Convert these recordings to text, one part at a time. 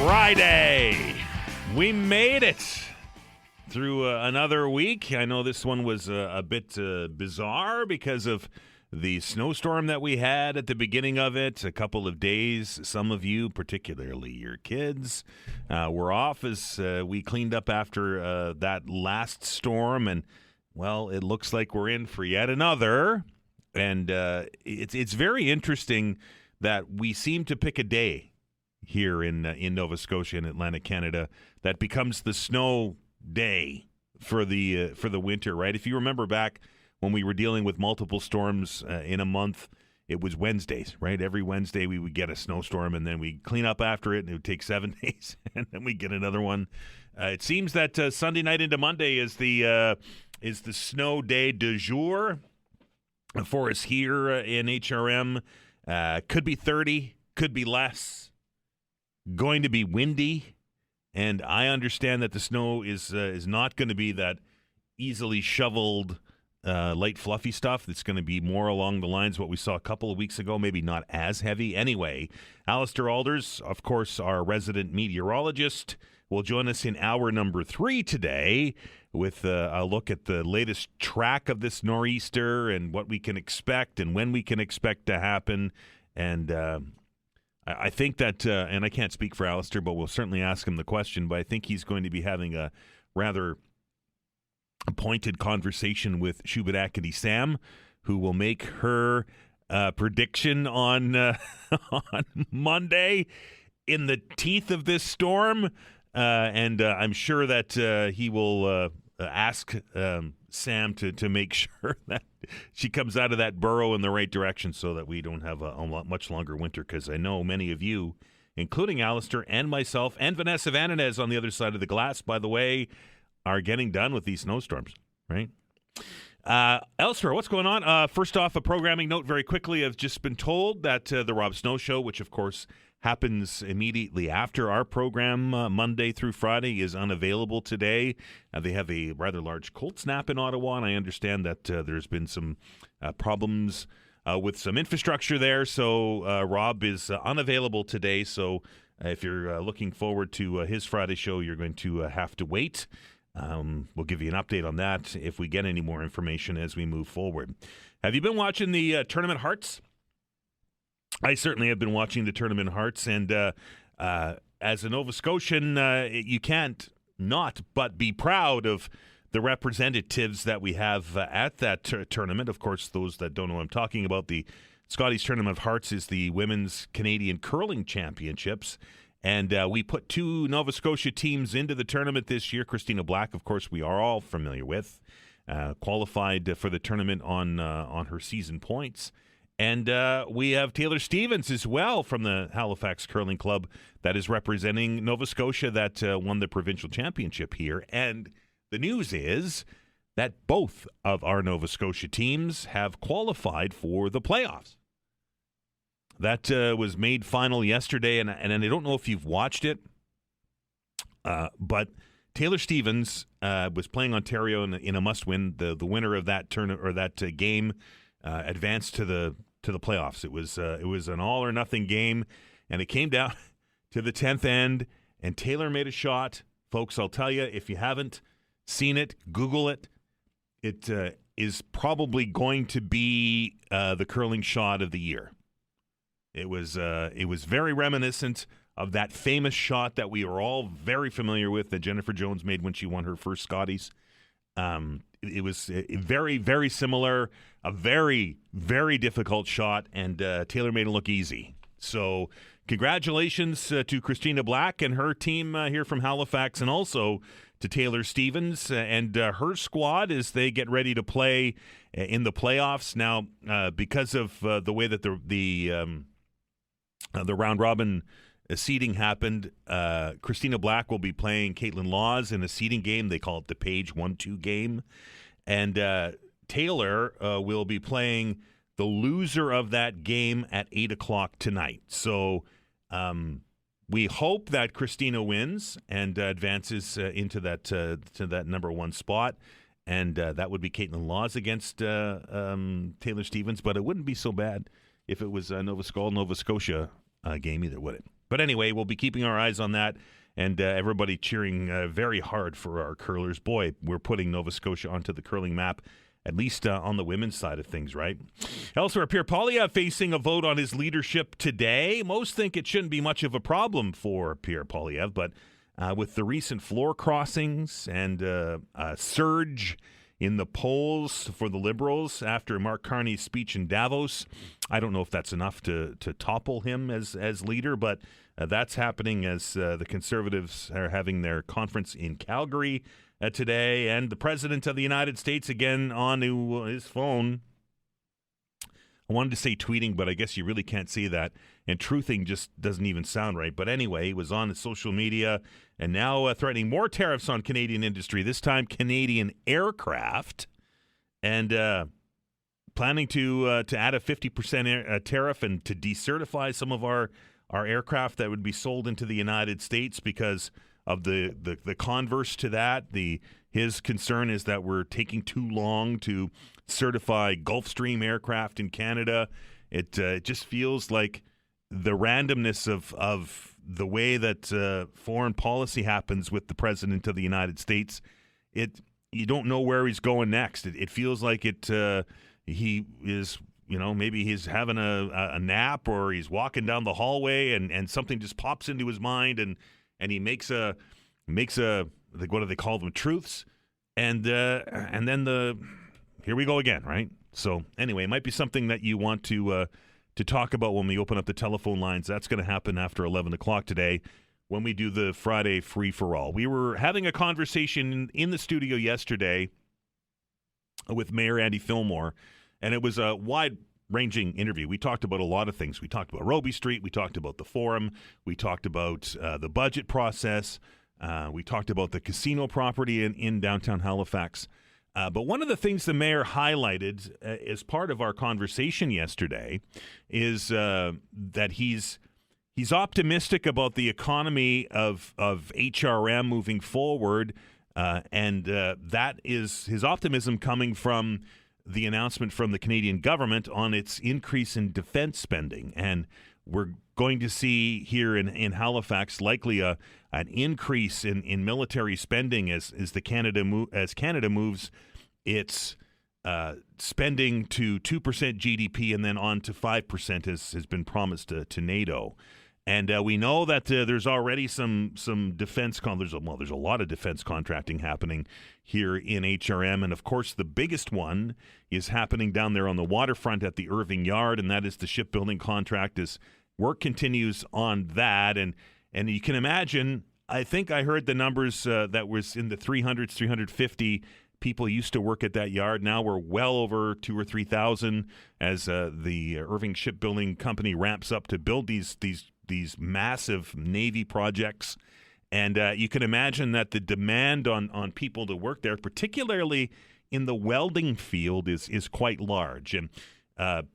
Friday. We made it through another week. I know this one was a bit bizarre because of the snowstorm that we had at the beginning of it. A couple of days, some of you, particularly your kids, were off as we cleaned up after that last storm. And, well, it looks like we're in for yet another. And it's very interesting that we seem to pick a day here in Nova Scotia and Atlantic Canada that becomes the snow day for the winter, right? If you remember back when we were dealing with multiple storms in a month, it was Wednesdays, right? Every Wednesday we would get a snowstorm, and then we'd clean up after it, and it would take 7 days, and then we get another one. It seems that Sunday night into Monday is the snow day du jour for us here in HRM. Could be 30, could be less. Going to be windy, and I understand that the snow is not going to be that easily shoveled, light, fluffy stuff. It's going to be more along the lines of what we saw a couple of weeks ago, maybe not as heavy. Anyway, Alistair Alders, of course, our resident meteorologist, will join us in hour number 3 today with a look at the latest track of this nor'easter and what we can expect and when we can expect to happen. And I think that, and I can't speak for Alistair, but we'll certainly ask him the question, but I think he's going to be having a rather pointed conversation with Shubenacadie Sam, who will make her prediction on on Monday in the teeth of this storm. And I'm sure that he will ask Sam to make sure that she comes out of that burrow in the right direction so that we don't have a much longer winter, because I know many of you, including Alistair and myself and Vanessa Vananez on the other side of the glass, by the way, are getting done with these snowstorms, right? Elsewhere, what's going on? First off, a programming note very quickly. I've just been told that the Rob Snow Show, which of course happens immediately after our program Monday through Friday, is unavailable today. They have a rather large cold snap in Ottawa, and I understand that there's been some problems with some infrastructure there, so Rob is unavailable today. So if you're looking forward to his Friday show, you're going to have to wait. We'll give you an update on that if we get any more information as we move forward. Have you been watching the Tournament Hearts? I certainly have been watching the Tournament Hearts, and as a Nova Scotian, you can't not but be proud of the representatives that we have at that tournament. Of course, those that don't know what I'm talking about, the Scotties Tournament of Hearts is the Women's Canadian Curling Championships, and we put 2 Nova Scotia teams into the tournament this year. Christina Black, of course, we are all familiar with, qualified for the tournament on her season points. And we have Taylor Stevens as well from the Halifax Curling Club that is representing Nova Scotia that won the provincial championship here. And the news is that both of our Nova Scotia teams have qualified for the playoffs. That was made final yesterday, and I don't know if you've watched it, but Taylor Stevens was playing Ontario in a must-win. The winner of that game advanced to the playoffs. It was an all or nothing game, and it came down to the 10th end, and Taylor made a shot. Folks, I'll tell you, if you haven't seen it, Google it. It is probably going to be the curling shot of the year. It was very reminiscent of that famous shot that we are all very familiar with that Jennifer Jones made when she won her first Scotties. It was very, very similar, a very, very difficult shot, and Taylor made it look easy. So congratulations to Christina Black and her team here from Halifax, and also to Taylor Stevens and her squad as they get ready to play in the playoffs. Now, because of the way that the round-robin seeding happened, Christina Black will be playing Caitlin Laws in a seeding game. They call it the Page 1-2 game. And Taylor will be playing the loser of that game at 8 o'clock tonight. So we hope that Christina wins and advances into that to that number 1 spot. And that would be Caitlin Laws against Taylor Stevens. But it wouldn't be so bad if it was Nova Scotia game either, would it? But anyway, we'll be keeping our eyes on that, and everybody cheering very hard for our curlers. Boy, we're putting Nova Scotia onto the curling map, at least on the women's side of things, right? Elsewhere, Pierre Poilievre facing a vote on his leadership today. Most think it shouldn't be much of a problem for Pierre Poilievre, but with the recent floor crossings and a surge in the polls for the Liberals after Mark Carney's speech in Davos, I don't know if that's enough to topple him as leader, but that's happening as the Conservatives are having their conference in Calgary today, and the President of the United States again on his phone. I wanted to say tweeting, but I guess you really can't see that, and truthing just doesn't even sound right. But anyway, he was on his social media and now threatening more tariffs on Canadian industry, this time Canadian aircraft, and planning to add a 50% tariff and to decertify some of our aircraft that would be sold into the United States because of the converse to that. His concern is that we're taking too long to certify Gulfstream aircraft in Canada. It just feels like the randomness of the way that foreign policy happens with the President of the United States. You don't know where he's going next. It feels like he is, maybe he's having a nap or he's walking down the hallway and something just pops into his mind and he makes a what do they call them, truths, and then here we go again, right? So anyway, it might be something that you want to talk about when we open up the telephone lines. That's going to happen after 11 o'clock today when we do the Friday free-for-all. We were having a conversation in the studio yesterday with Mayor Andy Fillmore, and it was a wide-ranging interview. We talked about a lot of things. We talked about Robie Street. We talked about the Forum. We talked about the budget process. We talked about the casino property in downtown Halifax. But one of the things the mayor highlighted as part of our conversation yesterday is that he's optimistic about the economy of HRM moving forward, and that is his optimism coming from the announcement from the Canadian government on its increase in defense spending. And we're going to see here in Halifax likely an increase in military spending as Canada moves its spending to 2% GDP and then on to 5% has been promised to NATO. And we know that there's already some defense there's a lot of defense contracting happening here in HRM, and of course the biggest one is happening down there on the waterfront at the Irving Yard, and that is the shipbuilding contract as work continues on that. And you can imagine, I think I heard the numbers that was in the 300s, 350 people used to work at that yard. Now we're well over 2,000 or 3,000 as the Irving Shipbuilding Company ramps up to build these massive Navy projects. And you can imagine that the demand on people to work there, particularly in the welding field, is quite large. And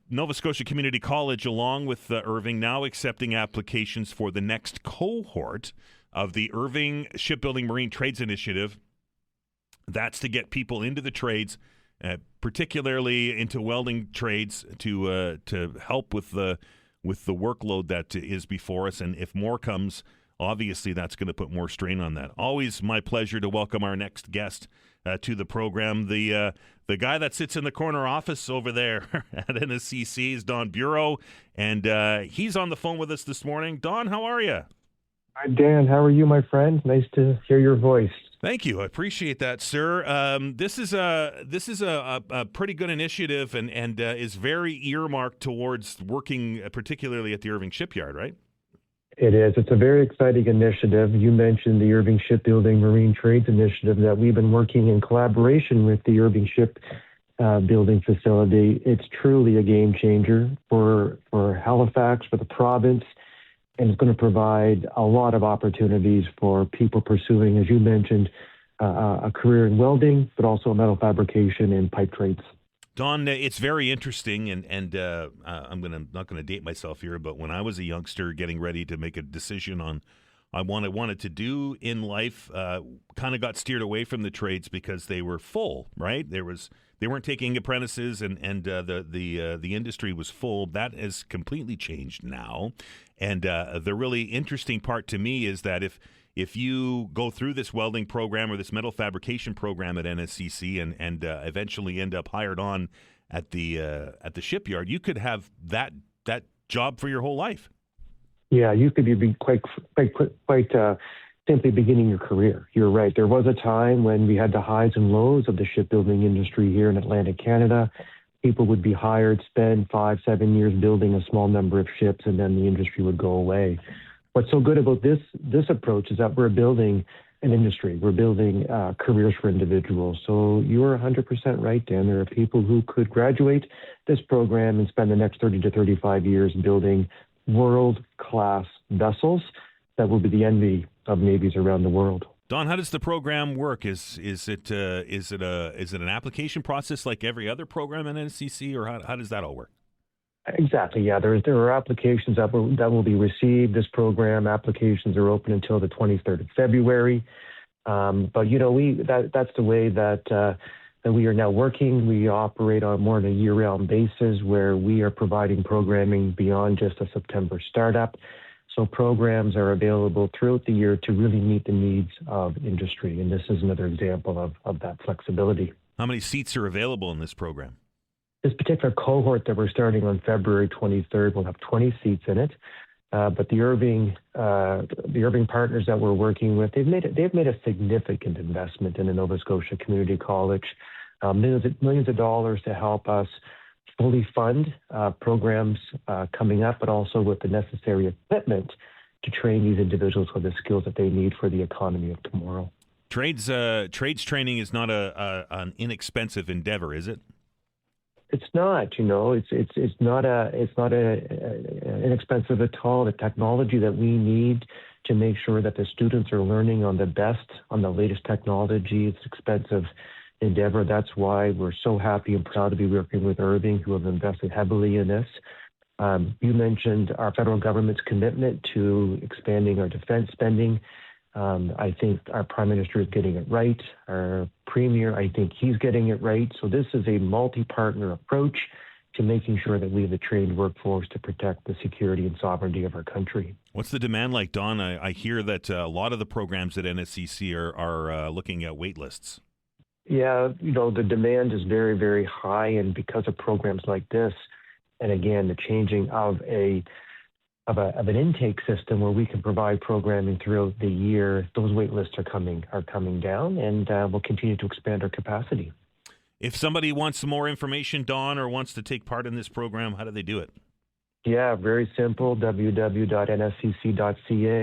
Nova Scotia Community College, along with Irving, now accepting applications for the next cohort of the Irving Shipbuilding Marine Trades Initiative. That's to get people into the trades, particularly into welding trades, to help with the workload that is before us. And if more comes, obviously that's going to put more strain on that. Always my pleasure to welcome our next guest to the program. The guy that sits in the corner office over there at NSCC is Don Bureau, and he's on the phone with us this morning. Don, how are you? Hi, Dan. How are you, my friend? Nice to hear your voice. Thank you. I appreciate that, sir. This is a pretty good initiative and is very earmarked towards working particularly at the Irving Shipyard, right? It is. It's a very exciting initiative. You mentioned the Irving Shipbuilding Marine Trades Initiative that we've been working in collaboration with the Irving Shipbuilding facility. It's truly a game changer for Halifax, for the province, and it's going to provide a lot of opportunities for people pursuing, as you mentioned, a career in welding, but also metal fabrication and pipe trades. Don, it's very interesting, and I'm not going to date myself here, but when I was a youngster getting ready to make a decision on wanted to do in life kind of got steered away from the trades because they were full, right? They weren't taking apprentices, and the industry was full. That has completely changed now, and the really interesting part to me is that if you go through this welding program or this metal fabrication program at NSCC and eventually end up hired on at the shipyard, you could have that job for your whole life. Yeah, you could be quite simply beginning your career. You're right. There was a time when we had the highs and lows of the shipbuilding industry here in Atlantic Canada. People would be hired, spend 5-7 years building a small number of ships, and then the industry would go away. What's so good about this approach is that we're building an industry. We're building careers for individuals. So you're 100% right, Dan. There are people who could graduate this program and spend the next 30 to 35 years building world-class vessels that will be the envy of navies around the world. Don, how does the program work? Is it an application process like every other program in NSCC, or how does that all work? Exactly. Yeah, there are applications that will be received. This program applications are open until the 23rd of February. But that's the way that we are now working. We operate on more of a year-round basis where we are providing programming beyond just a September startup. So programs are available throughout the year to really meet the needs of industry. And this is another example of that flexibility. How many seats are available in this program? This particular cohort that we're starting on February 23rd will have 20 seats in it. But the Irving partners that we're working with, they've made a significant investment in the Nova Scotia Community College, millions of dollars to help us fully fund programs coming up, but also with the necessary equipment to train these individuals with the skills that they need for the economy of tomorrow. Trades training is not an inexpensive endeavor, is it? It's not. It's not inexpensive at all. The technology that we need to make sure that the students are learning on the latest technology, it's expensive endeavor. That's why we're so happy and proud to be working with Irving, who have invested heavily in this. You mentioned our federal government's commitment to expanding our defense spending. I think our Prime Minister is getting it right. Our Premier, I think he's getting it right. So this is a multi-partner approach to making sure that we have a trained workforce to protect the security and sovereignty of our country. What's the demand like, Don? I hear that a lot of the programs at NSCC are looking at wait lists. Yeah, the demand is very, very high, and because of programs like this, and again, the changing of an intake system where we can provide programming throughout the year, those wait lists are coming down, and we'll continue to expand our capacity. If somebody wants some more information, Don, or wants to take part in this program, how do they do it? Yeah, very simple, www.nscc.ca.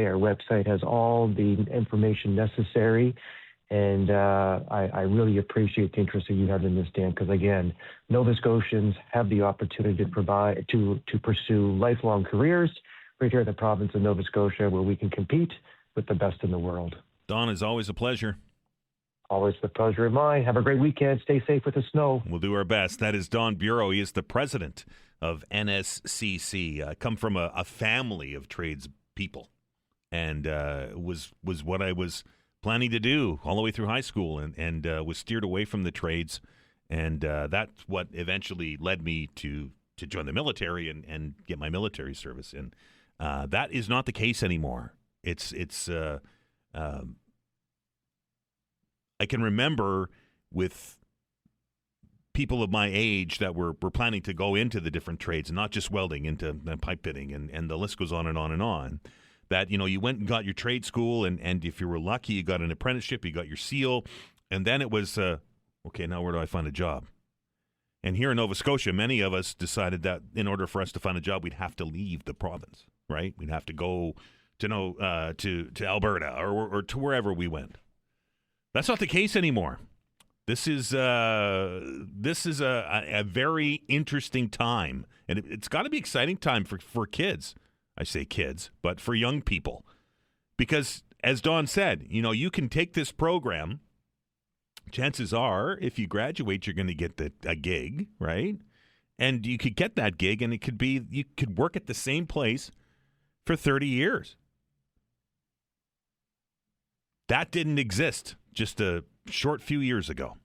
Our website has all the information necessary. And I really appreciate the interest that you have in this, Dan, because, again, Nova Scotians have the opportunity to pursue lifelong careers right here in the province of Nova Scotia, where we can compete with the best in the world. Don, it's always a pleasure. Always the pleasure of mine. Have a great weekend. Stay safe with the snow. We'll do our best. That is Don Bureau. He is the president of NSCC. Come from a family of tradespeople, and was what I was planning to do all the way through high school, and was steered away from the trades, and that's what eventually led me to join the military and get my military service. And that is not the case anymore. I can remember with people of my age that were planning to go into the different trades, and not just welding, into pipe fitting, and the list goes on and on and on. That, you went and got your trade school, and if you were lucky, you got an apprenticeship, you got your seal, and then it was, okay, now where do I find a job? And here in Nova Scotia, many of us decided that in order for us to find a job, we'd have to leave the province, right? We'd have to go to Alberta or to wherever we went. That's not the case anymore. This is a very interesting time, and it's got to be exciting time for kids. I say kids, but for young people. Because, as Don said, you can take this program. Chances are, if you graduate, you're going to get a gig, right? And you could get that gig, and you could work at the same place for 30 years. That didn't exist just a short few years ago.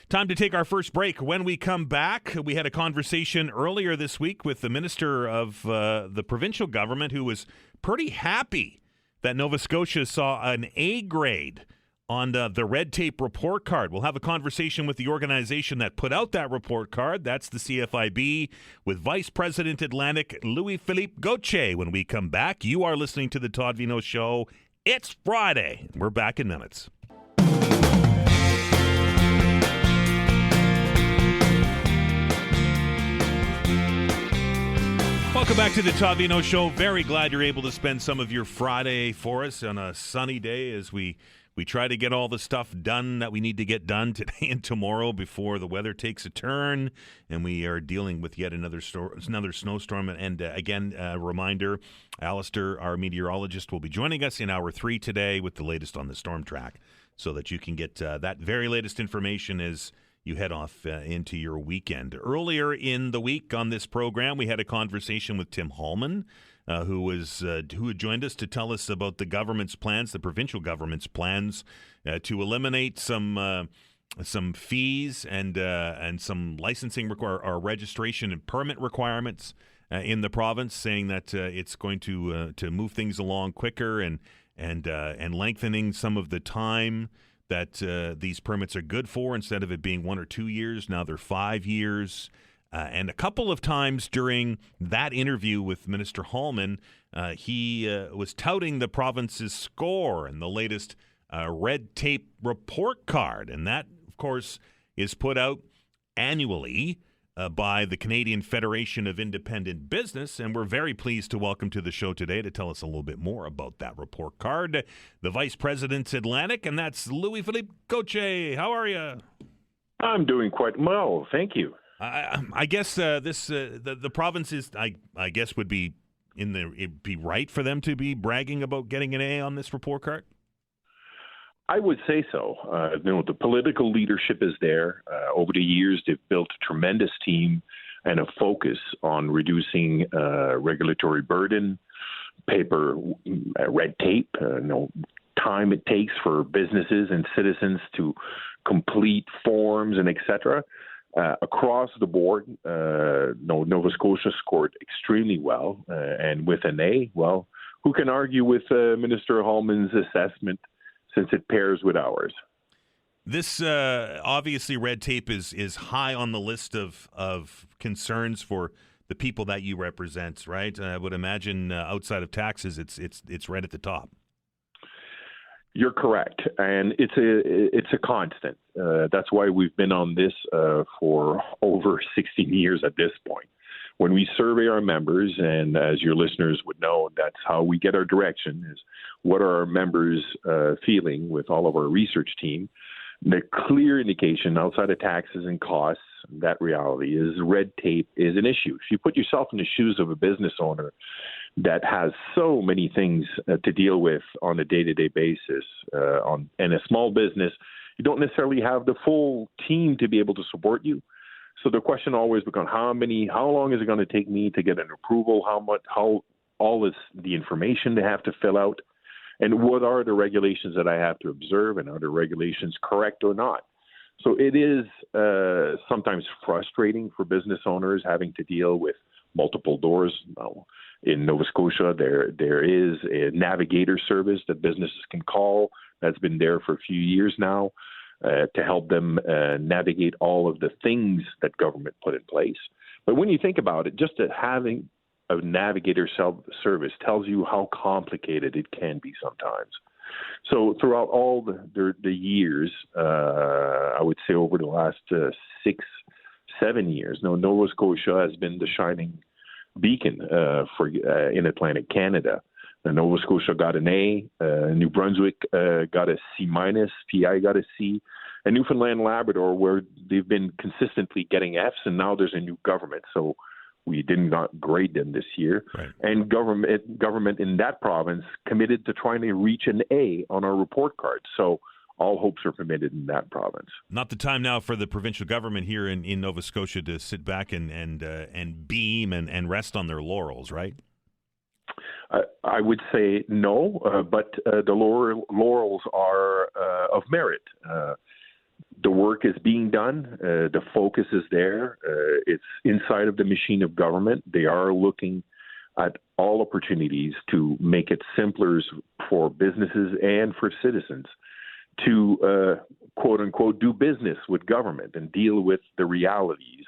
Time to take our first break. When we come back, we had a conversation earlier this week with the minister of the provincial government who was pretty happy that Nova Scotia saw an A grade on the red tape report card. We'll have a conversation with the organization that put out that report card. That's the CFIB, with Vice President Atlantic Louis-Philippe Gauthier when we come back. You are listening to the Todd Veinotte Show. It's Friday. We're back in minutes. Welcome back to the Todd Veinotte Show. Very glad you're able to spend some of your Friday for us on a sunny day as we try to get all the stuff done that we need to get done today and tomorrow before the weather takes a turn and we are dealing with yet another snowstorm. And again, a reminder, Alistair, our meteorologist, will be joining us in hour 3 today with the latest on the storm track so that you can get that very latest information as you head off into your weekend. Earlier in the week on this program, we had a conversation with Tim Hallman, who had joined us to tell us about the government's plans, the provincial government's plans to eliminate some fees and some licensing or registration and permit requirements in the province, saying that it's going to move things along quicker and lengthening some of the time that these permits are good for. Instead of it being 1 or 2 years, now they're 5 years. And a couple of times during that interview with Minister Hallman, he was touting the province's score and the latest red tape report card. And that, of course, is put out annually by the Canadian Federation of Independent Business. And we're very pleased to welcome to the show today to tell us a little bit more about that report card, the Vice President Atlantic, and that's Louis-Philippe Gauthier. How are you? I'm doing quite well, thank you. I guess the province is, I guess, would be it'd be right for them to be bragging about getting an A on this report card. I would say so. The political leadership is there. Over the years, they've built a tremendous team and a focus on reducing regulatory burden, paper, red tape, time it takes for businesses and citizens to complete forms and et cetera. Across the board, Nova Scotia scored extremely well, and with an A, well, who can argue with Minister Hallman's assessment since it pairs with ours? This obviously red tape is high on the list of concerns for the people that you represent, right? I would imagine outside of taxes, it's right at the top. You're correct, and it's a constant. That's why we've been on this for over 16 years at this point. When we survey our members, and as your listeners would know, that's how we get our direction, is what are our members feeling with all of our research team. The clear indication outside of taxes and costs, that reality is red tape is an issue. If you put yourself in the shoes of a business owner that has so many things to deal with on a day-to-day basis, and a small business, you don't necessarily have the full team to be able to support you. So the question always becomes, how long is it going to take me to get an approval? How all is the information they have to fill out? And what are the regulations that I have to observe? And are the regulations correct or not? So it is sometimes frustrating for business owners having to deal with multiple doors. Now, in Nova Scotia, there is a navigator service that businesses can call that's been there for a few years now to help them navigate all of the things that government put in place. But when you think about it, just having a navigator service tells you how complicated it can be sometimes. So throughout all the years, I would say over the last 6-7 years, Nova Scotia has been the shining beacon in Atlantic Canada. Nova Scotia got an A, New Brunswick got a C-, PI got a C, and Newfoundland and Labrador, where they've been consistently getting Fs, and now there's a new government, so we did not grade them this year. Right. And government in that province committed to trying to reach an A on our report card. So all hopes are permitted in that province. Not the time now for the provincial government here in Nova Scotia to sit back and beam and rest on their laurels, right? I would say no, but the laurels are of merit. The work is being done. The focus is there. It's inside of the machine of government. They are looking at all opportunities to make it simpler for businesses and for citizens to, quote unquote, do business with government and deal with the realities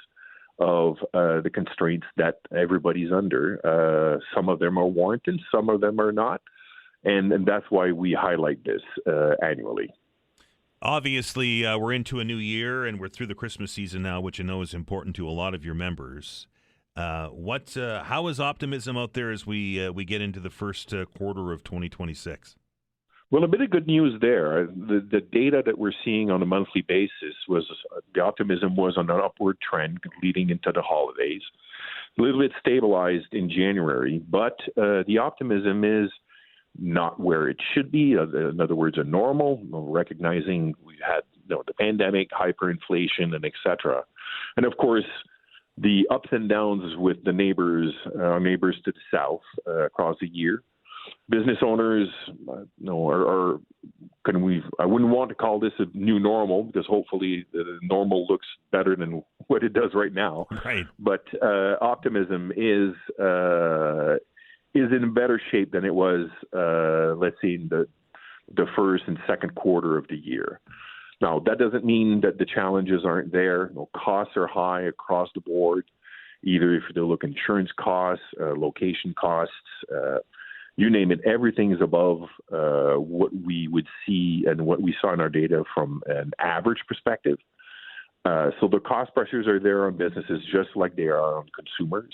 of the constraints that everybody's under. Some of them are warranted, some of them are not. And that's why we highlight this annually. Obviously, we're into a new year and we're through the Christmas season now, which I know is important to a lot of your members. How is optimism out there as we get into the first quarter of 2026? Well, a bit of good news there. The data that we're seeing on a monthly basis was the optimism was on an upward trend leading into the holidays. A little bit stabilized in January, but the optimism is not where it should be. In other words, a normal, recognizing we had the pandemic, hyperinflation, and et cetera. And of course, the ups and downs with the neighbors to the south across the year. Business owners, I wouldn't want to call this a new normal because hopefully the normal looks better than what it does right now. Right. But optimism is in better shape than it was, let's say, in the first and second quarter of the year. Now, that doesn't mean that the challenges aren't there. Costs are high across the board, either if you look at insurance costs, location costs, you name it, everything is above what we would see and what we saw in our data from an average perspective. So the cost pressures are there on businesses just like they are on consumers.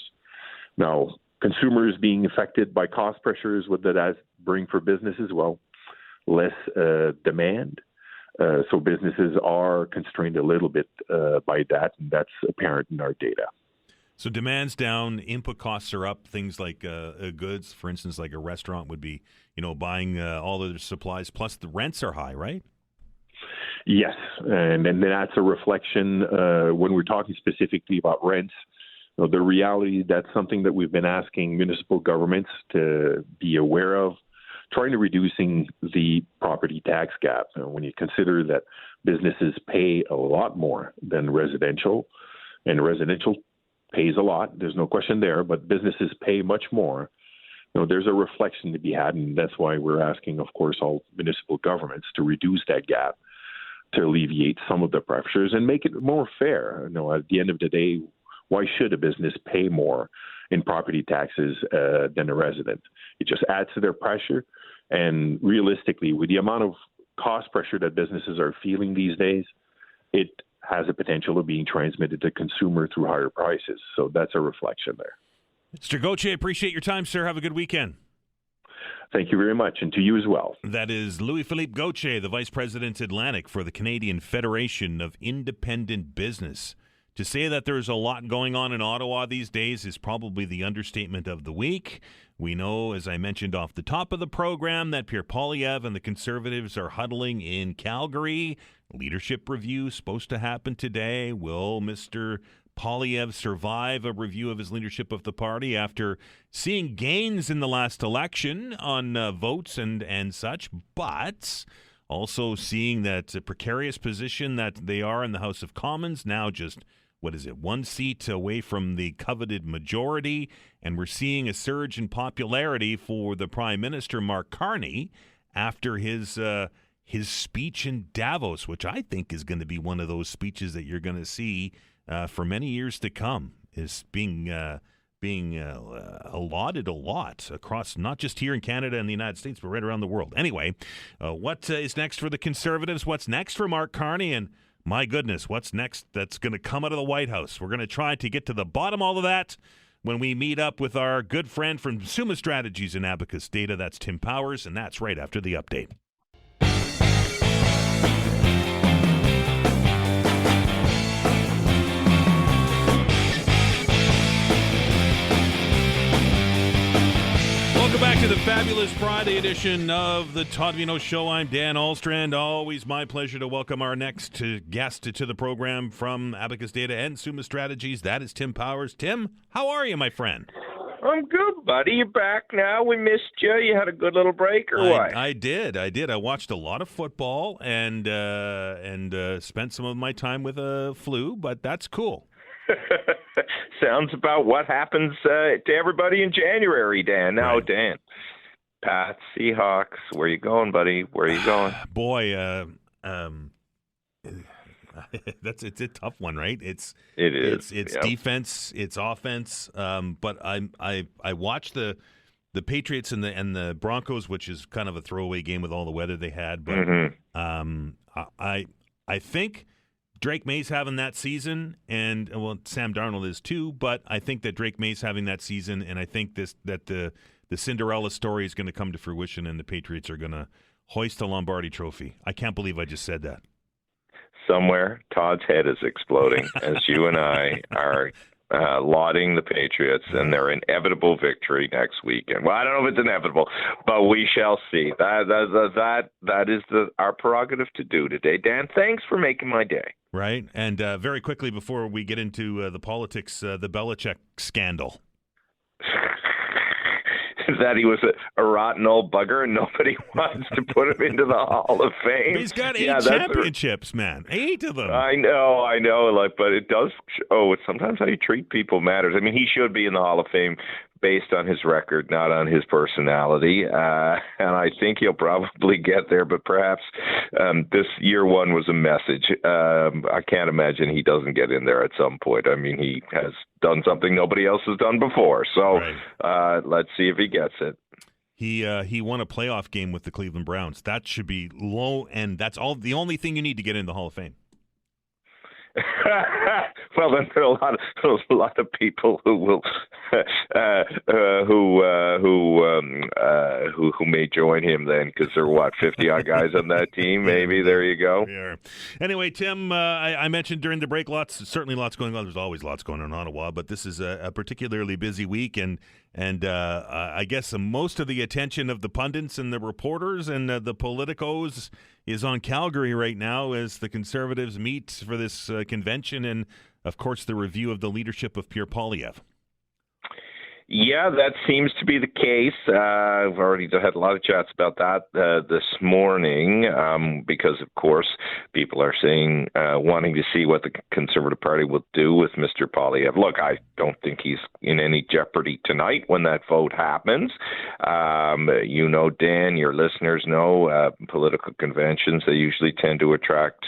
Now, consumers being affected by cost pressures, what that bring for businesses? Well, less demand. So businesses are constrained a little bit by that, and that's apparent in our data. So demand's down, input costs are up. Things like goods, for instance, like a restaurant would be, buying all of their supplies. Plus, the rents are high, right? Yes, and that's a reflection when we're talking specifically about rents. The reality, that's something that we've been asking municipal governments to be aware of, trying to reducing the property tax gap. When you consider that businesses pay a lot more than residential, and residential pays a lot, there's no question there, but businesses pay much more. There's a reflection to be had, and that's why we're asking, of course, all municipal governments to reduce that gap to alleviate some of the pressures and make it more fair. At the end of the day, why should a business pay more in property taxes than a resident? It just adds to their pressure. And realistically, with the amount of cost pressure that businesses are feeling these days, it has a potential of being transmitted to consumer through higher prices. So that's a reflection there. Mr. Gauthier, appreciate your time, sir. Have a good weekend. Thank you very much, and to you as well. That is Louis-Philippe Gauthier, the Vice President Atlantic for the Canadian Federation of Independent Business. To say that there's a lot going on in Ottawa these days is probably the understatement of the week. We know, as I mentioned off the top of the program, that Pierre Poilievre and the Conservatives are huddling in Calgary. Leadership review supposed to happen today. Will Mr. Poilievre survive a review of his leadership of the party after seeing gains in the last election on votes and such, but also seeing that precarious position that they are in the House of Commons, now just, one seat away from the coveted majority, and we're seeing a surge in popularity for the Prime Minister, Mark Carney, after his speech in Davos, which I think is going to be one of those speeches that you're going to see for many years to come, is being allotted a lot across, not just here in Canada and the United States, but right around the world. Anyway, what is next for the Conservatives? What's next for Mark Carney? And my goodness, what's next that's going to come out of the White House? We're going to try to get to the bottom of all of that when we meet up with our good friend from Summa Strategies and Abacus Data. That's Tim Powers, and that's right after the update. Welcome back to the fabulous Friday edition of the Todd Veinotte Show. I'm Dan Alstrand. Always my pleasure to welcome our next guest to the program from Abacus Data and Summa Strategies. That is Tim Powers. Tim, how are you, my friend? I'm good, buddy. You back now? We missed you. You had a good little break, or what? I did. I watched a lot of football and spent some of my time with a flu, but that's cool. Sounds about what happens to everybody in January, Dan. Now, Right. Dan, Pats, Seahawks, where you going, buddy? Where are you going? Boy, it's a tough one, right? It It's is. Yep. defense, it's offense. But I watched the Patriots and the Broncos, which is kind of a throwaway game with all the weather they had. But I think Drake May's having that season, and well, Sam Darnold is too. But I think that Drake May's having that season, and I think that the Cinderella story is going to come to fruition, and the Patriots are going to hoist the Lombardi Trophy. I can't believe I just said that. Somewhere, Todd's head is exploding as you and I are lauding the Patriots and their inevitable victory next weekend. Well, I don't know if it's inevitable, but we shall see. That is our prerogative to do today. Dan, thanks for making my day. Right, and very quickly before we get into the politics, the Belichick scandal. That he was a rotten old bugger and nobody wants to put him into the Hall of Fame. He's got 8 championships, man. 8 of them. I know. But it does. Sometimes how you treat people matters. I mean, he should be in the Hall of Fame based on his record, not on his personality. And I think he'll probably get there, but perhaps this year one was a message. I can't imagine he doesn't get in there at some point. I mean, he has done something nobody else has done before. So let's see if he gets it. He won a playoff game with the Cleveland Browns. That should be low, and that's the only thing you need to get in the Hall of Fame. Well, then there are a lot of people who will who may join him then, because there are 50 odd guys on that team. Maybe there you go. Yeah. Anyway, Tim, I mentioned during the break certainly lots going on. There's always lots going on in Ottawa, but this is a particularly busy week, and I guess most of the attention of the pundits and the reporters and the politicos is on Calgary right now as the Conservatives meet for this convention and, of course, the review of the leadership of Pierre Poilievre. Yeah, that seems to be the case. I've already had a lot of chats about that this morning because, of course, people are saying wanting to see what the Conservative Party will do with Mr. Poilievre. Look, I don't think he's in any jeopardy tonight when that vote happens. Dan, your listeners know political conventions, they usually tend to attract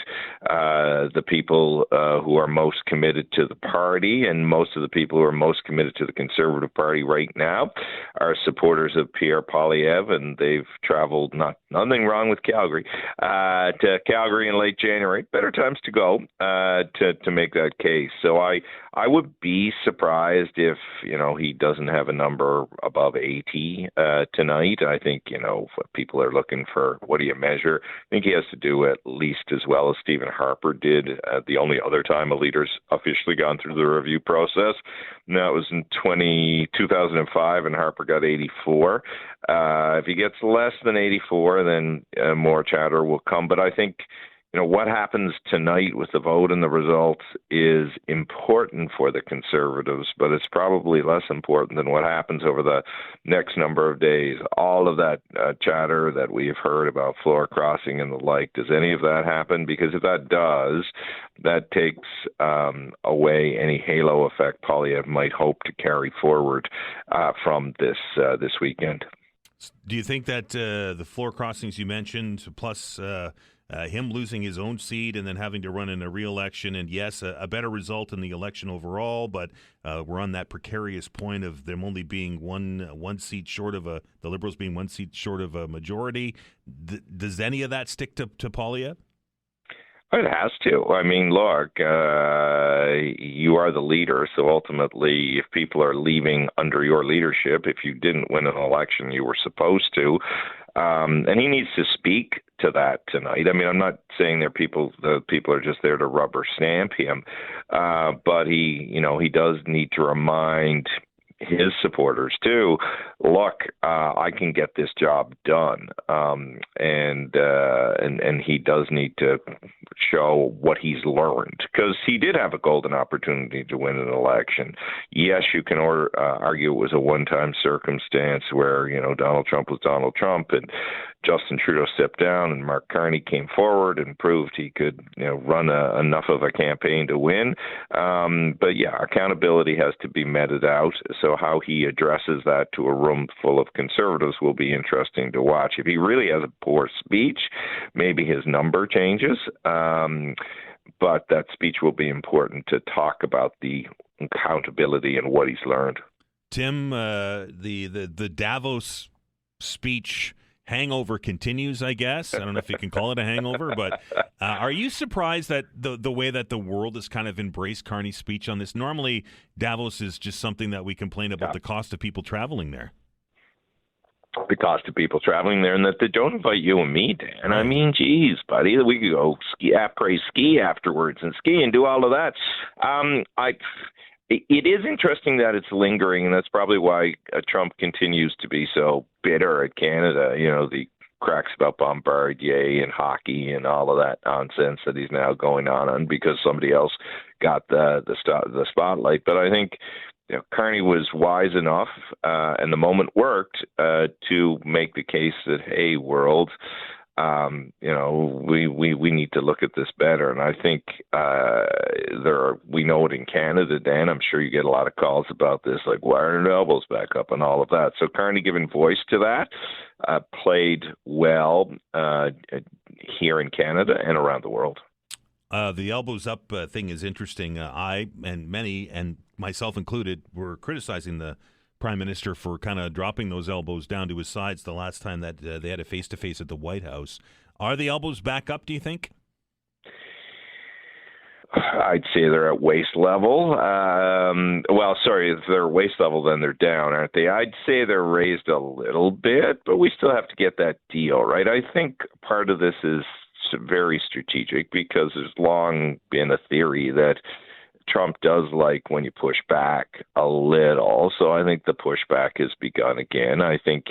the people who are most committed to the party, and most of the people who are most committed to the Conservative Party right now are supporters of Pierre Poilievre, and they've traveled, nothing wrong with Calgary, to Calgary in late January. Better times to go to make that case. So I would be surprised if he doesn't have a number above 80 tonight. I think people are looking for, what do you measure? I think he has to do at least as well as Stephen Harper did the only other time a leader's officially gone through the review process. And that was in 2005, and Harper got 84. If he gets less than 84, then more chatter will come. But I think what happens tonight with the vote and the results is important for the Conservatives, but it's probably less important than what happens over the next number of days. All of that chatter that we've heard about floor crossing and the like, does any of that happen? Because if that does, that takes away any halo effect Poilievre might hope to carry forward from this weekend. Do you think that the floor crossings you mentioned, plus him losing his own seat and then having to run in a re-election, and yes, a better result in the election overall, but we're on that precarious point of them only being one seat short of the Liberals being 1 seat short of a majority. Does any of that stick to Poilievre? It has to. I mean, look, you are the leader, so ultimately, if people are leaving under your leadership, if you didn't win an election, you were supposed to, and he needs to speak to that tonight. I mean, I'm not saying the people are just there to rubber stamp him, but he does need to remind his supporters too, look, I can get this job done, and he does need to show what he's learned, because he did have a golden opportunity to win an election. Yes, you can argue it was a one-time circumstance where Donald Trump was Donald Trump and Justin Trudeau stepped down and Mark Carney came forward and proved he could run enough of a campaign to win. But yeah, accountability has to be meted out. So how he addresses that to a room full of conservatives will be interesting to watch. If he really has a poor speech, maybe his number changes. But that speech will be important to talk about the accountability and what he's learned. Tim, the Davos speech hangover continues, I guess. I don't know if you can call it a hangover, but are you surprised that the way that the world has kind of embraced Carney's speech on this? Normally, Davos is just something that we complain about the cost of people traveling there. The cost of people traveling there, and that they don't invite you and me, Dan. I mean, geez, buddy, we could go ski afterwards and ski and do all of that. It is interesting that it's lingering, and that's probably why Trump continues to be so bitter at Canada. The cracks about Bombardier and hockey and all of that nonsense that he's now going on because somebody else got the spotlight. But I think Carney was wise enough, and the moment worked to make the case that, hey, world, we need to look at this better. And I think we know it in Canada, Dan. I'm sure you get a lot of calls about this, like, why aren't elbows back up and all of that. So Carney giving voice to that played well here in Canada and around the world. The elbows up thing is interesting. I and many, and myself included, were criticizing the Prime Minister for kind of dropping those elbows down to his sides the last time that they had a face-to-face at the White House. Are the elbows back up, do you think? I'd say they're at waist level. If they're waist level, then they're down, aren't they? I'd say they're raised a little bit, but we still have to get that deal, right? I think part of this is very strategic because there's long been a theory that Trump does like when you push back a little. So I think the pushback has begun again. I think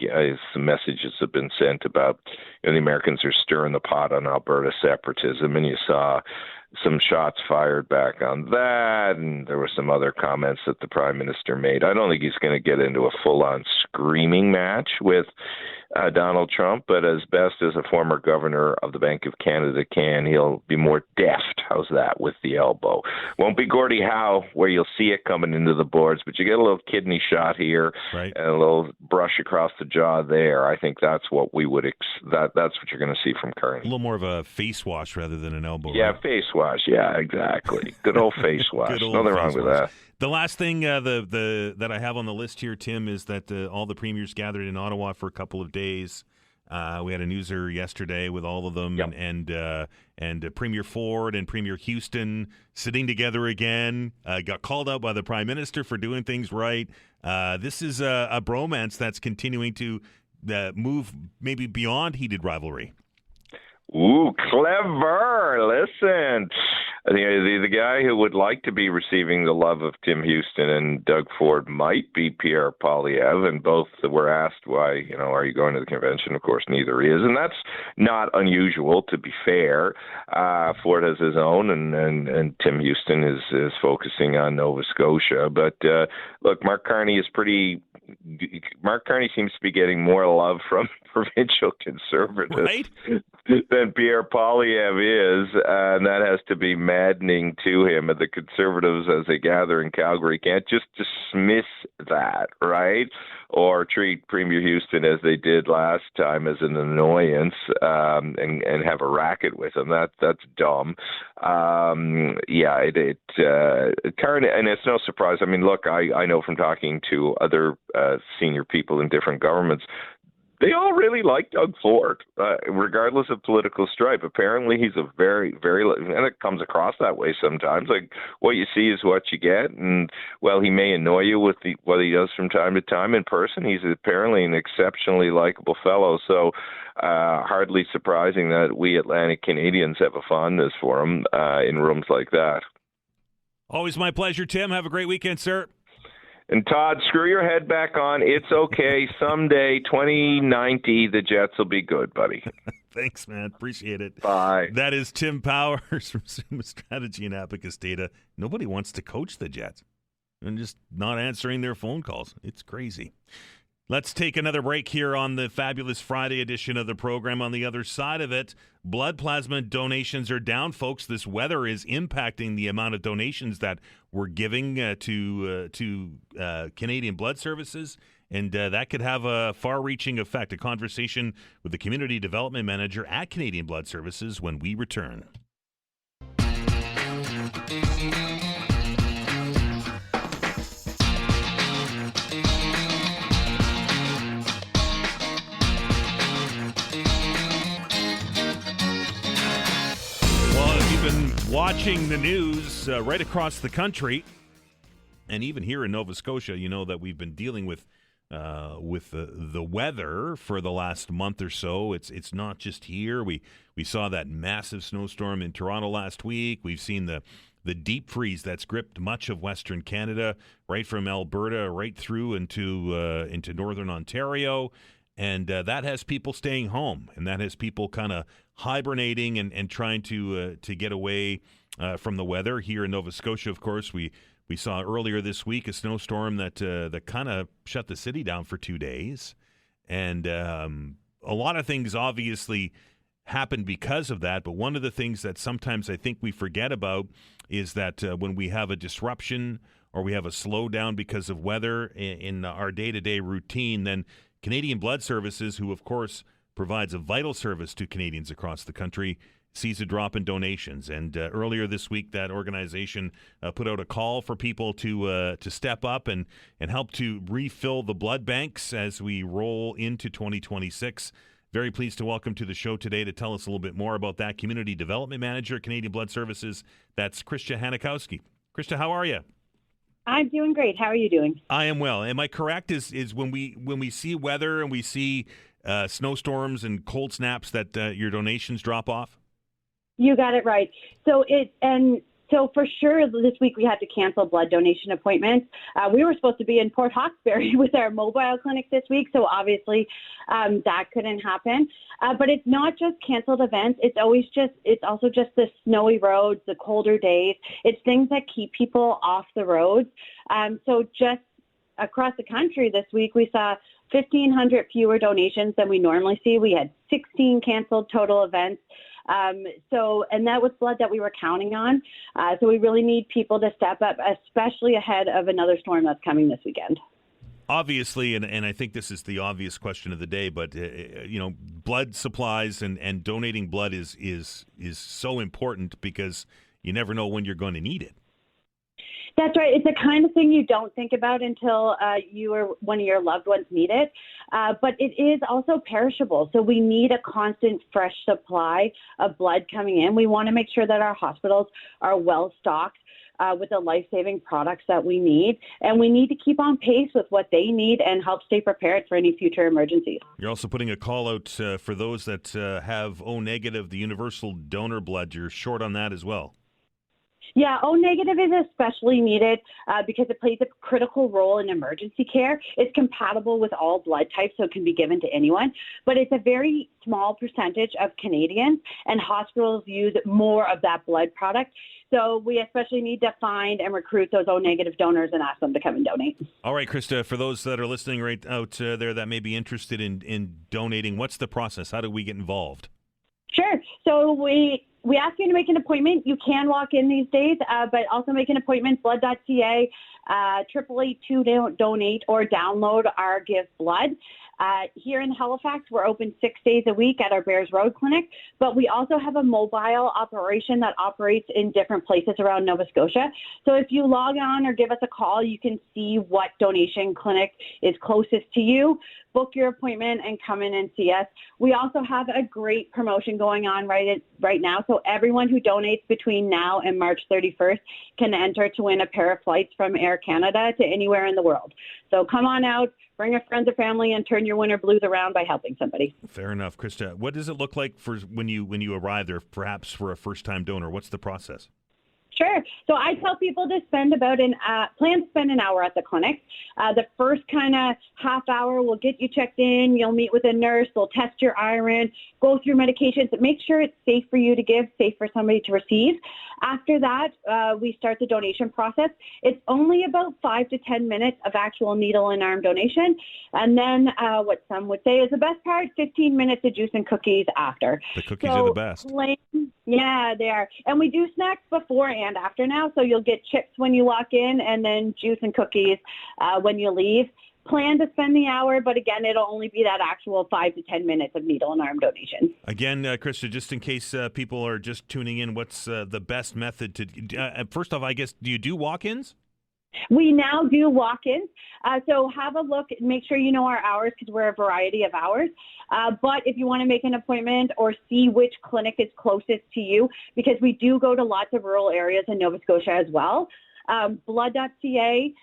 some messages have been sent about the Americans are stirring the pot on Alberta separatism, and you saw some shots fired back on that, and there were some other comments that the Prime Minister made. I don't think he's going to get into a full-on screaming match with Donald Trump, but as best as a former governor of the Bank of Canada can, he'll be more deft. How's that with the elbow? Won't be Gordie Howe where you'll see it coming into the boards, but you get a little kidney shot here, right, and a little brush across the jaw there. I think that's what we would that's what you're going to see from Carney. A little more of a face wash rather than an elbow. Yeah, right? Face wash. Yeah, exactly. Good old face wash. Nothing wrong with that. The last thing that I have on the list here, Tim, is that all the premiers gathered in Ottawa for a couple of days. We had a newser yesterday with all of them, yep, and Premier Ford and Premier Houston sitting together again. Got called out by the Prime Minister for doing things right. This is a bromance that's continuing to move maybe beyond heated rivalry. Ooh, clever. Listen, the guy who would like to be receiving the love of Tim Houston and Doug Ford might be Pierre Poilievre, and both were asked why, are you going to the convention? Of course, neither is, and that's not unusual, to be fair. Ford has his own, and Tim Houston is focusing on Nova Scotia. But look, Mark Carney seems to be getting more love from provincial conservatives, right, than Pierre Poilievre is, and that has to be maddening to him. And the Conservatives, as they gather in Calgary, can't just dismiss that, right? Or treat Premier Houston as they did last time as an annoyance, and have a racket with him. That's dumb. Carney, and it's no surprise. I mean, look, I know from talking to other senior people in different governments, they all really like Doug Ford, regardless of political stripe. Apparently, he's a very, very, and it comes across that way sometimes. Like, what you see is what you get. And, well, he may annoy you with what he does from time to time in person. He's apparently an exceptionally likable fellow. So, hardly surprising that we Atlantic Canadians have a fondness for him in rooms like that. Always my pleasure, Tim. Have a great weekend, sir. And Todd, screw your head back on. It's okay. Someday, 2090, the Jets will be good, buddy. Thanks, man. Appreciate it. Bye. That is Tim Powers from Summa Strategy and Abacus Data. Nobody wants to coach the Jets and just not answering their phone calls. It's crazy. Let's take another break here on the fabulous Friday edition of the program. On the other side of it, blood plasma donations are down, folks. This weather is impacting the amount of donations that we're giving to Canadian Blood Services, and that could have a far-reaching effect. A conversation with the Community Development Manager at Canadian Blood Services when we return. Been watching the news right across the country, and even here in Nova Scotia, you know that we've been dealing with the weather for the last month or so. It's not just here. We saw that massive snowstorm in Toronto last week. We've seen the deep freeze that's gripped much of Western Canada, right from Alberta right through into Northern Ontario. And that has people staying home, and that has people kind of hibernating and trying to get away from the weather. Here in Nova Scotia, of course, we saw earlier this week a snowstorm that kind of shut the city down for 2 days. And a lot of things obviously happened because of that. But one of the things that sometimes I think we forget about is that when we have a disruption or we have a slowdown because of weather in our day-to-day routine, then Canadian Blood Services, who of course provides a vital service to Canadians across the country, sees a drop in donations. And earlier this week, that organization put out a call for people to step up and help to refill the blood banks as we roll into 2026. Very pleased to welcome to the show today to tell us a little bit more about that, Community Development Manager, Canadian Blood Services. That's Krista Hanikowski. Krista, how are you? I'm doing great. How are you doing? I am well. Am I correct? Is when we see weather and we see snowstorms and cold snaps that your donations drop off? You got it right. So for sure this week we had to cancel blood donation appointments. We were supposed to be in Port Hawkesbury with our mobile clinic this week, so obviously that couldn't happen. But it's not just canceled events. It's also just the snowy roads, the colder days. It's things that keep people off the roads. So just across the country this week, we saw 1,500 fewer donations than we normally see. We had 16 canceled total events. And that was blood that we were counting on. So we really need people to step up, especially ahead of another storm that's coming this weekend. Obviously, and I think this is the obvious question of the day, but blood supplies and donating blood is so important because you never know when you're going to need it. That's right. It's the kind of thing you don't think about until you or one of your loved ones need it. But it is also perishable. So we need a constant fresh supply of blood coming in. We want to make sure that our hospitals are well stocked with the life-saving products that we need. And we need to keep on pace with what they need and help stay prepared for any future emergencies. You're also putting a call out for those that have O negative, the universal donor blood. You're short on that as well. Yeah, O negative is especially needed because it plays a critical role in emergency care. It's compatible with all blood types, so it can be given to anyone. But it's a very small percentage of Canadians, and hospitals use more of that blood product. So we especially need to find and recruit those O negative donors and ask them to come and donate. All right, Krista, for those that are listening right out there that may be interested in donating, what's the process? How do we get involved? Sure. So we ask you to make an appointment. You can walk in these days, but also make an appointment, blood.ca, 888-2-DONATE, or download our Give Blood. Here in Halifax, we're open 6 days a week at our Bears Road Clinic, but we also have a mobile operation that operates in different places around Nova Scotia. So if you log on or give us a call, you can see what donation clinic is closest to you, book your appointment, and come in and see us. We also have a great promotion going on right now. So everyone who donates between now and March 31st can enter to win a pair of flights from Air Canada to anywhere in the world. So come on out, bring a friend or family, and turn your winter blues around by helping somebody. Fair enough. Krista, what does it look like for when you arrive there, perhaps for a first-time donor? What's the process? Sure. So I tell people to plan to spend an hour at the clinic. The first kind of half hour will get you checked in. You'll meet with a nurse. They'll test your iron, go through medications, make sure it's safe for you to give, safe for somebody to receive. After that, we start the donation process. It's only about 5 to 10 minutes of actual needle and arm donation. And then what some would say is the best part, 15 minutes of juice and cookies after. The cookies are the best. Yeah, they are. And we do snacks before and after now. So you'll get chips when you walk in and then juice and cookies when you leave. Plan to spend the hour, but again, it'll only be that actual 5 to 10 minutes of needle and arm donation. Again, Krista, just in case people are just tuning in, what's the best method to first off, I guess, do you do walk-ins? We now do walk-ins. So have a look, make sure you know our hours because we're a variety of hours. But if you want to make an appointment or see which clinic is closest to you, because we do go to lots of rural areas in Nova Scotia as well, blood.ca,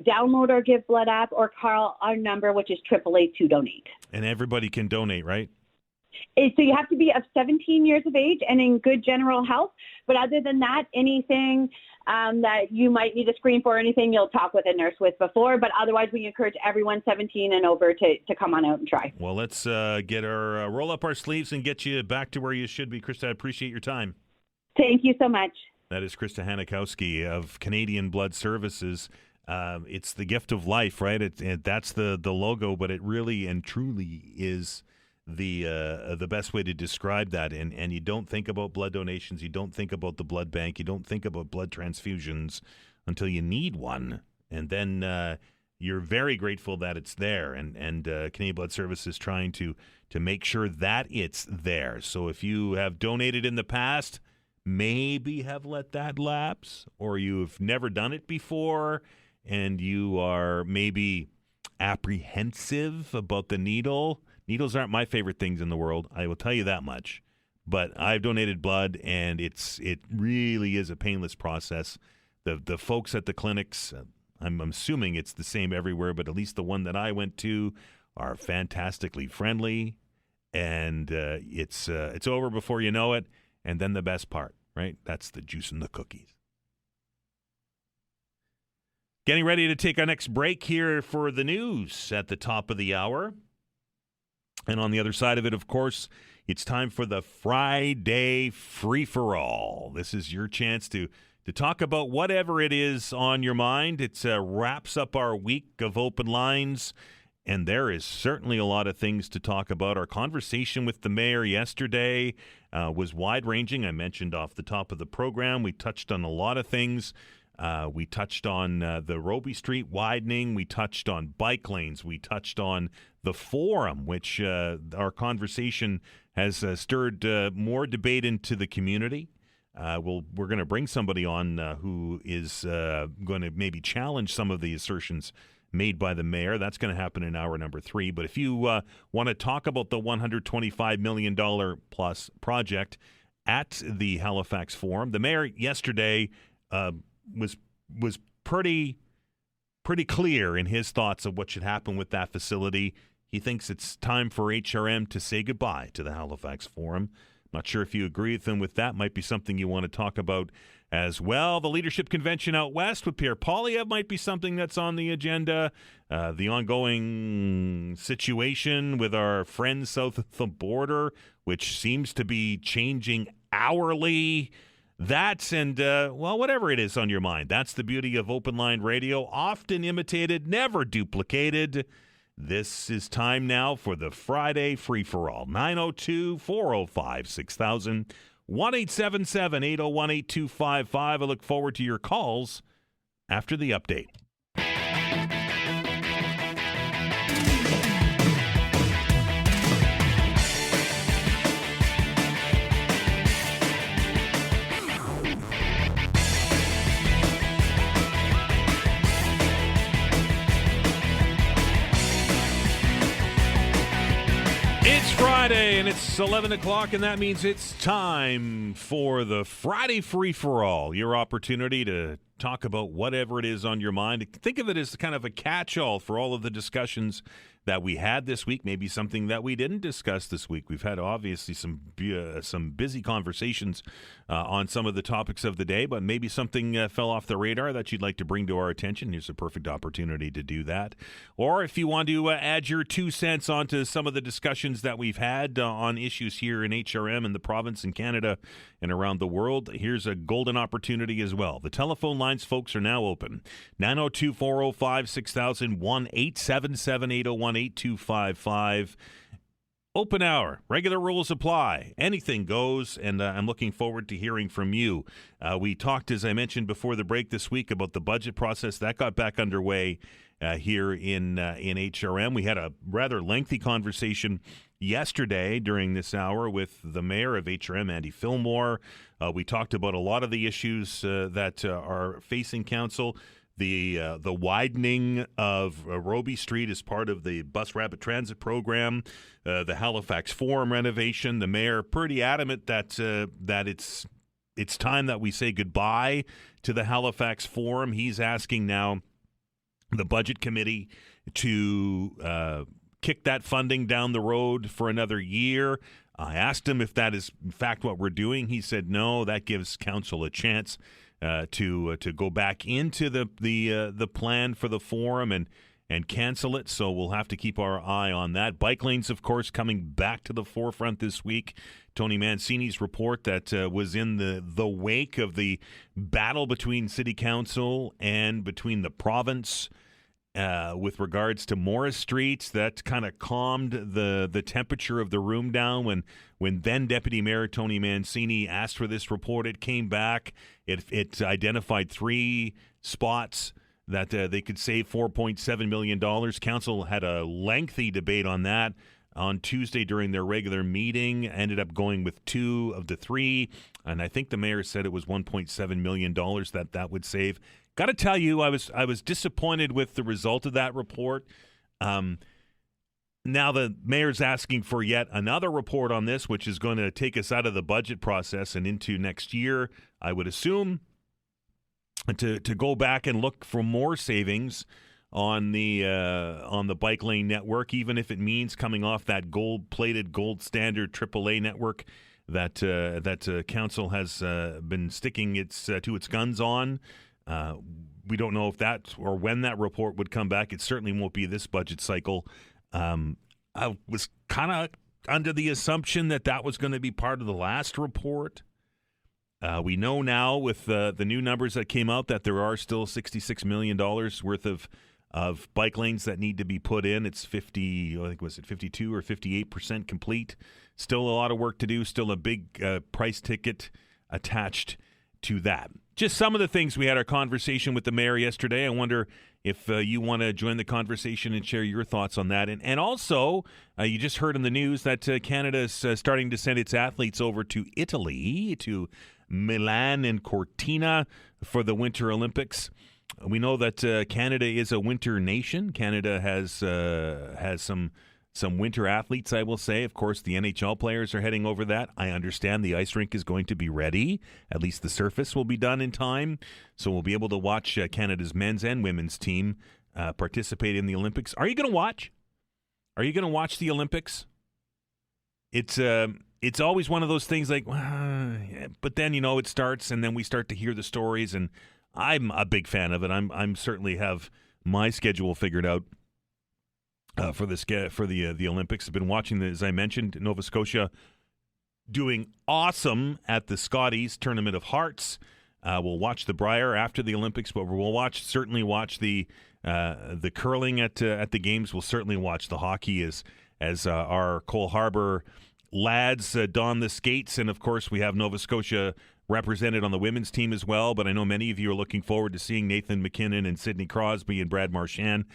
download our Give Blood app, or call our number, which is 888-2DONATE. And everybody can donate, right? So you have to be of 17 years of age and in good general health. But other than that, anything that you might need a screen for, anything you'll talk with a nurse with before. But otherwise, we encourage everyone 17 and over to come on out and try. Well, let's get our roll up our sleeves and get you back to where you should be. Krista, I appreciate your time. Thank you so much. That is Krista Hanikowski of Canadian Blood Services. It's the gift of life, right? That's the logo, but it really and truly is the best way to describe that. And you don't think about blood donations, you don't think about the blood bank, you don't think about blood transfusions until you need one, and then you're very grateful that it's there. And Canadian Blood Services is trying to make sure that it's there. So if you have donated in the past, maybe have let that lapse, or you've never done it before, and you are maybe apprehensive about the needle. Needles aren't my favorite things in the world, I will tell you that much. But I've donated blood, and it really is a painless process. The folks at the clinics, I'm assuming it's the same everywhere, but at least the one that I went to are fantastically friendly, and it's over before you know it. And then the best part, right? That's the juice and the cookies. Getting ready to take our next break here for the news at the top of the hour. And on the other side of it, of course, it's time for the Friday Free-for-All. This is your chance to talk about whatever it is on your mind. It wraps up our week of open lines, and there is certainly a lot of things to talk about. Our conversation with the mayor yesterday was wide-ranging. I mentioned off the top of the program, we touched on a lot of things. We touched on the Roby Street widening. We touched on bike lanes. We touched on the forum, which our conversation has stirred more debate into the community. We're going to bring somebody on who is going to maybe challenge some of the assertions made by the mayor. That's going to happen in hour number 3. But if you want to talk about the $125 million plus project at the Halifax Forum, the mayor yesterday was pretty clear in his thoughts of what should happen with that facility. He thinks it's time for HRM to say goodbye to the Halifax Forum. Not sure if you agree with him with that. Might be something you want to talk about as well. The leadership convention out west with Pierre Poilievre might be something that's on the agenda. The ongoing situation with our friends south of the border, which seems to be changing hourly. That's whatever it is on your mind. That's the beauty of open line radio. Often imitated, never duplicated. This is time now for the Friday Free-for-All. 902-405-6000, 1-877-801-8255. I look forward to your calls after the update. It's Friday, and it's 11 o'clock, and that means it's time for the Friday Free-for-All, your opportunity to talk about whatever it is on your mind. Think of it as kind of a catch-all for all of the discussions that we had this week, maybe something that we didn't discuss this week. We've had obviously some busy conversations on some of the topics of the day, but maybe something fell off the radar that you'd like to bring to our attention. Here's a perfect opportunity to do that. Or if you want to add your 2 cents onto some of the discussions that we've had on issues here in HRM and the province in Canada and around the world, here's a golden opportunity as well. The telephone lines, folks, are now open. 902-405-6000, 1-877-801-8255. Open hour. Regular rules apply. Anything goes, and I'm looking forward to hearing from you. We talked, as I mentioned before the break this week, about the budget process. That got back underway here in HRM. We had a rather lengthy conversation yesterday during this hour with the mayor of HRM, Andy Fillmore. We talked about a lot of the issues that are facing council. The widening of Roby Street as part of the bus rapid transit program, the Halifax Forum renovation. The mayor pretty adamant that it's time that we say goodbye to the Halifax Forum. He's asking now the budget committee to kick that funding down the road for another year. I asked him if that is in fact what we're doing. He said no. That gives council a chance to go back into the plan for the forum and cancel it. So we'll have to keep our eye on that. Bike lanes, of course, coming back to the forefront this week. Tony Mancini's report that was in the wake of the battle between City Council and between the province with regards to Morris Street. That kind of calmed the temperature of the room down when then Deputy Mayor Tony Mancini asked for this report. It came back. It identified 3 spots that they could save $4.7 million. Council had a lengthy debate on that on Tuesday during their regular meeting. Ended up going with 2 of the 3, and I think the mayor said it was $1.7 million that would save. Got to tell you, I was disappointed with the result of that report. Now the mayor's asking for yet another report on this, which is going to take us out of the budget process and into next year, I would assume, to go back and look for more savings on the bike lane network, even if it means coming off that gold-plated, gold standard AAA network that council has been sticking to its guns on. We don't know if that or when that report would come back. It certainly won't be this budget cycle. I was kind of under the assumption that was going to be part of the last report. We know now with the new numbers that came out that there are still $66 million worth of bike lanes that need to be put in. It's 52 or 58% complete. Still a lot of work to do. Still a big price ticket attached to that. Just some of the things. We had our conversation with the mayor yesterday. I wonder if you want to join the conversation and share your thoughts on that. And also, you just heard in the news that Canada is starting to send its athletes over to Italy, to Milan and Cortina for the Winter Olympics. We know that Canada is a winter nation. Canada has some winter athletes, I will say. Of course, the NHL players are heading over that. I understand the ice rink is going to be ready. At least the surface will be done in time. So we'll be able to watch Canada's men's and women's team participate in the Olympics. Are you going to watch? Are you going to watch the Olympics? It's always one of those things like, but then, it starts and then we start to hear the stories, and I'm a big fan of it. I'm certainly have my schedule figured out for the Olympics. I've been watching, as I mentioned, Nova Scotia doing awesome at the Scotties Tournament of Hearts. We'll watch the Brier after the Olympics, but we'll certainly watch the curling at the games. We'll certainly watch the hockey as our Cole Harbour lads don the skates, and of course we have Nova Scotia represented on the women's team as well. But I know many of you are looking forward to seeing Nathan McKinnon and Sidney Crosby and Brad Marchand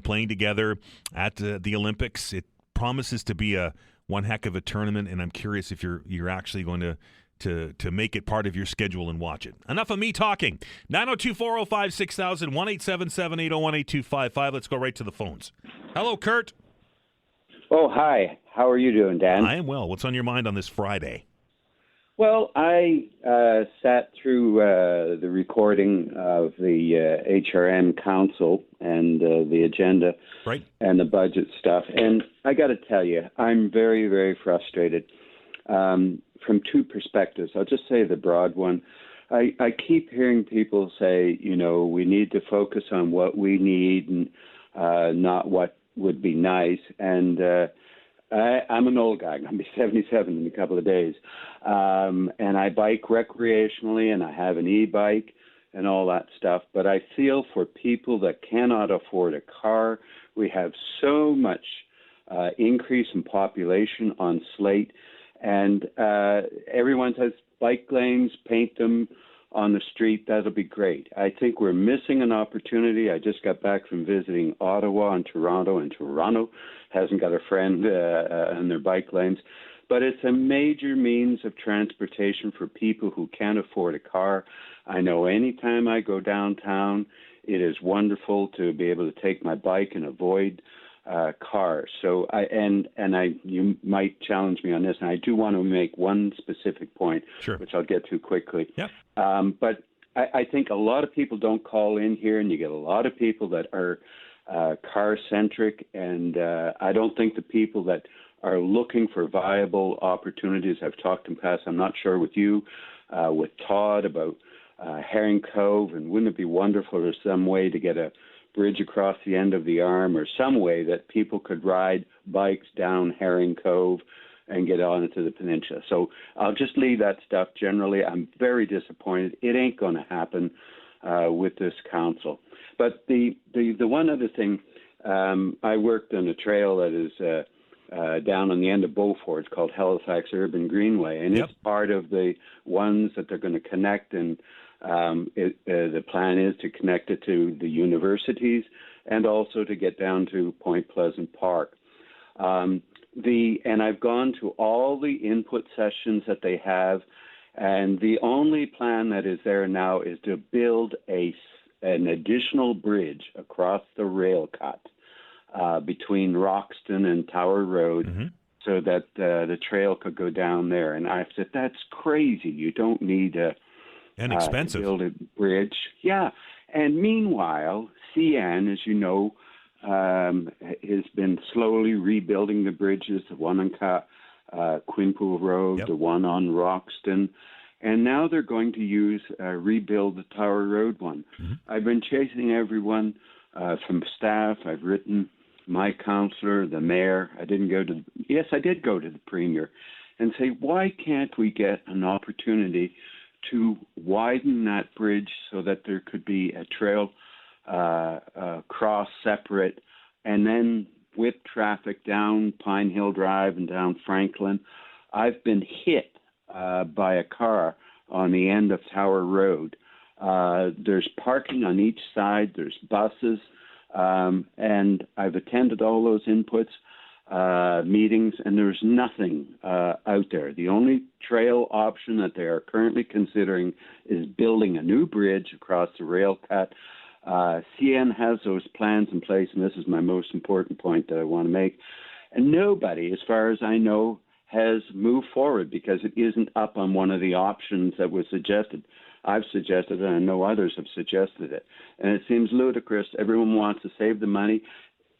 playing together at the Olympics. It promises to be one heck of a tournament, and I'm curious if you're actually going to make it part of your schedule and watch it. Enough of me talking. 902-405-6000, 1-877-801-8255. Let's go right to the phones. Hello, Kurt. Oh, hi. How are you doing, Dan? I am well. What's on your mind on this Friday? Well, I sat through the recording of the HRM Council and the agenda Right. and the budget stuff. And I got to tell you, I'm very, very frustrated from two perspectives. I'll just say the broad one. I keep hearing people say, we need to focus on what we need and not what would be nice. And I'm an old guy. I'm going to be 77 in a couple of days. And I bike recreationally, and I have an e-bike and all that stuff. But I feel for people that cannot afford a car, we have so much increase in population on Slate. And everyone says bike lanes, paint them on the street. That'll be great. I think we're missing an opportunity. I just got back from visiting Ottawa and Toronto hasn't got a friend in their bike lanes. But it's a major means of transportation for people who can't afford a car. I know anytime I go downtown, it is wonderful to be able to take my bike and avoid cars. So you might challenge me on this, and I do want to make one specific point, Sure. which I'll get to quickly. Yep. But I think a lot of people don't call in here, and you get a lot of people that are car-centric, and I don't think the people that are looking for viable opportunities, I've talked in the past, I'm not sure with you, with Todd about Herring Cove, and wouldn't it be wonderful there's some way to get a bridge across the end of the arm or some way that people could ride bikes down Herring Cove and get on into the peninsula. So I'll just leave that stuff generally. I'm very disappointed. It ain't going to happen with this council. But the one other thing, I worked on a trail that is down on the end of Beaufort. It's called Halifax Urban Greenway, and It's part of the ones that they're going to connect, and the plan is to connect it to the universities and also to get down to Point Pleasant Park. And I've gone to all the input sessions that they have, and the only plan that is there now is to build an additional bridge across the rail cut between Roxton and Tower Road, so that the trail could go down there. And I said, that's crazy. You don't need and expensive to build a bridge. Yeah. And meanwhile, CN, as you know, has been slowly rebuilding the bridges, the one on Quinpool Road, the one on Roxton, and now they're going to rebuild the Tower Road one. I've been chasing everyone from staff. I've written my councillor, the mayor. I did go to the premier and say, why can't we get an opportunity to widen that bridge so that there could be a trail cross separate, and then with traffic down Pine Hill Drive and down Franklin. I've been hit by a car on the end of Tower Road. There's parking on each side. There's buses. And I've attended all those inputs, meetings, and there's nothing out there. The only trail option that they are currently considering is building a new bridge across the rail cut. CN has those plans in place, and this is my most important point that I want to make. And nobody, as far as I know, has moved forward because it isn't up on one of the options that was suggested. I've suggested it, and I know others have suggested it. And it seems ludicrous. Everyone wants to save the money.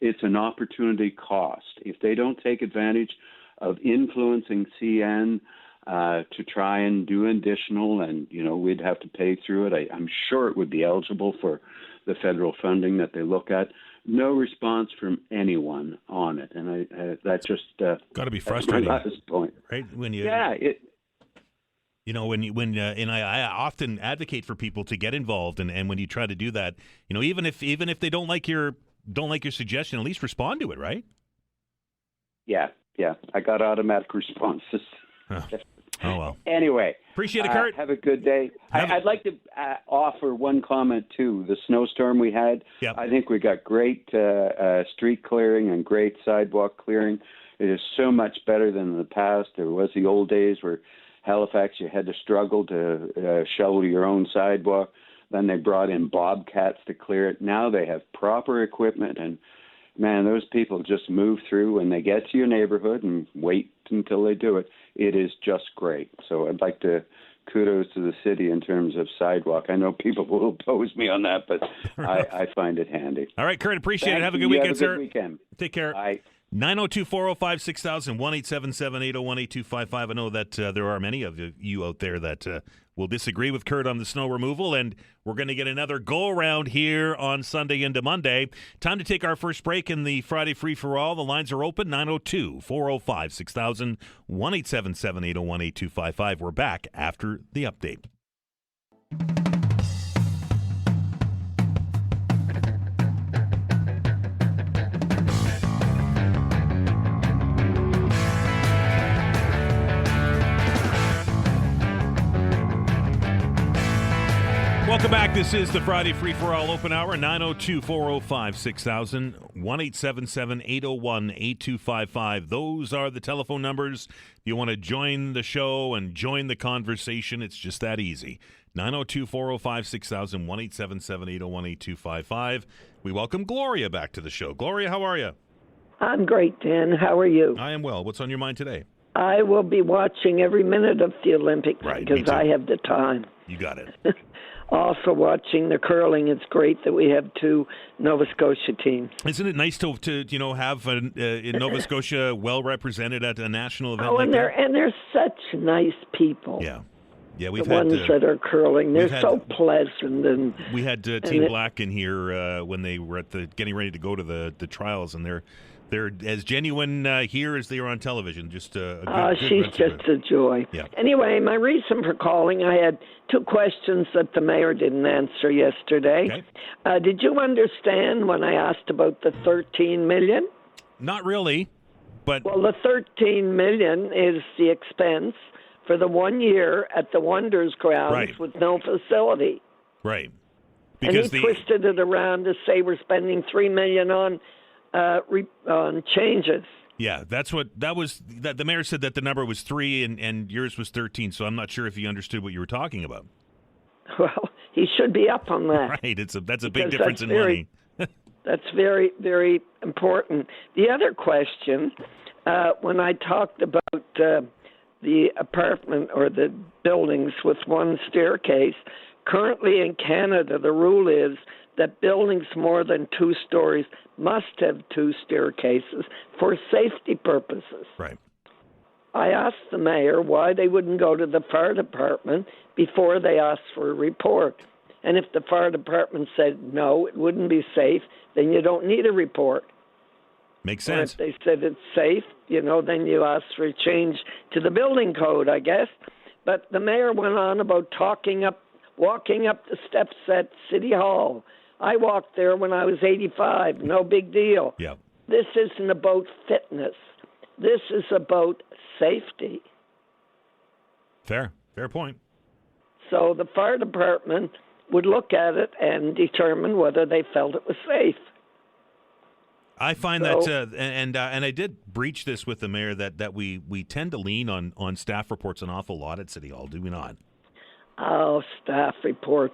It's an opportunity cost. If they don't take advantage of influencing CN to try and do additional, and, we'd have to pay through it. I'm sure it would be eligible for the federal funding that they look at. No response from anyone on it. And that just... got to be frustrating. That's my last point. Right? When you... Yeah, and I often advocate for people to get involved, and when you try to do that, even if they don't like your suggestion, at least respond to it, right? Yeah. I got automatic responses. Oh well. Anyway, appreciate it, Kurt. Have a good day. I'd like to offer one comment too. The snowstorm we had. Yep. I think we got great street clearing and great sidewalk clearing. It is so much better than in the past. There was the old days where Halifax, you had to struggle to shovel your own sidewalk. Then they brought in bobcats to clear it. Now they have proper equipment, and man, those people just move through when they get to your neighborhood and wait until they do it. It is just great. So I'd like to kudos to the city in terms of sidewalk. I know people will oppose me on that, but I find it handy. All right, Kurt, appreciate it. Have a good You weekend, have a sir. good weekend. Take care. Bye. 902-405-6000, 1-877-801-8255. I know that there are many of you out there that will disagree with Kurt on the snow removal, and we're going to get another go-around here on Sunday into Monday. Time to take our first break in the Friday Free-for-All. The lines are open, 902-405-6000, 1-877-801-8255. We're back after the update. Welcome back. This is the Friday Free-for-All Open Hour, 902-405-6000, 1-877-801-8255. Those are the telephone numbers. If you want to join the show and join the conversation, it's just that easy. 902-405-6000, 1-877-801-8255. We welcome Gloria back to the show. Gloria, how are you? I'm great, Dan. How are you? I am well. What's on your mind today? I will be watching every minute of the Olympics because I have the time. You got it. Also watching the curling. It's great that we have two Nova Scotia teams. Isn't it nice to have in Nova Scotia well represented at a national event? Oh, and they're such nice people. Yeah, we've had ones that are curling. They're so pleasant. And we had Team Black in here when they were getting ready to go to the trials, and they're as genuine here as they are on television. Just she's just a joy. Yeah. Anyway, my reason for calling, I had two questions that the mayor didn't answer yesterday. Okay. Did you understand when I asked about the $13 million? Not really, but well, the $13 million is the expense for the 1 year at the Wonders grounds with no facility. Right. Because and he twisted it around to say we're spending $3 million on changes. Yeah, that the mayor said that the number was 3 and yours was 13, so I'm not sure if he understood what you were talking about. Well, he should be up on that. Right, that's a big difference in money. That's very, very important. The other question, when I talked about the apartment or the buildings with one staircase, currently in Canada, the rule is that buildings more than 2 stories must have 2 staircases for safety purposes. Right. I asked the mayor why they wouldn't go to the fire department before they asked for a report. And if the fire department said, no, it wouldn't be safe, then you don't need a report. Makes sense. Or if they said it's safe, then you ask for a change to the building code, I guess. But the mayor went on about walking up the steps at City Hall. I walked there when I was 85. No big deal. Yeah. This isn't about fitness. This is about safety. Fair point. So the fire department would look at it and determine whether they felt it was safe. I find that, and I did breach this with the mayor, that we tend to lean on staff reports an awful lot at City Hall, do we not? Oh, staff report.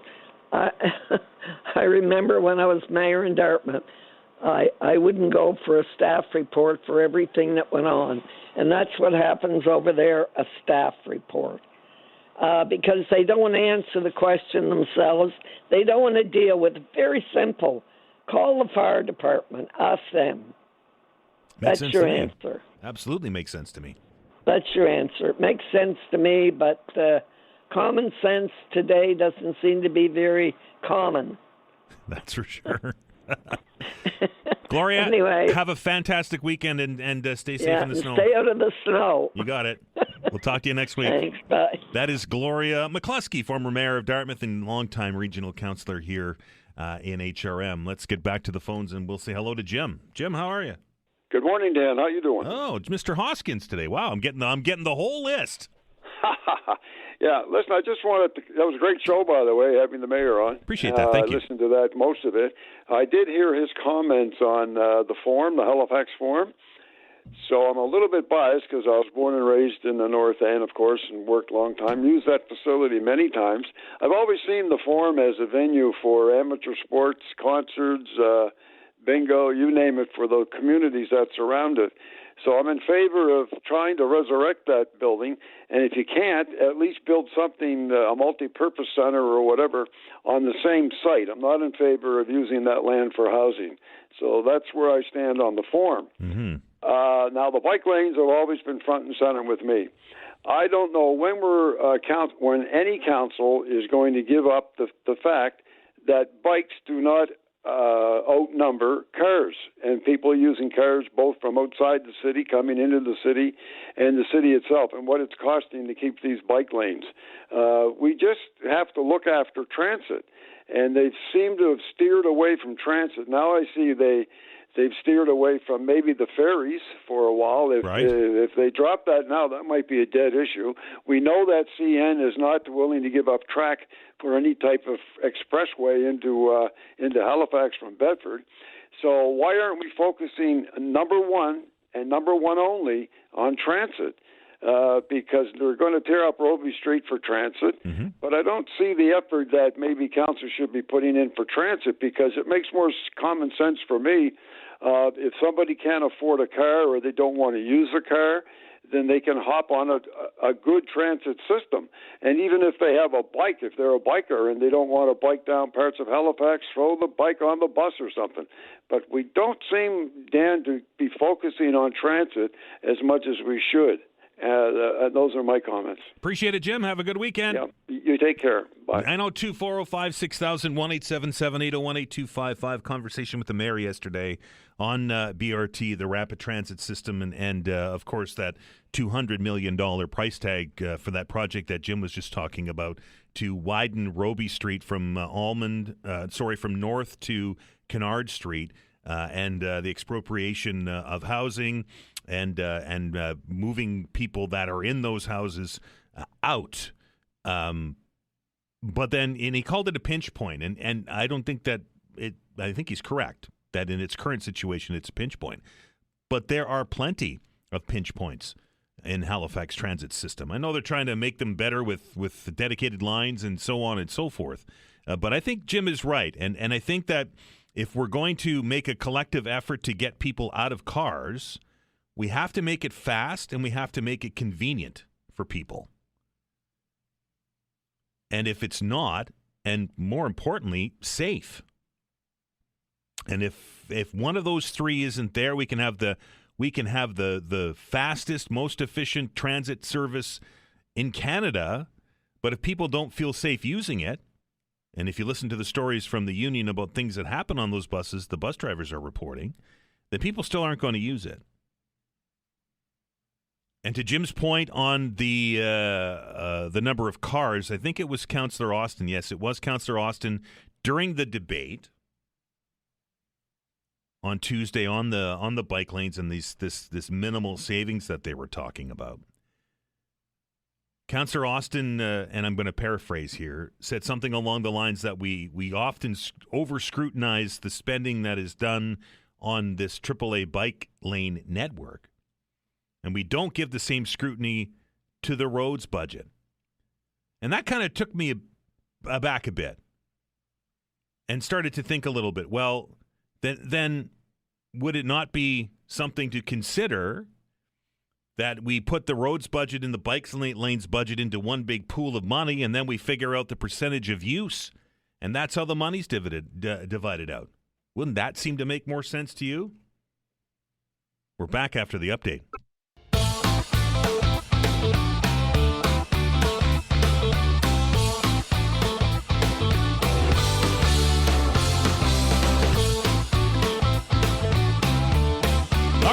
I remember when I was mayor in Dartmouth, I wouldn't go for a staff report for everything that went on. And that's what happens over there, a staff report. Because they don't want to answer the question themselves. They don't want to deal with it. Very simple. Call the fire department. Ask them. That's your answer. Absolutely makes sense to me. That's your answer. It makes sense to me, but common sense today doesn't seem to be very common. That's for sure. Gloria, anyway, have a fantastic weekend and stay safe in the snow. Stay out of the snow. You got it. We'll talk to you next week. Thanks, bye. That is Gloria McCluskey, former mayor of Dartmouth and longtime regional councillor here in HRM. Let's get back to the phones and we'll say hello to Jim. Jim, how are you? Good morning, Dan. How you doing? Oh, it's Mr. Hoskins today. Wow, I'm getting the whole list. Yeah, listen, I just wanted to, that was a great show, by the way, having the mayor on. Appreciate that. Thank you. I listened to that, most of it. I did hear his comments on the Forum, the Halifax Forum. So I'm a little bit biased because I was born and raised in the North End, of course, and worked a long time, used that facility many times. I've always seen the Forum as a venue for amateur sports, concerts, bingo, you name it, for the communities that surround it. So I'm in favor of trying to resurrect that building, and if you can't, at least build something, a multi-purpose center or whatever, on the same site. I'm not in favor of using that land for housing. So that's where I stand on the form. Mm-hmm. Now, the bike lanes have always been front and center with me. I don't know when any council is going to give up the fact that bikes do not outnumber cars, and people using cars both from outside the city coming into the city and the city itself, and what it's costing to keep these bike lanes. We just have to look after transit, and they seem to have steered away from transit. Now I see they've steered away from maybe the ferries for a while. If they drop that now, that might be a dead issue. We know that CN is not willing to give up track for any type of expressway into Halifax from Bedford. So why aren't we focusing number one and number one only on transit? Because they're going to tear up Robie Street for transit, but I don't see the effort that maybe council should be putting in for transit, because it makes more common sense for me. If somebody can't afford a car or they don't want to use a car, then they can hop on a good transit system. And even if they have a bike, if they're a biker and they don't want to bike down parts of Halifax, throw the bike on the bus or something. But we don't seem, Dan, to be focusing on transit as much as we should. Those are my comments. Appreciate it, Jim. Have a good weekend. Yeah, you take care. Bye. 902-405-6000, 1-877-801-8255. Conversation with the mayor yesterday on BRT, the rapid transit system, and of course, that $200 million price tag for that project that Jim was just talking about to widen Robie Street from from North to Kennard Street, and the expropriation of housing and moving people that are in those houses out. But then, and he called it a pinch point, and I don't think that I think he's correct that in its current situation it's a pinch point. But there are plenty of pinch points in Halifax transit system. I know they're trying to make them better with dedicated lines and so on and so forth. But I think Jim is right, and I think that if we're going to make a collective effort to get people out of cars, we have to make it fast and we have to make it convenient for people. And if it's not, and more importantly, safe. And if one of those three isn't there, we can have the fastest, most efficient transit service in Canada. But if people don't feel safe using it, and if you listen to the stories from the union about things that happen on those buses, the bus drivers are reporting, that people still aren't going to use it. And to Jim's point on the number of cars, I think it was Councillor Austin. Yes, it was Councillor Austin during the debate on Tuesday on the bike lanes and this minimal savings that they were talking about. Councillor Austin, and I'm going to paraphrase here, said something along the lines that we often over-scrutinize the spending that is done on this AAA bike lane network, and we don't give the same scrutiny to the roads budget. And that kind of took me aback a bit and started to think a little bit, well, then would it not be something to consider that we put the roads budget and the bikes lanes budget into one big pool of money, and then we figure out the percentage of use, and that's how the money's divided out? Wouldn't that seem to make more sense to you? We're back after the update.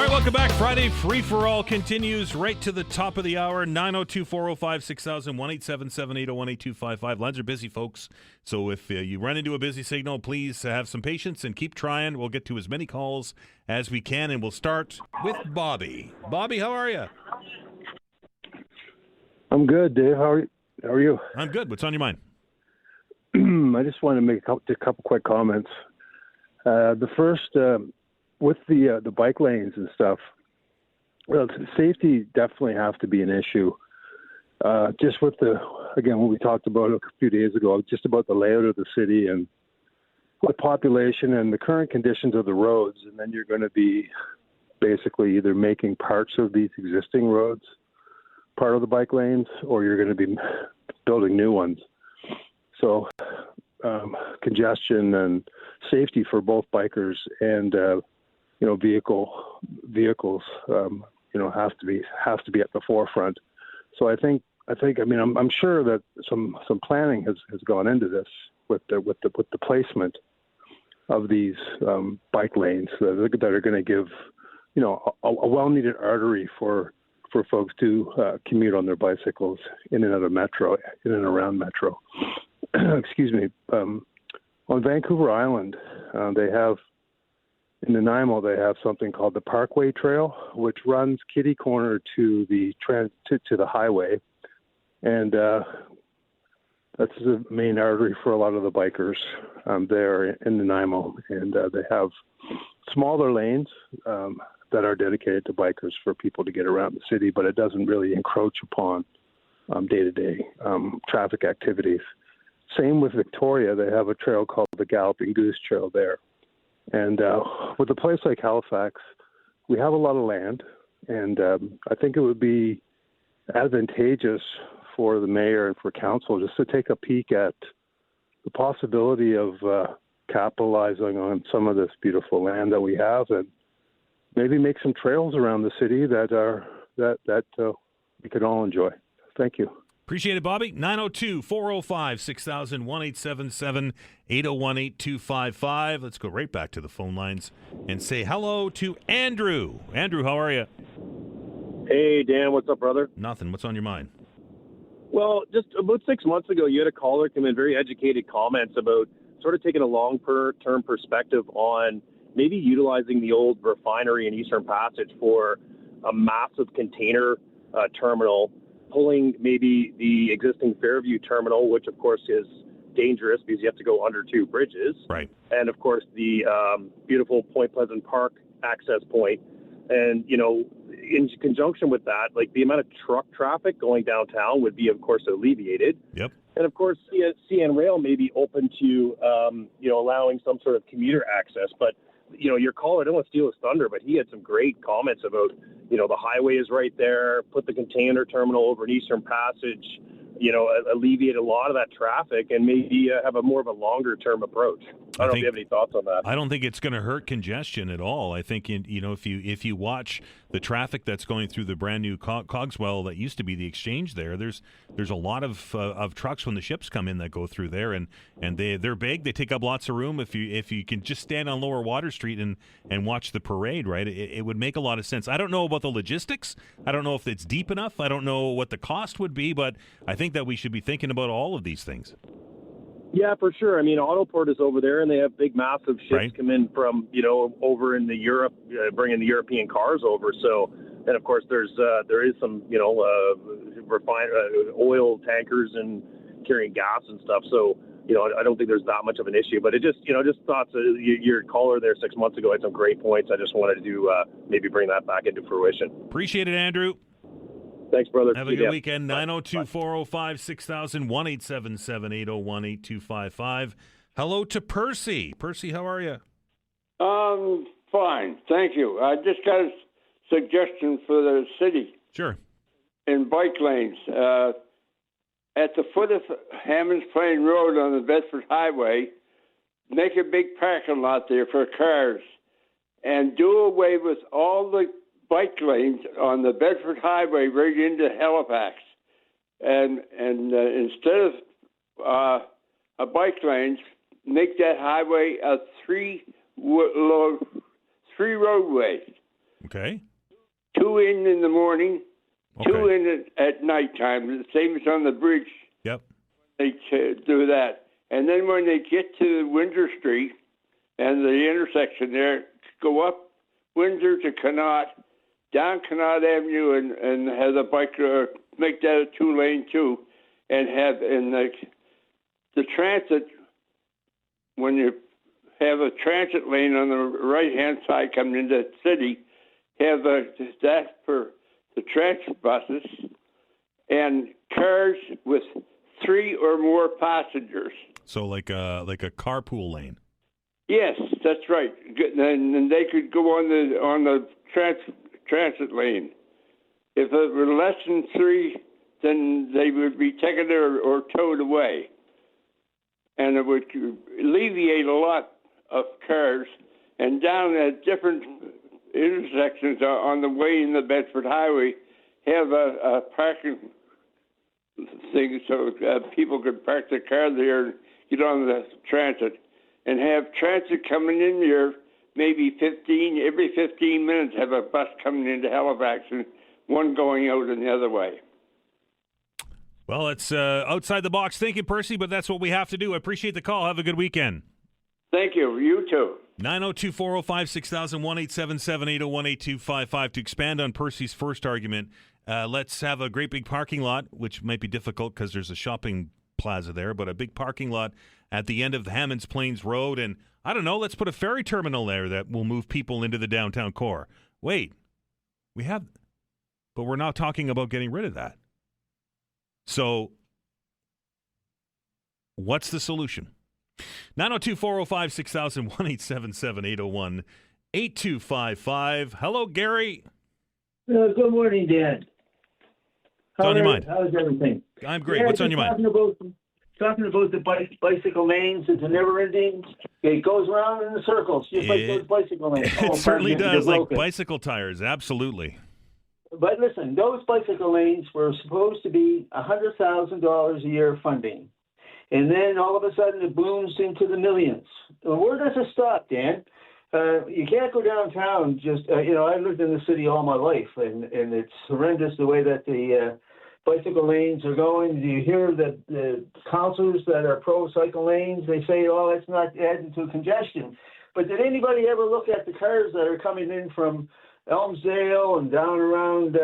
Welcome back. Friday Free-for-All continues right to the top of the hour. 902-405-6000, 1-877-801-8255. Lines are busy, folks. So if you run into a busy signal, please have some patience and keep trying. We'll get to as many calls as we can, and we'll start with Bobby. Bobby, how are you? I'm good, Dave. How are you? I'm good. What's on your mind? I just want to make a couple quick comments. The first... with the bike lanes and stuff, well, safety definitely has to be an issue. Just with what we talked about a few days ago, just about the layout of the city and with population and the current conditions of the roads, and then you're going to be basically either making parts of these existing roads part of the bike lanes, or you're going to be building new ones. So congestion and safety for both bikers and vehicles have to be at the forefront. So I'm sure that some planning has gone into this with the placement of these bike lanes that are going to give a well-needed artery for folks to commute on their bicycles in and around Metro. Excuse me. On Vancouver Island, they have in Nanaimo they have something called the Parkway Trail, which runs kitty corner to the highway, and that's the main artery for a lot of the bikers there in Nanaimo, and they have smaller lanes that are dedicated to bikers for people to get around the city, but it doesn't really encroach upon day-to-day traffic activities. Same with Victoria. They have a trail called the Galloping Goose Trail there. And with a place like Halifax, we have a lot of land, and I think it would be advantageous for the mayor and for council just to take a peek at the possibility of capitalizing on some of this beautiful land that we have, and maybe make some trails around the city that we could all enjoy. Thank you. Appreciate it, Bobby. 902-405-6000, 1-877-801-8255. Let's go right back to the phone lines and say hello to Andrew. Andrew, how are you? Hey, Dan. What's up, brother? Nothing. What's on your mind? Well, just about 6 months ago, you had a caller come in, very educated comments about sort of taking a long-term perspective on maybe utilizing the old refinery in Eastern Passage for a massive container terminal, pulling maybe the existing Fairview terminal, which of course is dangerous because you have to go under two bridges. Right. And of course the beautiful Point Pleasant Park access point. And, in conjunction with that, like the amount of truck traffic going downtown would be, of course, alleviated. Yep. And of course, CN Rail may be open to, allowing some sort of commuter access. But, your caller, I don't want to steal his thunder, but he had some great comments about, the highway is right there, put the container terminal over in Eastern Passage, alleviate a lot of that traffic and maybe have a more of a longer-term approach. I don't know if you have any thoughts on that. I don't think it's going to hurt congestion at all. I think, if you watch the traffic that's going through the brand new Cogswell that used to be the exchange there's a lot of trucks when the ships come in that go through there, and they're big. They take up lots of room. If you can just stand on Lower Water Street and watch the parade, right, it would make a lot of sense. I don't know about the logistics. I don't know if it's deep enough. I don't know what the cost would be, but I think that we should be thinking about all of these things. Yeah, for sure. I mean, Autoport is over there, and they have big, massive ships come in from, over in the Europe, bringing the European cars over. So, and of course, there is some, refined oil tankers and carrying gas and stuff. So, I don't think there's that much of an issue. But it just, just thoughts. Your caller there 6 months ago had some great points. I just wanted to maybe bring that back into fruition. Appreciate it, Andrew. Thanks, brother. Have a good weekend. 902-405-6000, 1-877-801-8255. Hello to Percy. Percy, how are you? Fine. Thank you. I just got a suggestion for the city. Sure. In bike lanes. At the foot of Hammonds Plain Road on the Bedford Highway, make a big parking lot there for cars and do away with all the bike lanes on the Bedford Highway right into Halifax, and instead of a bike lanes, make that highway a three roadways. Okay. 2 in the morning, okay. 2 in at nighttime. The same as on the bridge. Yep. They do that, and then when they get to Windsor Street and the intersection there, go up Windsor to Connaught, down Connaught Avenue, and have the biker make that a 2-lane too, and have in the transit, when you have a transit lane on the right-hand side coming into the city, have that for the transit buses and cars with 3 or more passengers. So like a carpool lane. Yes, that's right. And they could go on the transit lane. If it were less than 3, then they would be taken or towed away. And it would alleviate a lot of cars. And down at different intersections on the way in the Bedford Highway, have a parking thing so people could park their car there and get on the transit. And have transit coming in there maybe every 15 minutes have a bus coming into Halifax and one going out in the other way. Well, it's outside the box thinking, Percy, but that's what we have to do. I appreciate the call. Have a good weekend. Thank you. You too. 902-405-6000, 1-877-801-8255. To expand on Percy's first argument, let's have a great big parking lot, which might be difficult because there's a shopping plaza there, but a big parking lot at the end of the Hammonds Plains Road. And I don't know, let's put a ferry terminal there that will move people into the downtown core. Wait, but we're not talking about getting rid of that. So what's the solution? 902-405-6000, 1-877-801-8255. Hello, Gary. Good morning, Dan. What's on your mind? How's everything? I'm great. What's on your mind? Talking about the bicycle lanes, it's a never-ending. It goes around in the circles, just like those bicycle lanes. It certainly does, like bicycle tires, absolutely. But listen, those bicycle lanes were supposed to be $100,000 a year funding. And then all of a sudden it blooms into the millions. Well, where does it stop, Dan? You can't go downtown just, I lived in the city all my life, and it's horrendous the way that the bicycle lanes are going. You hear that the councilors that are pro-cycle lanes, they say, oh, it's not adding to congestion. But did anybody ever look at the cars that are coming in from Elmsdale and down around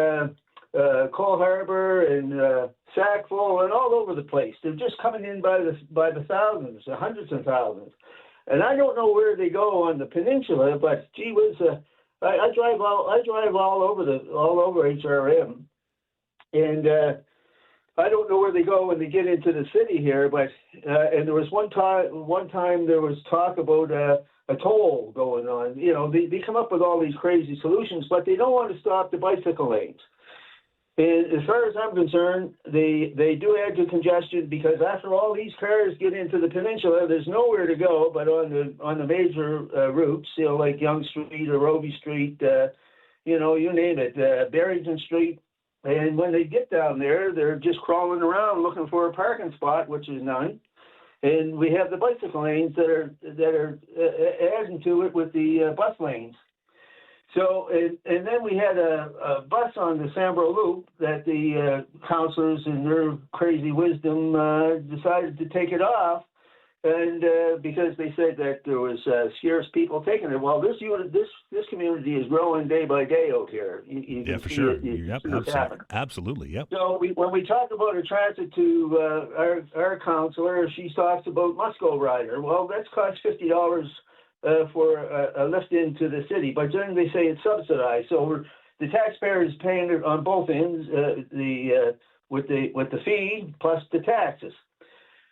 Cole Harbor and Sackville and all over the place? They're just coming in by the thousands, the hundreds of thousands. And I don't know where they go on the peninsula, but gee whiz, I drive all over HRM, and I don't know where they go when they get into the city here. But and there was one time there was talk about a toll going on. They come up with all these crazy solutions, but they don't want to stop the bicycle lanes. And as far as I'm concerned, they do add to congestion because after all these cars get into the peninsula, there's nowhere to go but on the major routes, like Yonge Street or Robie Street, you name it, Barrington Street. And when they get down there, they're just crawling around looking for a parking spot, which is none. And we have the bicycle lanes that are adding to it with the bus lanes. So, and then we had a bus on the Sambro Loop that the councilors in their crazy wisdom decided to take it off, and because they said that there was scarce people taking it. Well, this community is growing day by day out here. You for sure. Absolutely. Yep. So when we talk about a transit to our councilor, she talks about Musco Rider. Well, that's cost $50. For a lift into the city, but then they say it's subsidized. So the taxpayer is paying it on both ends, with the fee plus the taxes.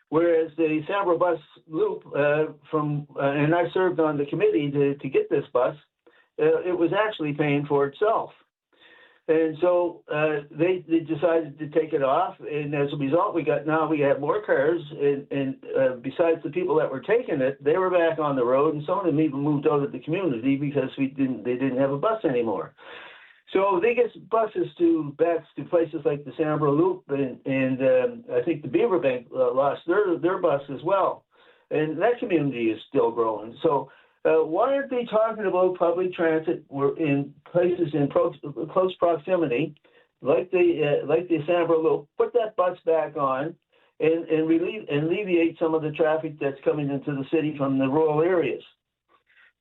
Whereas the Sambro Bus Loop, and I served on the committee to get this bus, it was actually paying for itself. And so they decided to take it off, and as a result, we have more cars, and besides the people that were taking it, they were back on the road, and some of them even moved out of the community because they didn't have a bus anymore. So they get buses back to places like the Sambro Loop, and I think the Beaverbank lost their bus as well, and that community is still growing. So. Why aren't they talking about public transit in places in close proximity, like the Sambro Loop? Put that bus back on, and alleviate some of the traffic that's coming into the city from the rural areas.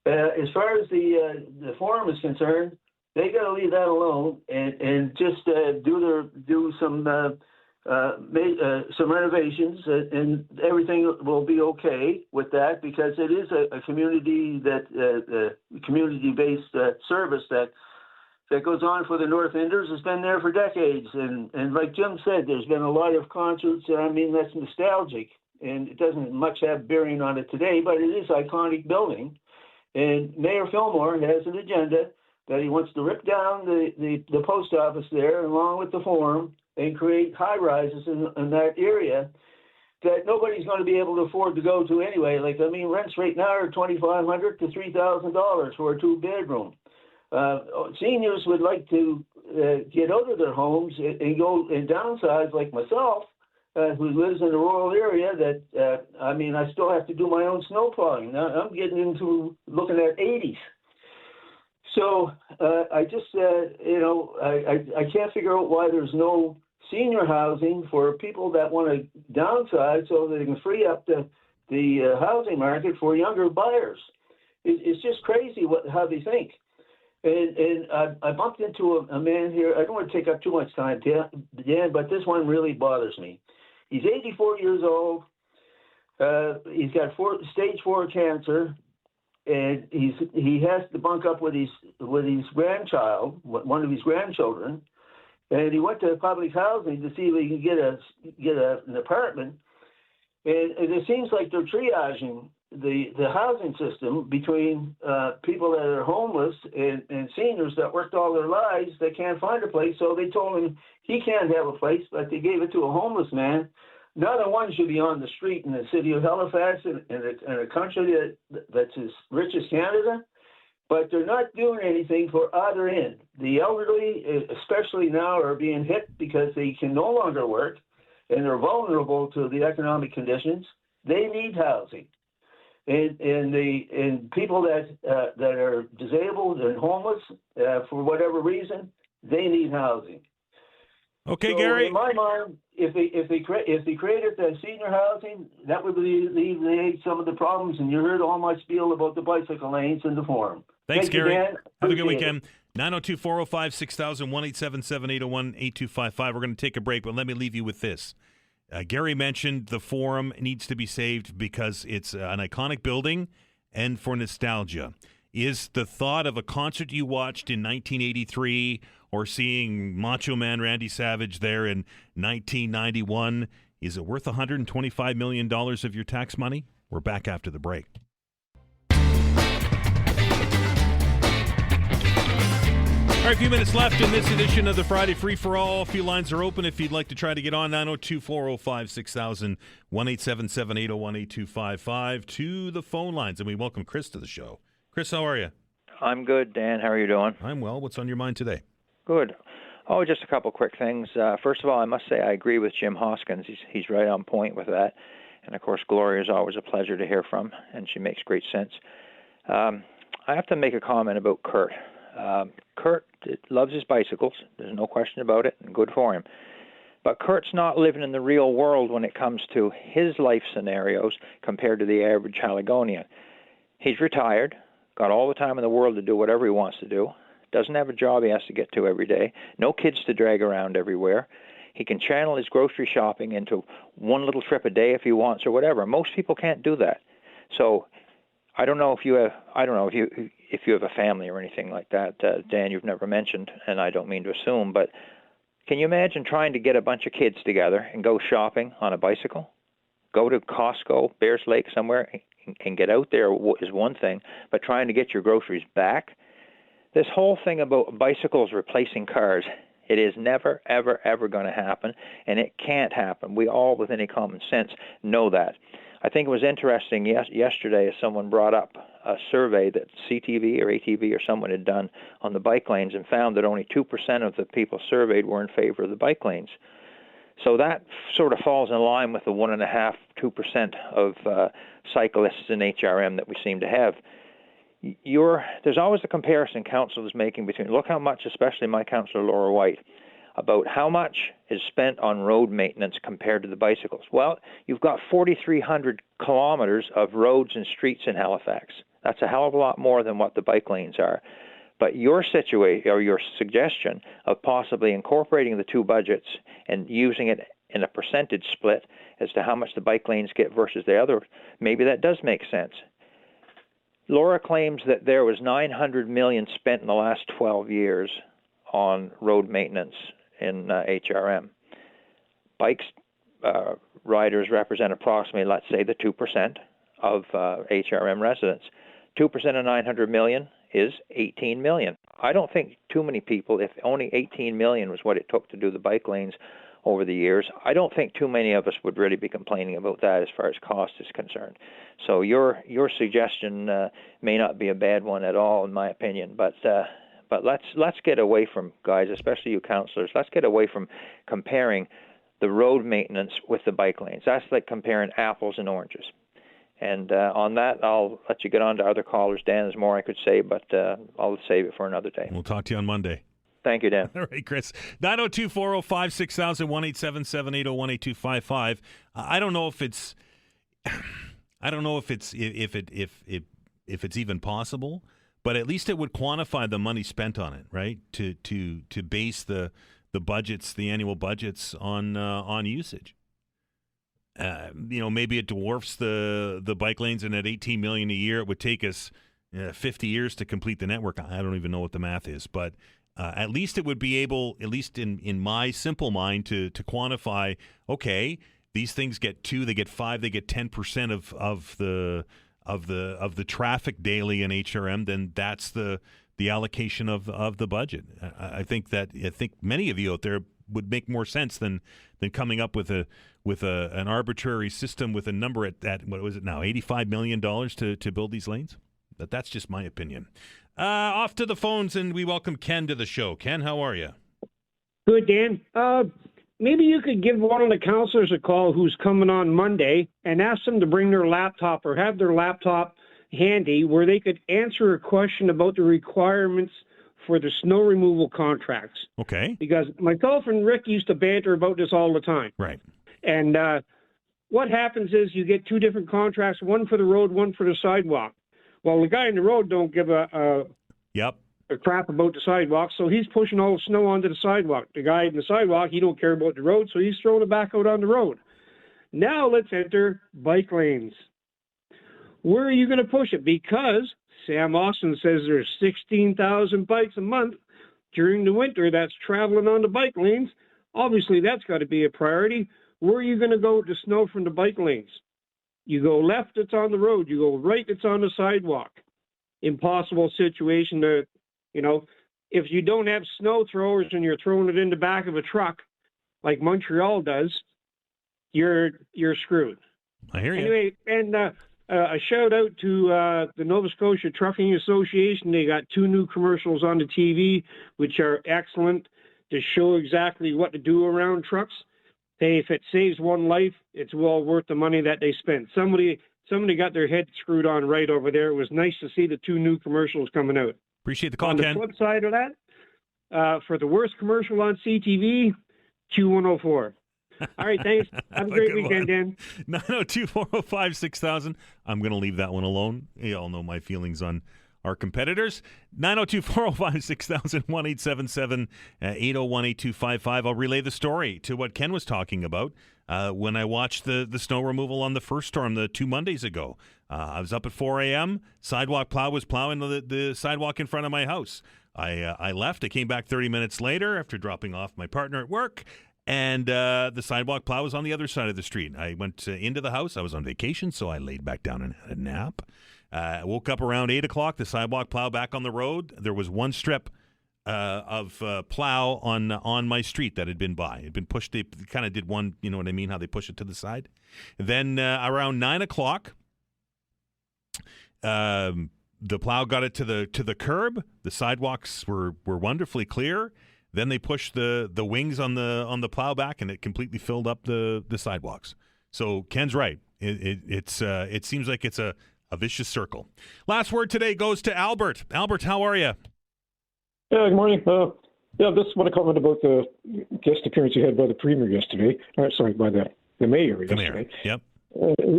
As far as the forum is concerned, they got to leave that alone and just do some renovations, and everything will be okay with that, because it is a community-based service that goes on for the North Enders. Has been there for decades, and like Jim said, there's been a lot of concerts. I mean, that's nostalgic, and it doesn't much have bearing on it today, but it is an iconic building. And Mayor Fillmore has an agenda that he wants to rip down the post office there along with the Forum and create high rises in that area that nobody's going to be able to afford to go to anyway. Rents right now are $2,500 to $3,000 for a 2-bedroom. Seniors would like to get out of their homes and go and downsize, like myself, who lives in a rural area. I still have to do my own snow plowing. Now I'm getting into looking at 80s. So I just, I can't figure out why there's no senior housing for people that want to downsize so they can free up the housing market for younger buyers. It's just crazy how they think. And I bumped into a man here. I don't want to take up too much time, Dan, but this one really bothers me. He's 84 years old. He's got stage 4 cancer, and he has to bunk up with his grandchild, one of his grandchildren. And he went to public housing to see if he can get an apartment. And it seems like they're triaging the housing system between people that are homeless and seniors that worked all their lives that can't find a place. So they told him he can't have a place, but they gave it to a homeless man. Not one should be on the street in the city of Halifax in a country that's as rich as Canada. But they're not doing anything for either end. The elderly, especially now, are being hit because they can no longer work and they're vulnerable to the economic conditions. They need housing. And people that are disabled and homeless for whatever reason, they need housing. Okay, so Gary. In my mind, if they created the senior housing, that would alleviate some of the problems. And you heard all my spiel about the bicycle lanes and the Forum. Thanks, Gary. Dan. Have a good weekend. 902-405-6000, 1-877-801-8255. We're going to take a break, but let me leave you with this. Gary mentioned the Forum needs to be saved because it's an iconic building and for nostalgia. Is the thought of a concert you watched in 1983 or seeing Macho Man Randy Savage there in 1991, is it worth $125 million of your tax money? We're back after the break. All right, a few minutes left in this edition of the Friday Free-for-All. A few lines are open if you'd like to try to get on. 902-405-6000, 1-877-801-8255 to the phone lines. And we welcome Chris to the show. Chris, how are you? I'm good, Dan. How are you doing? I'm well. What's on your mind today? Good. Oh, just a couple quick things. First of all, I must say I agree with Jim Hoskins. He's right on point with that. And, of course, Gloria is always a pleasure to hear from, and she makes great sense. I have to make a comment about Kurt. Kurt loves his bicycles. There's no question about it, and good for him. But Kurt's not living in the real world when it comes to his life scenarios compared to the average Haligonian. He's retired, got all the time in the world to do whatever he wants to do, doesn't have a job he has to get to every day, no kids to drag around everywhere. He can channel his grocery shopping into one little trip a day if he wants or whatever. Most people can't do that. So I don't know if you have a family or anything like that, Dan, you've never mentioned, and I don't mean to assume, but can you imagine trying to get a bunch of kids together and go shopping on a bicycle? Go to Costco, Bears Lake, somewhere, and get out there is one thing, but trying to get your groceries back, this whole thing about bicycles replacing cars, it is never, ever, ever going to happen, and it can't happen. We all, with any common sense, know that. I think it was interesting yesterday as someone brought up a survey that CTV or ATV or someone had done on the bike lanes and found that only 2% of the people surveyed were in favor of the bike lanes. So that sort of falls in line with the 1.5%, 2% of cyclists in HRM that we seem to have. There's always a comparison council is making between, look how much, especially my councillor Laura White, about how much is spent on road maintenance compared to the bicycles. Well, you've got 4,300 kilometers of roads and streets in Halifax. That's a hell of a lot more than what the bike lanes are. But your situation or your suggestion of possibly incorporating the two budgets and using it in a percentage split as to how much the bike lanes get versus the other, maybe that does make sense. Laura claims that there was $900 million spent in the last 12 years on road maintenance in HRM. Bikes, riders represent approximately, let's say, the 2% of HRM residents. 2% of 900 million is 18 million. I don't think too many people, if only 18 million was what it took to do the bike lanes over the years, I don't think too many of us would really be complaining about that as far as cost is concerned. So your suggestion may not be a bad one at all, in my opinion. But let's get away from, guys, especially you councillors, let's get away from comparing the road maintenance with the bike lanes. That's like comparing apples and oranges. And on that, I'll let you get on to other callers. Dan, there's more I could say, but I'll save it for another day. We'll talk to you on Monday. Thank you, Dan. All right, Chris. 902-405-6000, 1-877-801-8255. I don't know if it's even possible, but at least it would quantify the money spent on it, right? To base the budgets, the annual budgets on usage. Maybe it dwarfs the bike lanes, and at $18 million a year, it would take us 50 years to complete the network. I don't even know what the math is, but at least it would be able, at least in my simple mind, to quantify. Okay, these things get 2, they get 5, they get 10% of the traffic daily in HRM. Then that's the allocation of the budget. I think many of you out there would make more sense than coming up with an arbitrary system with a number at what was it now, $85 million to build these lanes. But that's just my opinion. Off to the phones, and we welcome Ken to the show. Ken, how are you? Good, Dan. Maybe you could give one of the counselors a call who's coming on Monday and ask them to bring their laptop or have their laptop handy where they could answer a question about the requirements for the snow removal contracts. Okay. Because myself and Rick used to banter about this all the time. Right. And what happens is you get 2 different contracts, one for the road, one for the sidewalk. Well, the guy in the road don't give a crap about the sidewalk, so he's pushing all the snow onto the sidewalk. The guy in the sidewalk, he don't care about the road, so he's throwing it back out on the road. Now let's enter bike lanes. Where are you going to push it? Because Sam Austin says there's 16,000 bikes a month during the winter that's traveling on the bike lanes. Obviously, that's got to be a priority. Where are you going to go with the snow from the bike lanes? You go left, it's on the road. You go right, it's on the sidewalk. Impossible situation to, if you don't have snow throwers and you're throwing it in the back of a truck like Montreal does, you're screwed. I hear you. Anyway, and a shout out to the Nova Scotia Trucking Association. They got 2 new commercials on the TV, which are excellent to show exactly what to do around trucks. Hey, if it saves one life, it's well worth the money that they spent. Somebody got their head screwed on right over there. It was nice to see the 2 new commercials coming out. Appreciate the call, Ken. On the flip side of that, for the worst commercial on CTV, Q104. All right, thanks. Have a great weekend, Dan. 902-405-6000. I'm going to leave that one alone. You all know my feelings on our competitors. 902-405-6000, 1-877-801-8255. I'll relay the story to what Ken was talking about when I watched the snow removal on the first storm 2 Mondays ago. I was up at 4 a.m. Sidewalk plow was plowing the sidewalk in front of my house. I left. I came back 30 minutes later after dropping off my partner at work, and the sidewalk plow was on the other side of the street. I went into the house. I was on vacation, so I laid back down and had a nap. I woke up around 8 o'clock, the sidewalk plow back on the road. There was one strip of plow on my street that had been by. It had been pushed. They kind of did one, you know what I mean, how they push it to the side. Then around 9 o'clock, the plow got it to the curb. The sidewalks were wonderfully clear. Then they pushed the wings on the plow back, and it completely filled up the sidewalks. So Ken's right. It seems like it's a vicious circle. Last word today goes to Albert. Albert, how are you? Yeah, good morning. Just want to comment about the guest appearance you had by the Premier yesterday. By the Mayor yesterday. Mayor, yep.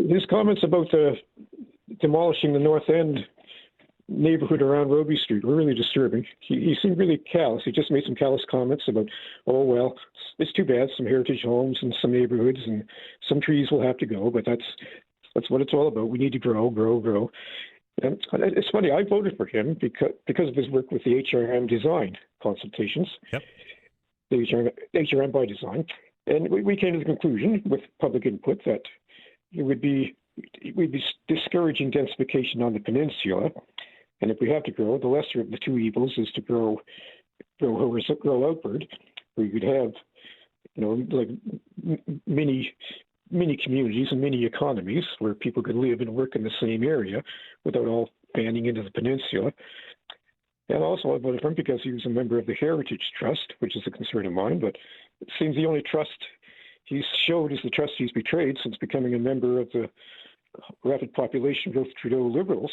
His comments about demolishing the North End neighborhood around Roby Street were really disturbing. He seemed really callous. He just made some callous comments about, oh, well, it's too bad, some heritage homes and some neighborhoods and some trees will have to go, but that's what it's all about. We need to grow. And it's funny, I voted for him because of his work with the HRM design consultations. Yep. The HRM by design. And we came to the conclusion with public input that we'd be discouraging densification on the peninsula. And if we have to grow, the lesser of the two evils is to grow outward, where you could have, like mini communities and mini economies where people could live and work in the same area without all banding into the peninsula. And also I voted for him because he was a member of the Heritage Trust, which is a concern of mine, but it seems the only trust he's showed is the trust he's betrayed since becoming a member of the rapid population growth Trudeau Liberals.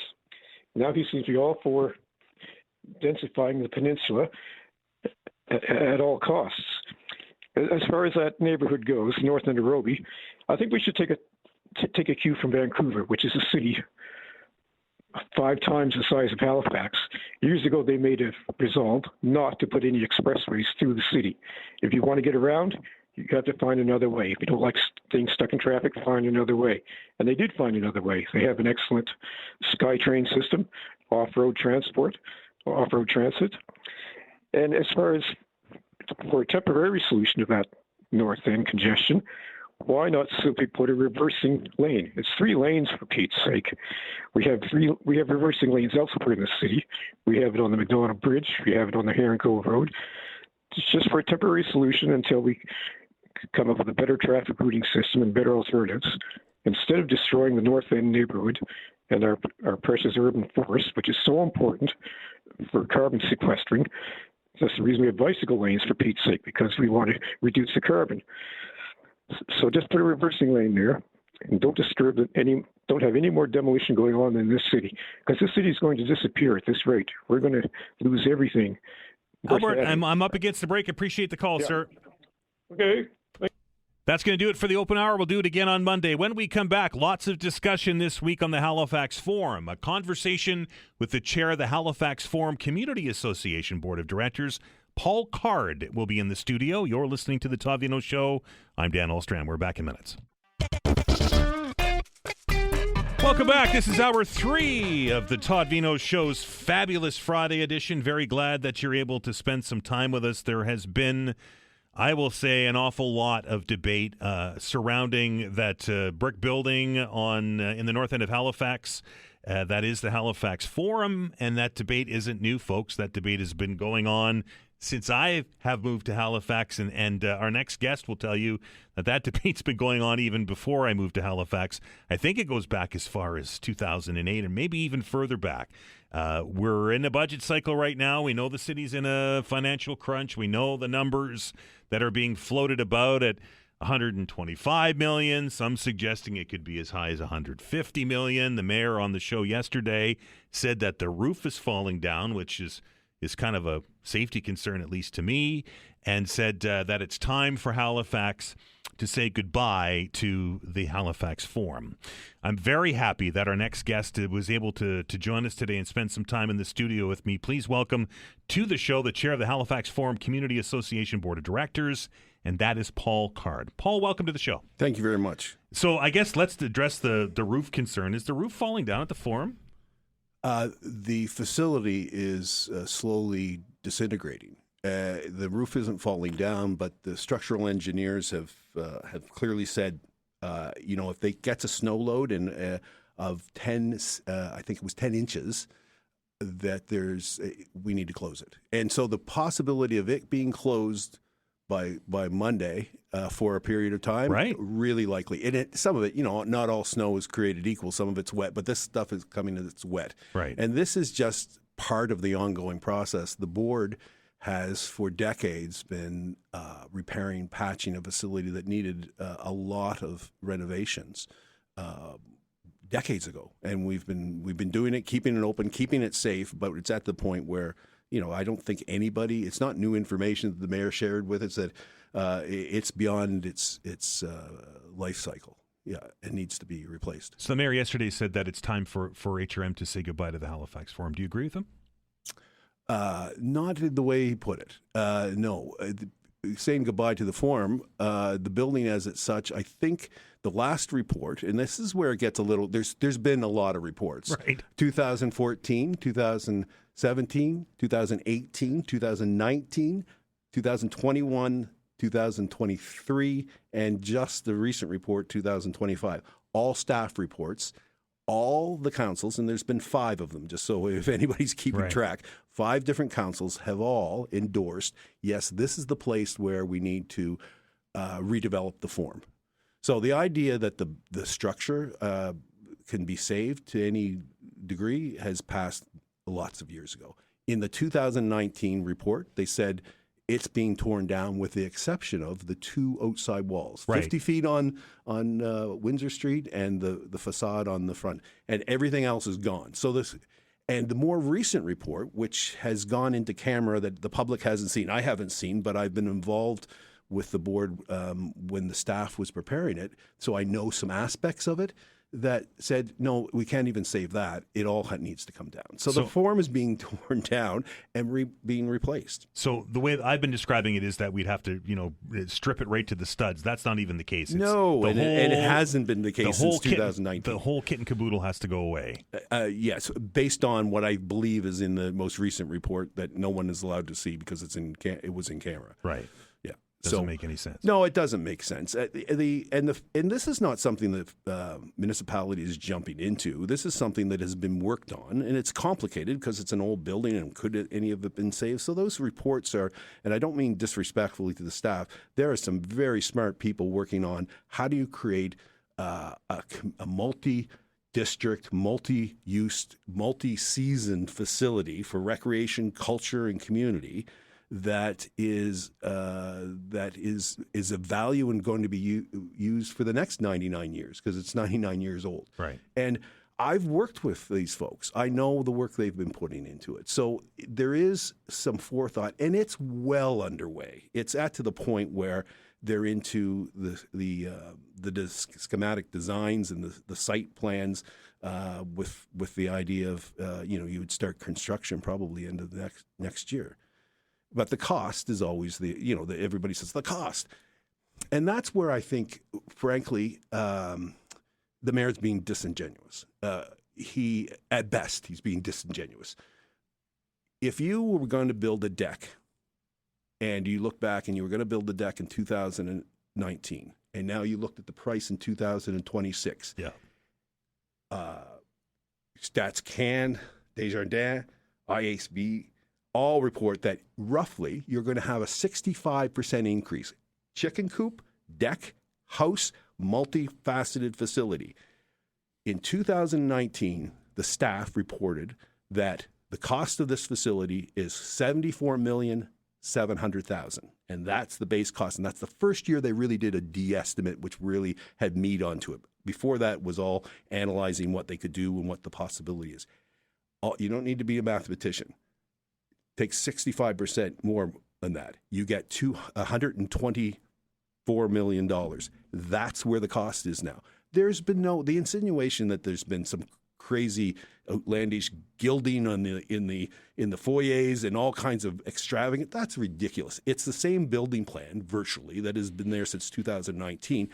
Now he seems to be all for densifying the peninsula at all costs. As far as that neighborhood goes, north end of Roby, I think we should take a cue from Vancouver, which is a city 5 times the size of Halifax. Years ago, they made a resolve not to put any expressways through the city. If you want to get around, you have to find another way. If you don't like staying stuck in traffic, find another way. And they did find another way. They have an excellent SkyTrain system, off-road transit. And as far as for a temporary solution to that north end congestion, why not simply put a reversing lane? It's 3 lanes for Pete's sake. We have reversing lanes elsewhere in the city. We have it on the McDonald Bridge. We have it on the Heron Cove Road. It's just for a temporary solution until we come up with a better traffic routing system and better alternatives. Instead of destroying the north end neighborhood and our precious urban forest, which is so important for carbon sequestering. That's the reason we have bicycle lanes, for Pete's sake, because we want to reduce the carbon. So just put a reversing lane there, and don't have any more demolition going on in this city, because this city is going to disappear at this rate. We're going to lose everything. Albert, I'm up against the break. Appreciate the call, sir. Okay. That's going to do it for the open hour. We'll do it again on Monday. When we come back, lots of discussion this week on the Halifax Forum. A conversation with the chair of the Halifax Forum Community Association Board of Directors, Paul Card, will be in the studio. You're listening to the Todd Veinotte Show. I'm Dan Olstrand. We're back in minutes. Welcome back. This is hour 3 of the Todd Veinotte Show's fabulous Friday edition. Very glad that you're able to spend some time with us. There has been, I will say, an awful lot of debate surrounding that brick building in the north end of Halifax. That is the Halifax Forum, and that debate isn't new, folks. That debate has been going on since I have moved to Halifax, and our next guest will tell you that debate's been going on even before I moved to Halifax. I think it goes back as far as 2008 and maybe even further back. We're in a budget cycle right now. We know the city's in a financial crunch. We know the numbers that are being floated about at $125 million, some suggesting it could be as high as $150 million. The mayor on the show yesterday said that the roof is falling down, which is kind of a safety concern, at least to me, and said that it's time for Halifax to say goodbye to the Halifax Forum. I'm very happy that our next guest was able to join us today and spend some time in the studio with me. Please welcome to the show the chair of the Halifax Forum Community Association Board of Directors, and that is Paul Card. Paul, welcome to the show. Thank you very much. So I guess let's address the roof concern. Is the roof falling down at the Forum? The facility is slowly disintegrating. The roof isn't falling down, but the structural engineers have clearly said, if they get a snow load of 10, I think it was 10 inches, that we need to close it. And so the possibility of it being closed by Monday for a period of time, right, really likely. And some of it, not all snow is created equal. Some of it's wet, but this stuff is coming that's wet. Right. And this is just part of the ongoing process. The board has for decades been repairing, patching a facility that needed a lot of renovations decades ago, and we've been doing it, keeping it open, keeping it safe. But it's at the point where I don't think anybody. It's not new information that the mayor shared with us that it's beyond its life cycle. Yeah, it needs to be replaced. So the mayor yesterday said that it's time for HRM to say goodbye to the Halifax Forum. Do you agree with him? Not the way he put it. No. Saying goodbye to the Forum, the building as it's such, I think the last report, and this is where it gets a little, there's been a lot of reports. Right. 2014, 2017, 2018, 2019, 2021, 2023, and just the recent report, 2025. All staff reports, all the councils, and there's been 5 of them, just so if anybody's keeping track, 5 different councils have all endorsed, yes, this is the place where we need to redevelop the form. So the idea that the structure can be saved to any degree has passed lots of years ago. In the 2019 report, they said it's being torn down with the exception of the 2 outside walls, 50 feet on Windsor Street and the facade on the front, and everything else is gone. So and the more recent report, which has gone into camera that the public hasn't seen, I haven't seen, but I've been involved with the board when the staff was preparing it, so I know some aspects of it, that said, no, we can't even save that. It all needs to come down. So the form is being torn down and being replaced. So the way I've been describing it is that we'd have to, strip it right to the studs. That's not even the case. No, and it hasn't been the case since 2019. The whole kit and caboodle has to go away. Yes, based on what I believe is in the most recent report that no one is allowed to see because it was in camera. Right. Yeah. Doesn't make any sense. No, it doesn't make sense. And this is not something that municipality is jumping into. This is something that has been worked on, and it's complicated because it's an old building, and could any of it been saved? So those reports are, and I don't mean disrespectfully to the staff, there are some very smart people working on how do you create a multi-district, multi-use, multi-season facility for recreation, culture, and community that is of value and going to be used for the next 99 years because it's 99 years old. Right. And I've worked with these folks. I know the work they've been putting into it. So there is some forethought, and it's well underway. It's to the point where they're into the schematic designs and the site plans with the idea of you would start construction probably end of the next year. But the cost is always everybody says the cost. And that's where I think, frankly, the mayor's being disingenuous. At best, he's being disingenuous. If you were going to build a deck and you look back and you were going to build the deck in 2019, and now you looked at the price in 2026. Yeah. Stats Can, Desjardins, IASB, all report that roughly you're going to have a 65% increase. Chicken coop, deck, house, multifaceted facility. In 2019, the staff reported that the cost of this facility is $74,700,000, and that's the base cost. And that's the first year they really did a de-estimate, which really had meat onto it. Before that was all analyzing what they could do and what the possibility is. You don't need to be a mathematician. Take 65% more than that. You get $124 million. That's where the cost is now. There's been the insinuation that there's been some crazy outlandish gilding in the foyers and all kinds of extravagant. That's ridiculous. It's the same building plan virtually that has been there since 2019.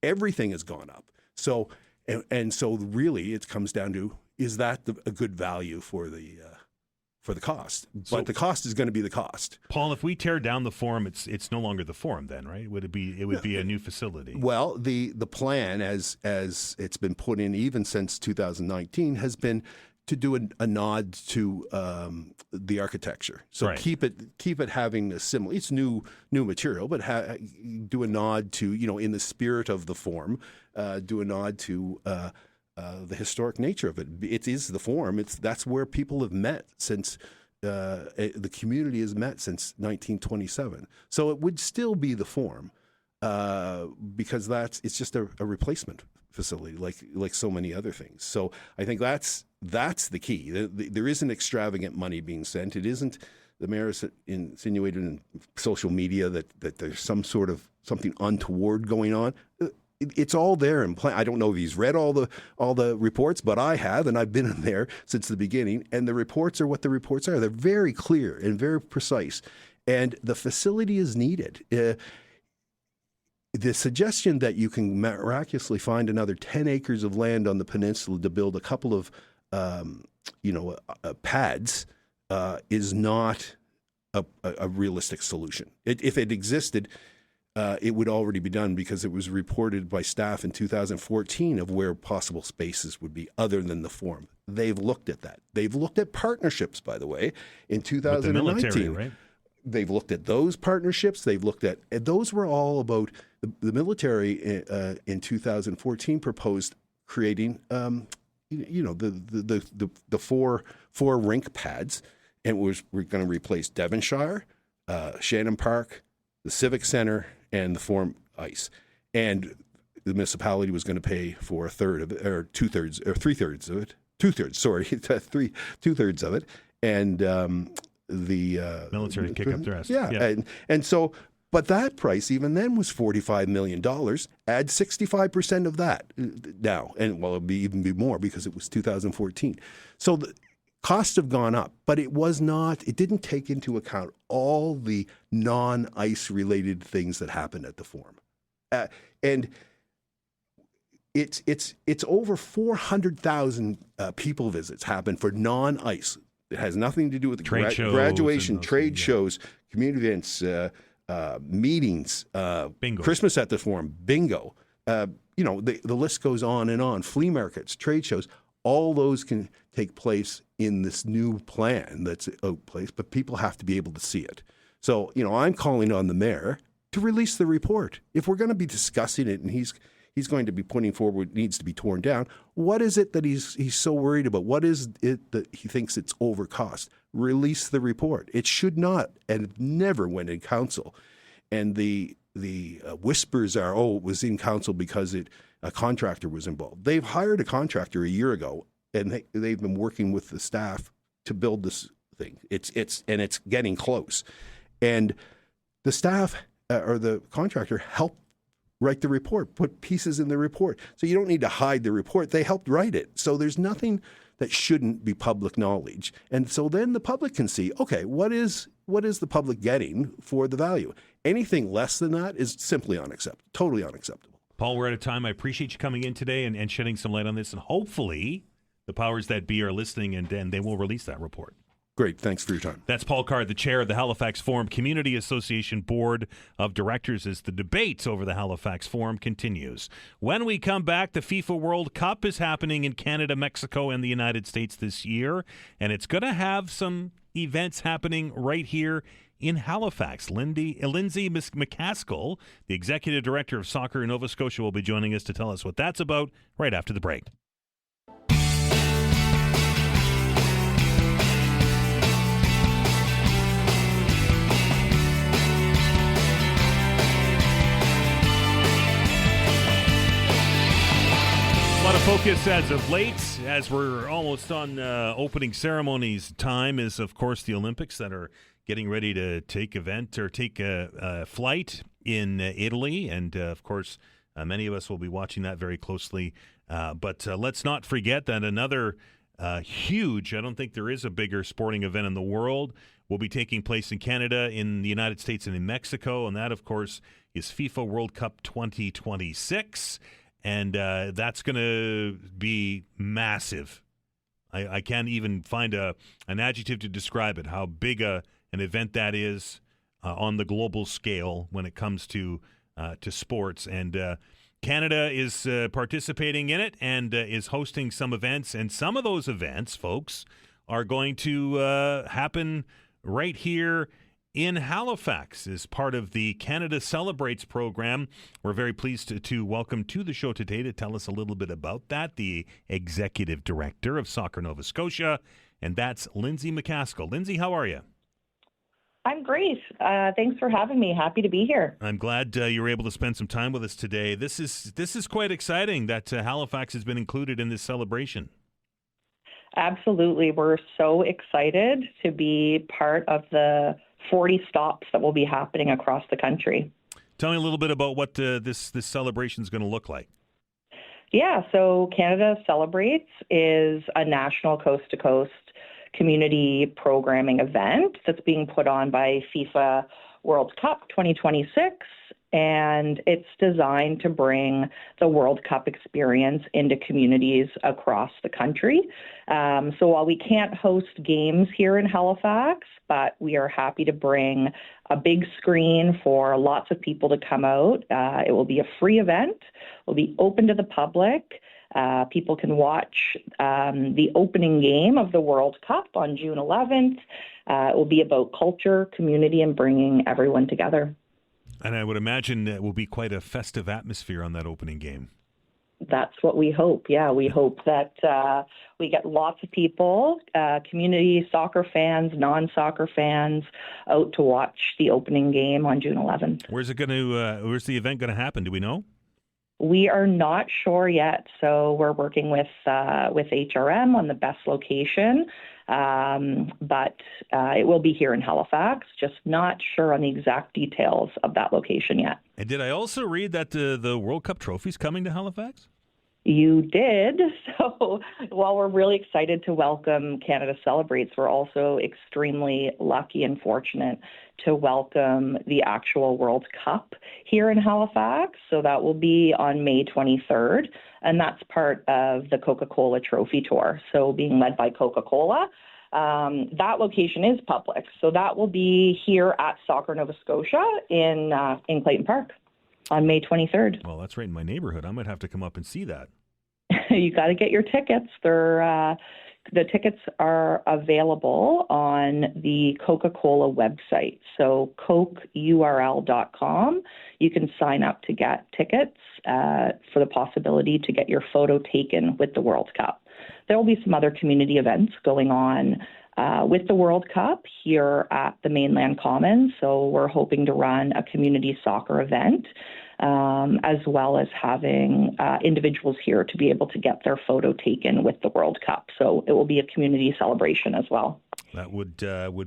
Everything has gone up. So so really it comes down to, is that a good value for the cost? But the cost is going to be the cost. Paul, if we tear down the Forum, it's no longer the Forum then, right? It would be a new facility. Well, the plan as it's been put in even since 2019 has been to do a nod to the architecture. So keep it having a similar. It's new material, but do a nod to in the spirit of the Forum. Do a nod to the historic nature of it. It is the Forum. That's where people have met since the community has met since 1927. So it would still be the Forum because it's just a replacement facility, like so many other things. So I think that's the key. There isn't extravagant money being sent. It isn't. The mayor has insinuated in social media that there's some sort of something untoward going on. It's all there in plan. I don't know if he's read all the reports, but I have, and I've been in there since the beginning. And the reports are what the reports are. They're very clear and very precise. And the facility is needed. The suggestion that you can miraculously find another 10 acres of land on the peninsula to build a couple of, pads is not a realistic solution. If it existed, it would already be done because it was reported by staff in 2014 of where possible spaces would be other than the Forum. They've looked at that. They've looked at partnerships, by the way, in 2019. With the military, right? They've looked at those partnerships. They've looked at, and those were all about the military in 2014 proposed creating, the four rink pads, and we're going to replace Devonshire, Shannon Park, the Civic Center, and the Forum Ice. And the municipality was going to pay for a third of it, or two-thirds of it. Two-thirds of it. And the military to kick up the rest. Yeah. And so, but that price even then was $45 million. Add 65% of that now. And well, it'll even be more because it was 2014. So the costs have gone up, but it didn't take into account all the non-ice related things that happened at the Forum. And it's over 400,000 people visits happen for non-ice. It has nothing to do with the graduation, trade shows, community events, meetings, bingo. Christmas at the Forum, bingo. The list goes on and on. Flea markets, trade shows, all those can take place in this new plan that's out place, but people have to be able to see it. So, I'm calling on the mayor to release the report. If we're going to be discussing it and he's going to be putting forward what needs to be torn down, what is it that he's so worried about? What is it that he thinks it's overcost? Release the report. It should not, and it never went in council. And the whispers are, it was in council because a contractor was involved. They've hired a contractor a year ago, and they've been working with the staff to build this thing. It's getting close. And the staff or the contractor helped write the report, put pieces in the report. So you don't need to hide the report. They helped write it. So there's nothing that shouldn't be public knowledge. And so then the public can see, okay, what is the public getting for the value? Anything less than that is simply unacceptable, totally unacceptable. Paul, we're out of time. I appreciate you coming in today and shedding some light on this. And hopefully the powers that be are listening and they will release that report. Great. Thanks for your time. That's Paul Card, the chair of the Halifax Forum Community Association Board of Directors, as the debate over the Halifax Forum continues. When we come back, the FIFA World Cup is happening in Canada, Mexico, and the United States this year, and it's going to have some events happening right here in Halifax. Lindsay McCaskill, the Executive Director of Soccer in Nova Scotia, will be joining us to tell us what that's about right after the break. A lot of focus as of late, as we're almost on opening ceremonies time, is of course the Olympics that are getting ready to take a flight in Italy, and of course many of us will be watching that very closely. But let's not forget that another huge, I don't think there is a bigger sporting event in the world, will be taking place in Canada, in the United States, and in Mexico, and that of course is FIFA World Cup 2026. And that's going to be massive. I can't even find an adjective to describe it, how big an event that is on the global scale when it comes to sports. And Canada is participating in it and is hosting some events. And some of those events, folks, are going to happen right here in Halifax as part of the Canada Celebrates program. We're very pleased to welcome to the show today to tell us a little bit about that, the Executive Director of Soccer Nova Scotia, and that's Lindsay McCaskill. Lindsay, how are you? I'm great. Thanks for having me. Happy to be here. I'm glad you were able to spend some time with us today. This is quite exciting that Halifax has been included in this celebration. Absolutely. We're so excited to be part of the 40 stops that will be happening across the country. Tell me a little bit about what this celebration is going to look like. Yeah, so Canada Celebrates is a national coast-to-coast community programming event that's being put on by FIFA World Cup 2026 and it's designed to bring the World Cup experience into communities across the country. So while we can't host games here in Halifax, but we are happy to bring a big screen for lots of people to come out. It will be a free event. It will be open to the public. People can watch the opening game of the World Cup on June 11th. It will be about culture, community, and bringing everyone together. And I would imagine it will be quite a festive atmosphere on that opening game. That's what we hope. Yeah, we hope that we get lots of people, community soccer fans, non-soccer fans, out to watch the opening game on June 11th. Where's the event going to happen? Do we know? We are not sure yet, so we're working with HRM on the best location, but it will be here in Halifax. Just not sure on the exact details of that location yet. And did I also read that the World Cup trophy's coming to Halifax? You did. So while we're really excited to welcome Canada Celebrates, we're also extremely lucky and fortunate to welcome the actual World Cup here in Halifax. So that will be on May 23rd, and that's part of the Coca-Cola Trophy Tour. So being led by Coca-Cola. That location is public. So that will be here at Soccer Nova Scotia in Clayton Park on May 23rd. Well, that's right in my neighborhood. I might have to come up and see that. You got to get your tickets. The tickets are available on the Coca-Cola website. So cokeurl.com. You can sign up to get tickets for the possibility to get your photo taken with the World Cup. There will be some other community events going on with the World Cup here at the Mainland Commons. So we're hoping to run a community soccer event, as well as having individuals here to be able to get their photo taken with the World Cup. So it will be a community celebration as well. That would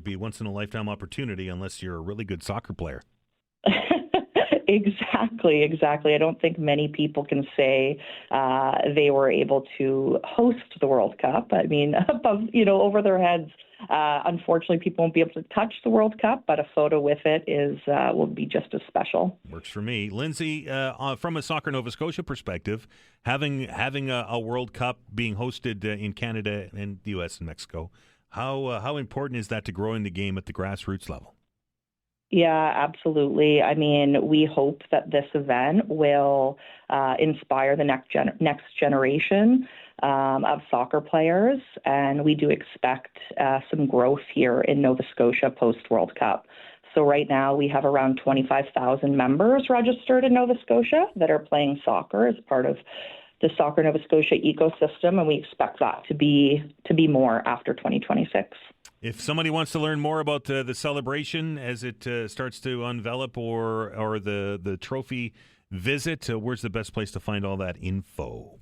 be once in a lifetime opportunity, unless you're a really good soccer player. Exactly. I don't think many people can say they were able to host the World Cup. I mean, above, over their heads. Unfortunately, people won't be able to touch the World Cup, but a photo with it will be just as special. Works for me. Lindsay, from a Soccer Nova Scotia perspective, having a World Cup being hosted in Canada and the U.S. and Mexico, how important is that to growing the game at the grassroots level? Yeah, absolutely. I mean, we hope that this event will inspire the next generation of soccer players, and we do expect some growth here in Nova Scotia post-World Cup. So right now we have around 25,000 members registered in Nova Scotia that are playing soccer as part of the Soccer Nova Scotia ecosystem, and we expect that to be more after 2026. If somebody wants to learn more about the celebration as it starts to envelop or the trophy visit, where's the best place to find all that info?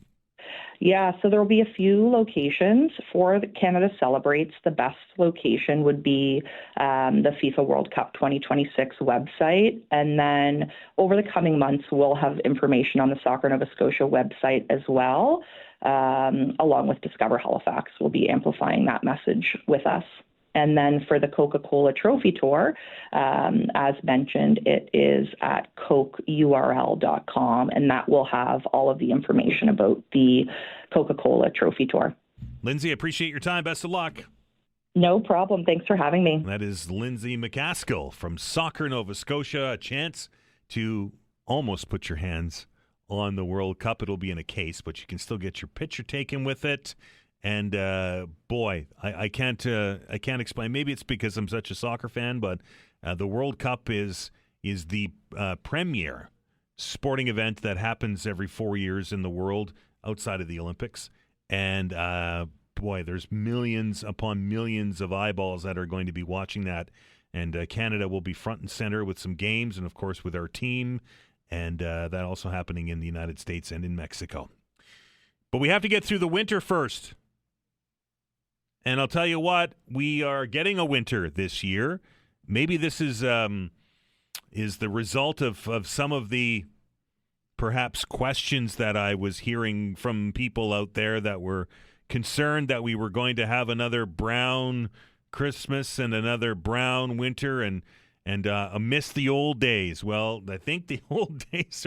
Yeah, so there will be a few locations for the Canada Celebrates. The best location would be the FIFA World Cup 2026 website. And then over the coming months, we'll have information on the Soccer Nova Scotia website as well, along with Discover Halifax. We'll be amplifying that message with us. And then for the Coca-Cola Trophy Tour, as mentioned, it is at cokeurl.com, and that will have all of the information about the Coca-Cola Trophy Tour. Lindsay, appreciate your time. Best of luck. No problem. Thanks for having me. That is Lindsay McCaskill from Soccer Nova Scotia. A chance to almost put your hands on the World Cup. It'll be in a case, but you can still get your picture taken with it. And boy, I can't explain. Maybe it's because I'm such a soccer fan, but the World Cup is the premier sporting event that happens every 4 years in the world outside of the Olympics. And boy, there's millions upon millions of eyeballs that are going to be watching that. And Canada will be front and center with some games, and of course with our team, and that also happening in the United States and in Mexico. But we have to get through the winter first. And I'll tell you what, we are getting a winter this year. Maybe this is the result of some of the perhaps questions that I was hearing from people out there that were concerned that we were going to have another brown Christmas and another brown winter. And and miss the old days. Well, I think the old days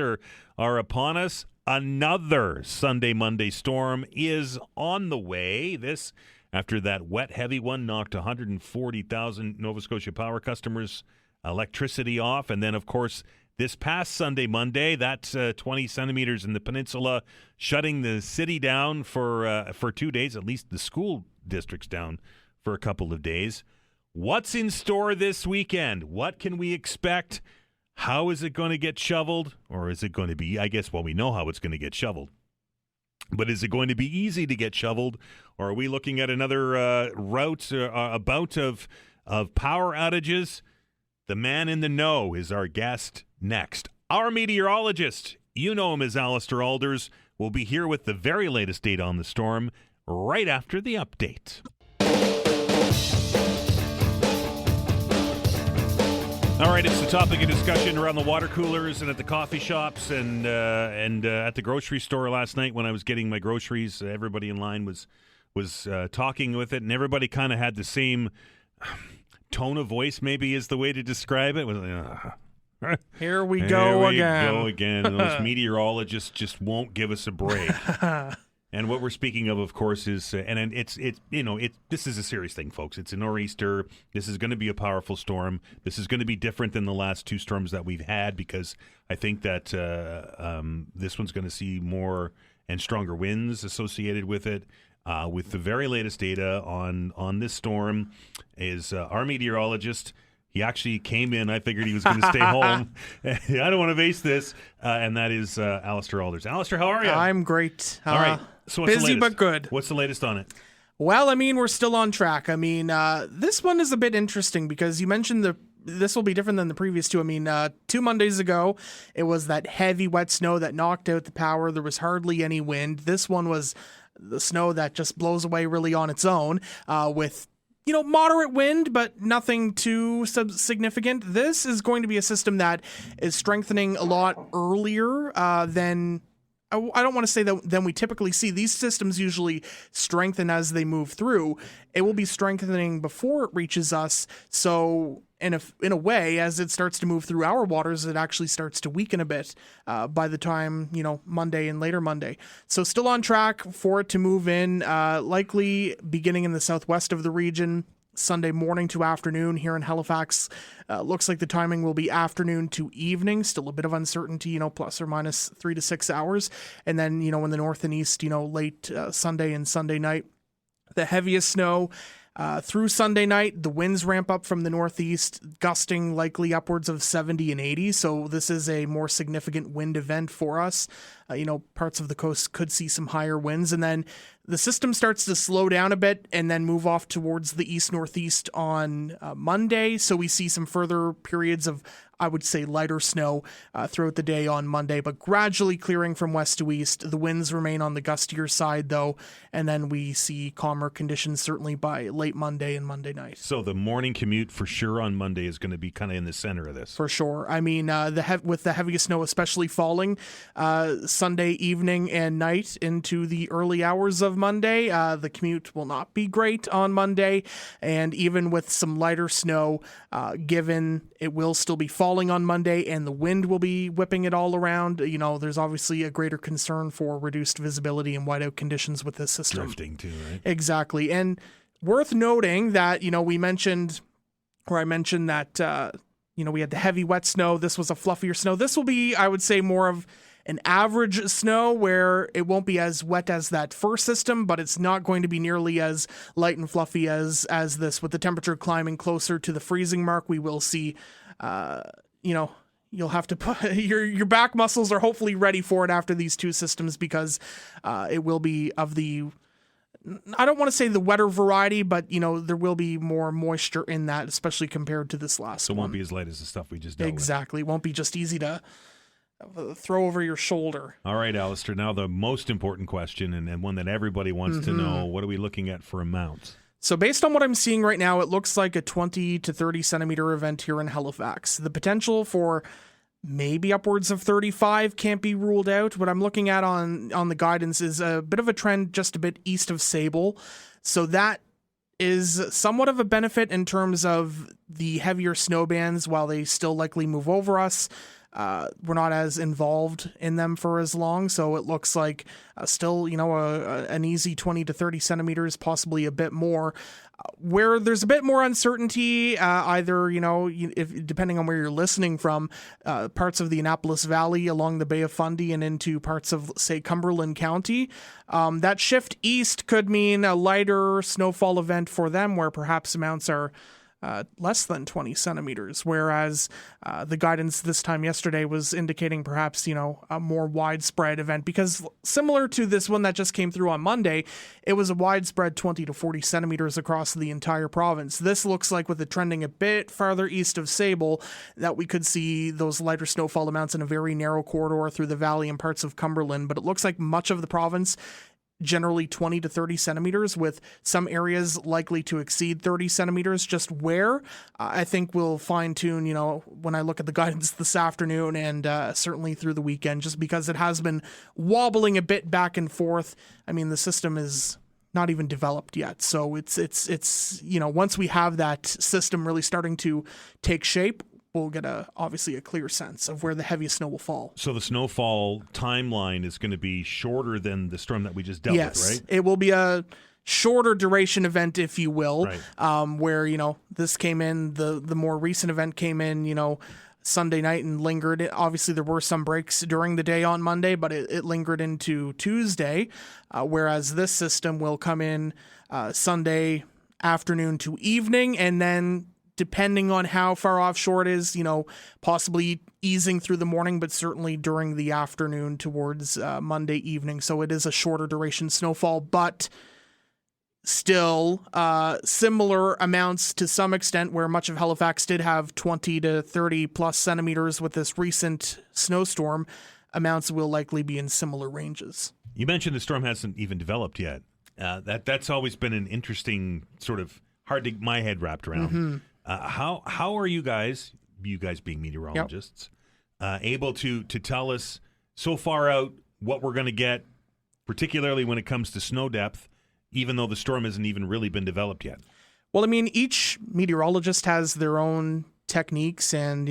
are upon us. Another Sunday, Monday storm is on the way. This after that wet, heavy one knocked 140,000 Nova Scotia Power customers' electricity off. And then, of course, this past Sunday, Monday, that's 20 centimeters in the peninsula, shutting the city down for 2 days, at least the school districts down for a couple of days. What's in store this weekend? What can we expect? How is it going to get shoveled? Or is it going to be, I guess, well, we know how it's going to get shoveled. But is it going to be easy to get shoveled? Or are we looking at another a bout of power outages? The man in the know is our guest next. Our meteorologist, you know him as Alistair Alders, will be here with the very latest data on the storm right after the update. All right, it's the topic of discussion around the water coolers and at the coffee shops and at the grocery store last night when I was getting my groceries. Everybody in line was talking with it, and everybody kind of had the same tone of voice, maybe is the way to describe it. It was like, Here we go again. Those meteorologists just won't give us a break. And what we're speaking of course, is this is a serious thing, folks. It's a nor'easter. This is going to be a powerful storm. This is going to be different than the last two storms that we've had, because I think that this one's going to see more and stronger winds associated with it. With the very latest data on this storm is our meteorologist. He actually came in. I figured he was going to stay home. I don't want to base this. And that is Alistair Alders. Alistair, how are you? I'm great. All right. So what's busy the but good. What's the latest on it? Well, I mean, we're still on track. I mean, this one is a bit interesting because you mentioned this will be different than the previous two. I mean, 2 Mondays ago, it was that heavy, wet snow that knocked out the power. There was hardly any wind. This one was the snow that just blows away really on its own with moderate wind, but nothing too significant. This is going to be a system that is strengthening a lot earlier than, I don't want to say that than we typically see. These systems usually strengthen as they move through. It will be strengthening before it reaches us. So in a way, as it starts to move through our waters, it actually starts to weaken a bit by the time, Monday and later Monday. So still on track for it to move in, likely beginning in the southwest of the region, Sunday morning to afternoon here in Halifax. Looks like the timing will be afternoon to evening. Still a bit of uncertainty, plus or minus 3 to 6 hours. And then, in the north and east, late Sunday and Sunday night. The heaviest snow through Sunday night. The winds ramp up from the northeast, gusting likely upwards of 70 and 80. So this is a more significant wind event for us. Parts of the coast could see some higher winds. And then the system starts to slow down a bit and then move off towards the east-northeast on Monday. So we see some further periods of, I would say, lighter snow throughout the day on Monday, but gradually clearing from west to east. The winds remain on the gustier side, though, and then we see calmer conditions certainly by late Monday and Monday night. So the morning commute for sure on Monday is going to be kind of in the center of this. For sure. I mean, with the heaviest snow especially falling Sunday evening and night into the early hours of Monday, the commute will not be great on Monday, and even with some lighter snow, given it will still be falling on Monday and the wind will be whipping it all around, there's obviously a greater concern for reduced visibility and whiteout conditions with this system. Drifting too, right? Exactly. And worth noting that, I mentioned that, we had the heavy wet snow. This was a fluffier snow. This will be, I would say, more of an average snow where it won't be as wet as that first system, but it's not going to be nearly as light and fluffy as this. With the temperature climbing closer to the freezing mark, we will see, you'll have to put your back muscles are hopefully ready for it after these two systems, because it will be of the, I don't want to say the wetter variety, but there will be more moisture in that, especially compared to this last one. So it won't be as light as the stuff we just dealt with. Exactly. It won't be just easy to throw over your shoulder. All right, Alistair, now the most important question, and one that everybody wants to know, what are we looking at for amounts? So based on what I'm seeing right now, it looks like a 20 to 30 centimeter event here in Halifax. The potential for maybe upwards of 35 can't be ruled out. What I'm looking at on the guidance is a bit of a trend just a bit east of Sable. So that is somewhat of a benefit in terms of the heavier snow bands. While they still likely move over us, we're not as involved in them for as long, so it looks like still, an easy 20 to 30 centimeters, possibly a bit more. Where there's a bit more uncertainty, either, if depending on where you're listening from, parts of the Annapolis Valley along the Bay of Fundy and into parts of, say, Cumberland County. That shift east could mean a lighter snowfall event for them, where perhaps amounts are less than 20 centimeters, whereas the guidance this time yesterday was indicating perhaps, a more widespread event, because similar to this one that just came through on Monday, it was a widespread 20 to 40 centimeters across the entire province. This looks like, with it trending a bit farther east of Sable, that we could see those lighter snowfall amounts in a very narrow corridor through the valley and parts of Cumberland, but it looks like much of the province generally 20 to 30 centimeters, with some areas likely to exceed 30 centimeters. Just where, I think we'll fine tune, when I look at the guidance this afternoon and certainly through the weekend, just because it has been wobbling a bit back and forth. I mean, the system is not even developed yet. So it's once we have that system really starting to take shape, we'll get obviously a clear sense of where the heaviest snow will fall. So the snowfall timeline is going to be shorter than the storm that we just dealt with, right? It will be a shorter duration event, if you will, right. Where, this came in, the more recent event came in, Sunday night and lingered. Obviously, there were some breaks during the day on Monday, but it lingered into Tuesday, whereas this system will come in Sunday afternoon to evening, and then depending on how far offshore it is, possibly easing through the morning, but certainly during the afternoon towards Monday evening. So it is a shorter duration snowfall, but still similar amounts to some extent, where much of Halifax did have 20 to 30 plus centimeters with this recent snowstorm. Amounts will likely be in similar ranges. You mentioned the storm hasn't even developed yet. That's always been an interesting sort of hard to get my head wrapped around. Mm-hmm. How are you guys being meteorologists, able to tell us so far out what we're going to get, particularly when it comes to snow depth, even though the storm hasn't even really been developed yet? Well, I mean, each meteorologist has their own techniques, and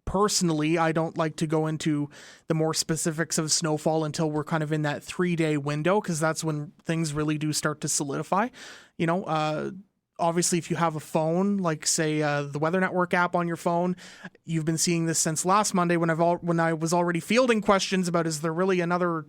personally, I don't like to go into the more specifics of snowfall until we're kind of in that 3-day window, because that's when things really do start to solidify. Obviously, if you have a phone, like, say, the Weather Network app on your phone, you've been seeing this since last Monday when I was already fielding questions about, is there really another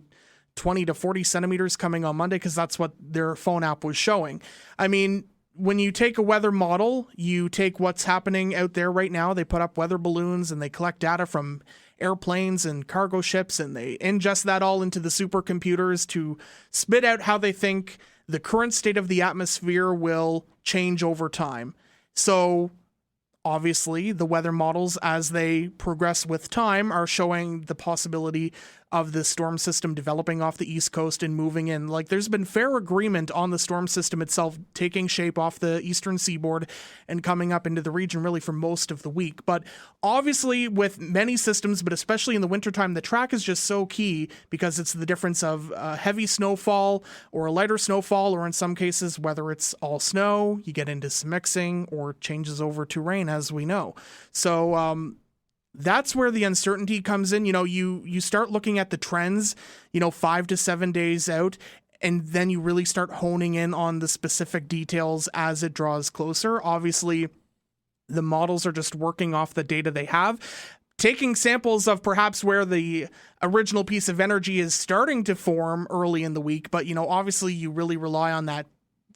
20 to 40 centimeters coming on Monday? Because that's what their phone app was showing. I mean, when you take a weather model, you take what's happening out there right now. They put up weather balloons and they collect data from airplanes and cargo ships, and they ingest that all into the supercomputers to spit out how they think the current state of the atmosphere will change over time. So obviously, the weather models, as they progress with time, are showing the possibility of the storm system developing off the East Coast and moving in. Like, there's been fair agreement on the storm system itself taking shape off the eastern seaboard and coming up into the region really for most of the week. But obviously, with many systems, but especially in the wintertime, the track is just so key, because it's the difference of heavy snowfall or a lighter snowfall, or in some cases, whether it's all snow, you get into some mixing, or changes over to rain, as we know. So, that's where the uncertainty comes in. You start looking at the trends, 5 to 7 days out, and then you really start honing in on the specific details as it draws closer. Obviously, the models are just working off the data they have, taking samples of perhaps where the original piece of energy is starting to form early in the week. But, obviously you really rely on that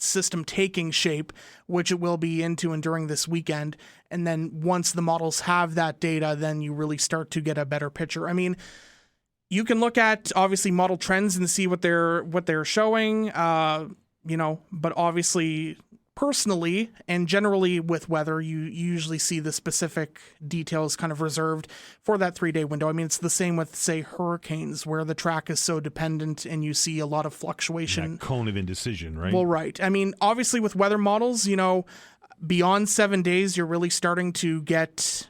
system taking shape, which it will be into and during this weekend. And then once the models have that data, then you really start to get a better picture. I mean, you can look at obviously model trends and see what they're showing, but obviously personally and generally with weather, you usually see the specific details kind of reserved for that 3-day window. I mean, it's the same with, say, hurricanes, where the track is so dependent and you see a lot of fluctuation. That cone of indecision, right? Well, right. I mean, obviously with weather models, beyond 7 days, you're really starting to get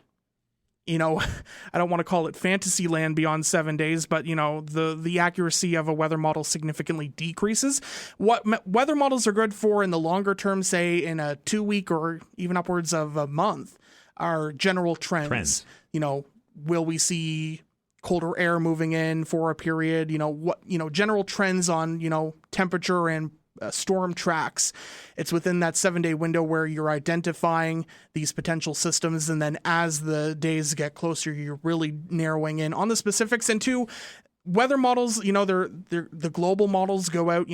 I don't want to call it fantasy land beyond 7 days, but, the accuracy of a weather model significantly decreases. What weather models are good for in the longer term, say in a 2-week or even upwards of a month, are general trends. Will we see colder air moving in for a period? General trends on, temperature and storm tracks. It's within that 7-day window where you're identifying these potential systems, and then as the days get closer, you're really narrowing in on the specifics. And two, weather models, the global models go out,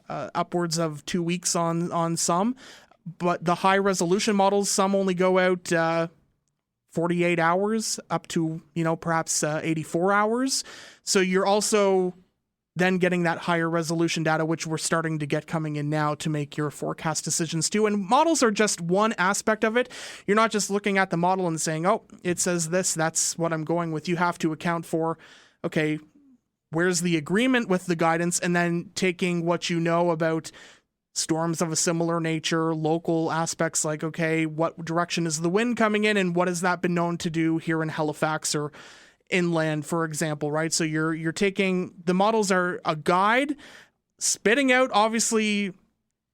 upwards of 2 weeks on some, but the high resolution models, some only go out 48 hours up to, perhaps 84 hours. So you're also then getting that higher resolution data, which we're starting to get coming in now to make your forecast decisions too. And models are just one aspect of it. You're not just looking at the model and saying, oh, it says this, that's what I'm going with. You have to account for, okay, where's the agreement with the guidance, and then taking what you know about storms of a similar nature, local aspects like, okay, what direction is the wind coming in, and what has that been known to do here in Halifax or inland, for example, right? So you're taking, the models are a guide, spitting out obviously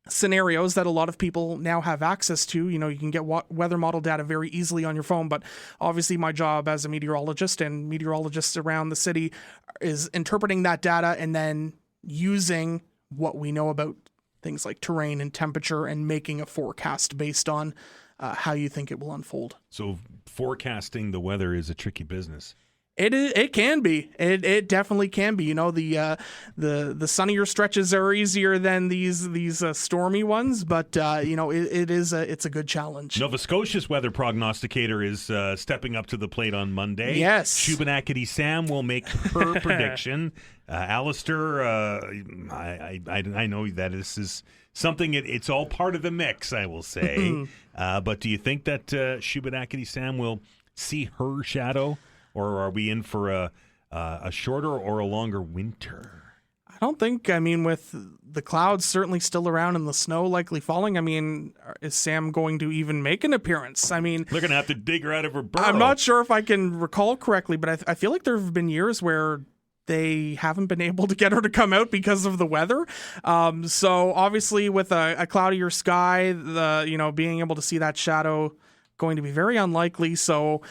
scenarios that a lot of people now have access to. You can get weather model data very easily on your phone, but obviously my job as a meteorologist and meteorologists around the city is interpreting that data and then using what we know about things like terrain and temperature and making a forecast based on how you think it will unfold. So forecasting the weather is a tricky business. It can be. It definitely can be. The sunnier stretches are easier than these stormy ones, but it's a good challenge. Nova Scotia's weather prognosticator is stepping up to the plate on Monday. Yes, Shubenacadie Sam will make her prediction. Alistair, I know that this is something. It's all part of the mix, I will say. But do you think that Shubenacadie Sam will see her shadow? Or are we in for a shorter or a longer winter? I don't think. With the clouds certainly still around and the snow likely falling, is Sam going to even make an appearance? They're going to have to dig her out of her burrow. I'm not sure if I can recall correctly, but I feel like there have been years where they haven't been able to get her to come out because of the weather. So obviously with a cloudier sky, being able to see that shadow going to be very unlikely. So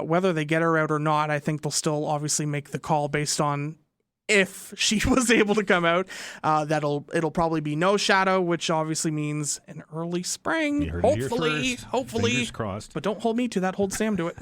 whether they get her out or not, I think they'll still obviously make the call based on if she was able to come out. It'll probably be no shadow, which obviously means an early spring. Hopefully. Fingers crossed. But don't hold me to that. Hold Sam to it.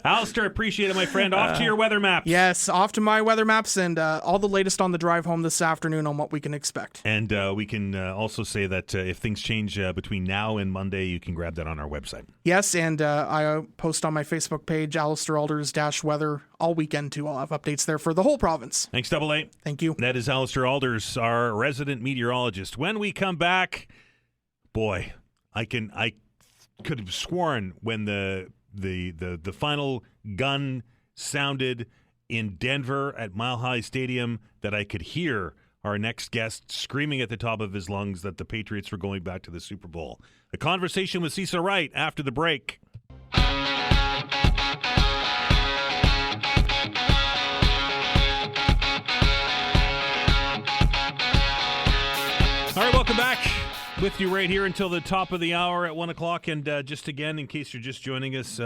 Alistair, appreciate it, my friend. Off to your weather maps. Yes, off to my weather maps and all the latest on the drive home this afternoon on what we can expect. And we can also say that if things change between now and Monday, you can grab that on our website. Yes, and I post on my Facebook page, Alistair Alders-Weather, all weekend too. I'll have updates there for the whole province. Thanks, Double A. Thank you. That is Alistair Alders, our resident meteorologist. When we come back, boy, I could have sworn when the final gun sounded in Denver at Mile High Stadium that I could hear our next guest screaming at the top of his lungs that the Patriots were going back to the Super Bowl. A conversation with Cecil Wright after the break. All right, welcome back. With you right here until the top of the hour at 1 o'clock. And just again, in case you're just joining us,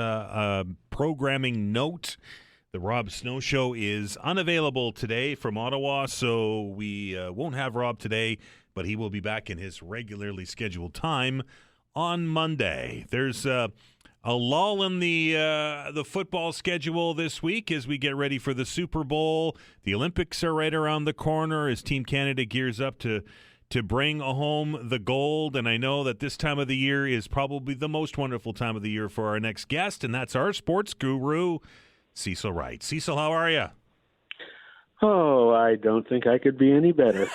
programming note, the Rob Snow Show is unavailable today from Ottawa, so we won't have Rob today, but he will be back in his regularly scheduled time on Monday. There's a lull in the football schedule this week as we get ready for the Super Bowl. The Olympics are right around the corner as Team Canada gears up to bring home the gold. And I know that this time of the year is probably the most wonderful time of the year for our next guest, and that's our sports guru, Cecil Wright. Cecil, how are you? Oh, I don't think I could be any better.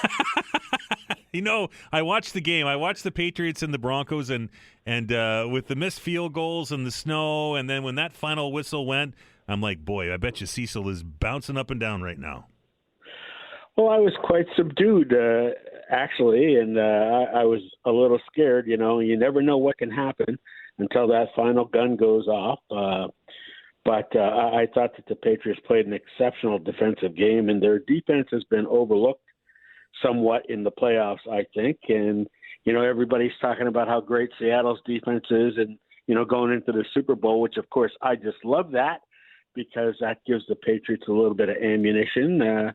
I watched the game. I watched the Patriots and the Broncos, and with the missed field goals and the snow, and then when that final whistle went, I'm like, boy, I bet you Cecil is bouncing up and down right now. Well, I was quite subdued, actually, and I was a little scared. You never know what can happen until that final gun goes off. But I thought that the Patriots played an exceptional defensive game, and their defense has been overlooked somewhat in the playoffs, I think. And, everybody's talking about how great Seattle's defense is and, going into the Super Bowl, which, of course, I just love that because that gives the Patriots a little bit of ammunition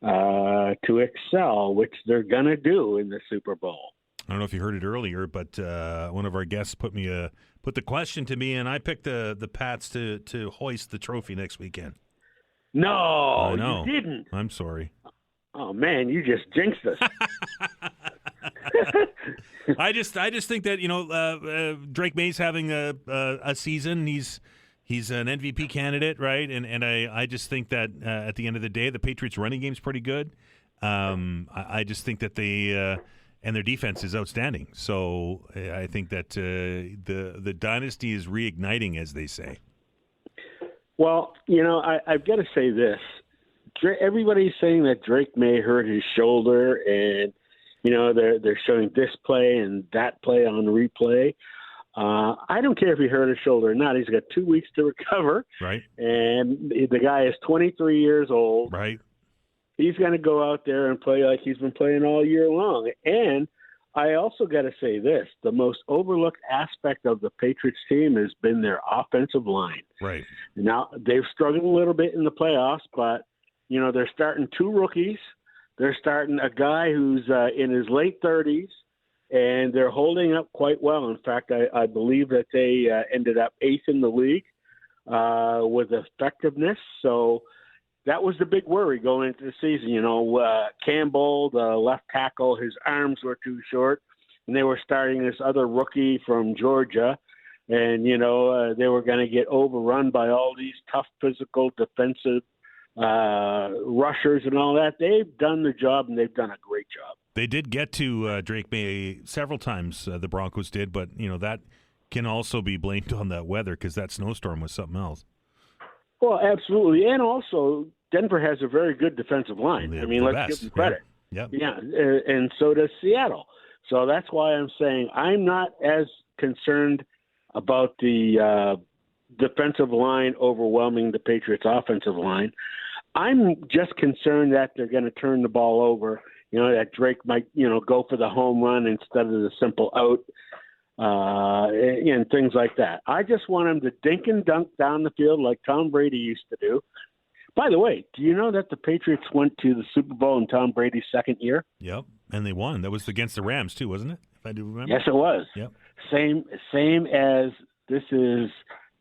to excel, which they're going to do in the Super Bowl. I don't know if you heard it earlier, but one of our guests put the question to me, and I picked the Pats to hoist the trophy next weekend. No, I know. You didn't. I'm sorry. Oh man, you just jinxed us. I just think that Drake May's having a season. He's an MVP candidate, right? And I just think that at the end of the day, the Patriots' running game's pretty good. I just think that they. And their defense is outstanding. So I think that the dynasty is reigniting, as they say. Well, I've got to say this. Everybody's saying that Drake May hurt his shoulder, and, they're showing this play and that play on replay. I don't care if he hurt his shoulder or not. He's got 2 weeks to recover. Right. And the guy is 23 years old. Right. He's going to go out there and play like he's been playing all year long. And I also got to say this. The most overlooked aspect of the Patriots team has been their offensive line. Right. Now, they've struggled a little bit in the playoffs, but, they're starting 2 rookies. They're starting a guy who's in his late 30s, and they're holding up quite well. In fact, I believe that they ended up 8th in the league with effectiveness. So, that was the big worry going into the season. Campbell, the left tackle, his arms were too short, and they were starting this other rookie from Georgia, and, they were going to get overrun by all these tough physical defensive rushers and all that. They've done the job, and they've done a great job. They did get to Drake May several times, the Broncos did, but, that can also be blamed on that weather because that snowstorm was something else. Well, absolutely. And also, Denver has a very good defensive line. Let's give them credit. Yep. Yeah, and so does Seattle. So that's why I'm saying I'm not as concerned about the defensive line overwhelming the Patriots' offensive line. I'm just concerned that they're going to turn the ball over, that Drake might, go for the home run instead of the simple out. And things like that. I just want him to dink and dunk down the field like Tom Brady used to do. By the way, do you know that the Patriots went to the Super Bowl in Tom Brady's second year? Yep, and they won. That was against the Rams too, wasn't it? If I do remember. Yes, it was. Yep. Same as this is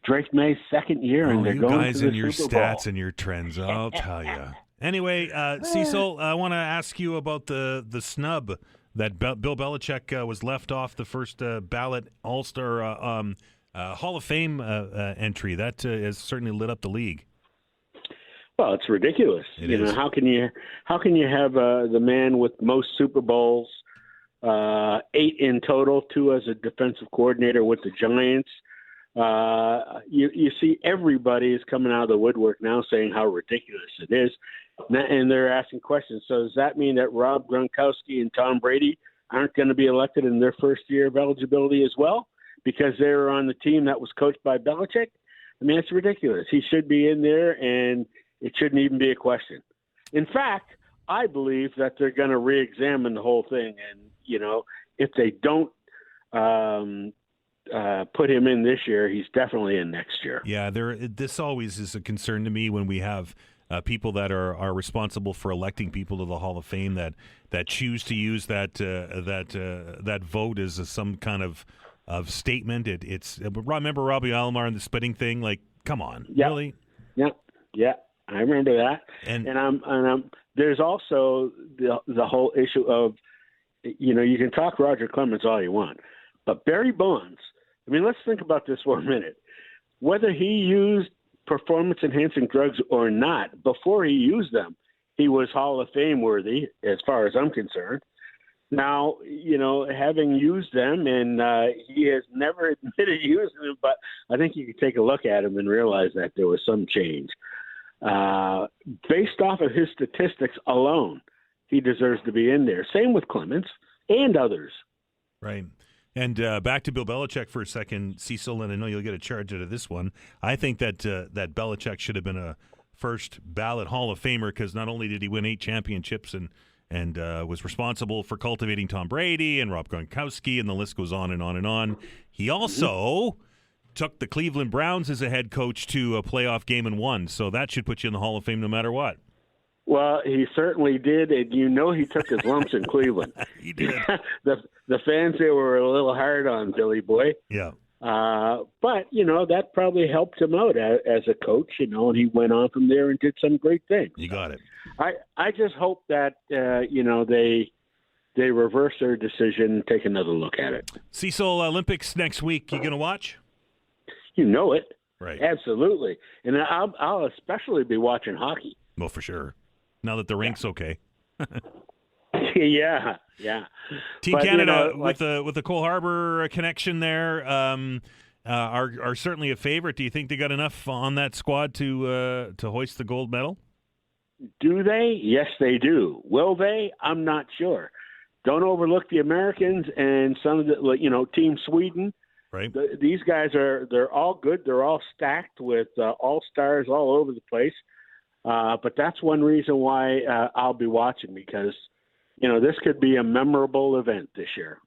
Drake May's second year, and they're going to the Super Bowl. You guys and your stats and your trends, I'll tell you. Anyway, Cecil, I want to ask you about the snub that Bill Belichick was left off the first ballot All-Star Hall of Fame entry. That has certainly lit up the league. Well, it's ridiculous. It is. How can you have the man with most Super Bowls, 8 in total, 2 as a defensive coordinator with the Giants? You see everybody is coming out of the woodwork now saying how ridiculous it is. And they're asking questions. So does that mean that Rob Gronkowski and Tom Brady aren't going to be elected in their first year of eligibility as well because they were on the team that was coached by Belichick? I mean, it's ridiculous. He should be in there, and it shouldn't even be a question. In fact, I believe that they're going to re-examine the whole thing. And, if they don't put him in this year, he's definitely in next year. Yeah, this always is a concern to me when we have people that are responsible for electing people to the Hall of Fame that choose to use that vote as some kind of statement. It's remember Robbie Alomar and the spitting thing. Like, come on, really? Yeah, I remember that. And I'm there's also the whole issue of you can talk Roger Clemens all you want, but Barry Bonds. I mean, let's think about this for a minute. Whether he used performance-enhancing drugs or not, before he used them, he was Hall of Fame worthy, as far as I'm concerned. Now, having used them, and he has never admitted using them, but I think you could take a look at him and realize that there was some change. Based off of his statistics alone, he deserves to be in there. Same with Clemens and others. Right. And back to Bill Belichick for a second, Cecil, and I know you'll get a charge out of this one. I think that that Belichick should have been a first ballot Hall of Famer because not only did he win 8 championships and was responsible for cultivating Tom Brady and Rob Gronkowski, and the list goes on and on and on. He also took the Cleveland Browns as a head coach to a playoff game and won, so that should put you in the Hall of Fame no matter what. Well, he certainly did, and he took his lumps in Cleveland. He did. The fans there were a little hard on Billy Boy. Yeah. But, that probably helped him out as a coach, and he went on from there and did some great things. You got it. I just hope that, they reverse their decision and take another look at it. Cecil, Olympics next week, you going to watch? You know it. Right. Absolutely. And I'll especially be watching hockey. Well, for sure. Now that the rink's okay. Yeah. Team Canada with the Cole Harbour connection there are certainly a favorite. Do you think they got enough on that squad to hoist the gold medal? Do they? Yes, they do. Will they? I'm not sure. Don't overlook the Americans and some of the Team Sweden. Right. These guys they're all good. They're all stacked with all stars all over the place. But that's one reason why I'll be watching, because this could be a memorable event this year.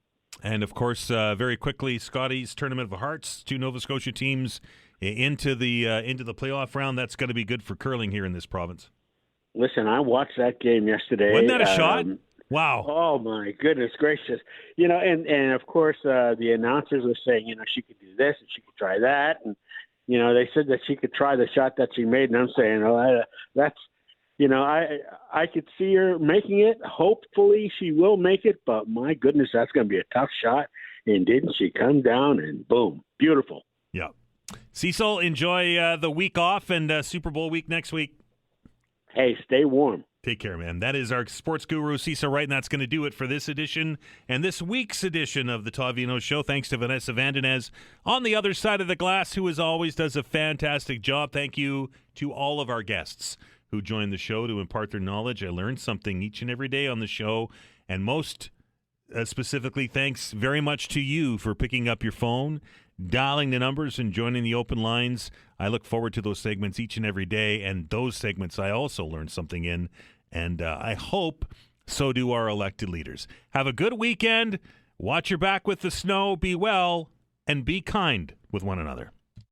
And of course, very quickly, Scotty's Tournament of Hearts, 2 Nova Scotia teams into the playoff round. That's going to be good for curling here in this province. Listen, I watched that game yesterday. Wasn't that a shot? Wow. Oh, my goodness gracious. And of course, the announcers were saying, she could do this and she could try that. And, they said that she could try the shot that she made. And I'm saying, that's, I could see her making it. Hopefully she will make it. But my goodness, that's going to be a tough shot. And didn't she come down and boom, beautiful. Yeah. Cecil, enjoy the week off and Super Bowl week next week. Hey, stay warm. Take care, man. That is our sports guru, Cecil Wright, and that's going to do it for this edition and this week's edition of the Todd Veinotte Show. Thanks to Vanessa Vandenez on the other side of the glass, who, as always, does a fantastic job. Thank you to all of our guests who joined the show to impart their knowledge. I learned something each and every day on the show, and most specifically, thanks very much to you for picking up your phone, dialing the numbers, and joining the open lines. I look forward to those segments each and every day, and those segments I also learned something in, and I hope so do our elected leaders. Have a good weekend. Watch your back with the snow. Be well, and be kind with one another.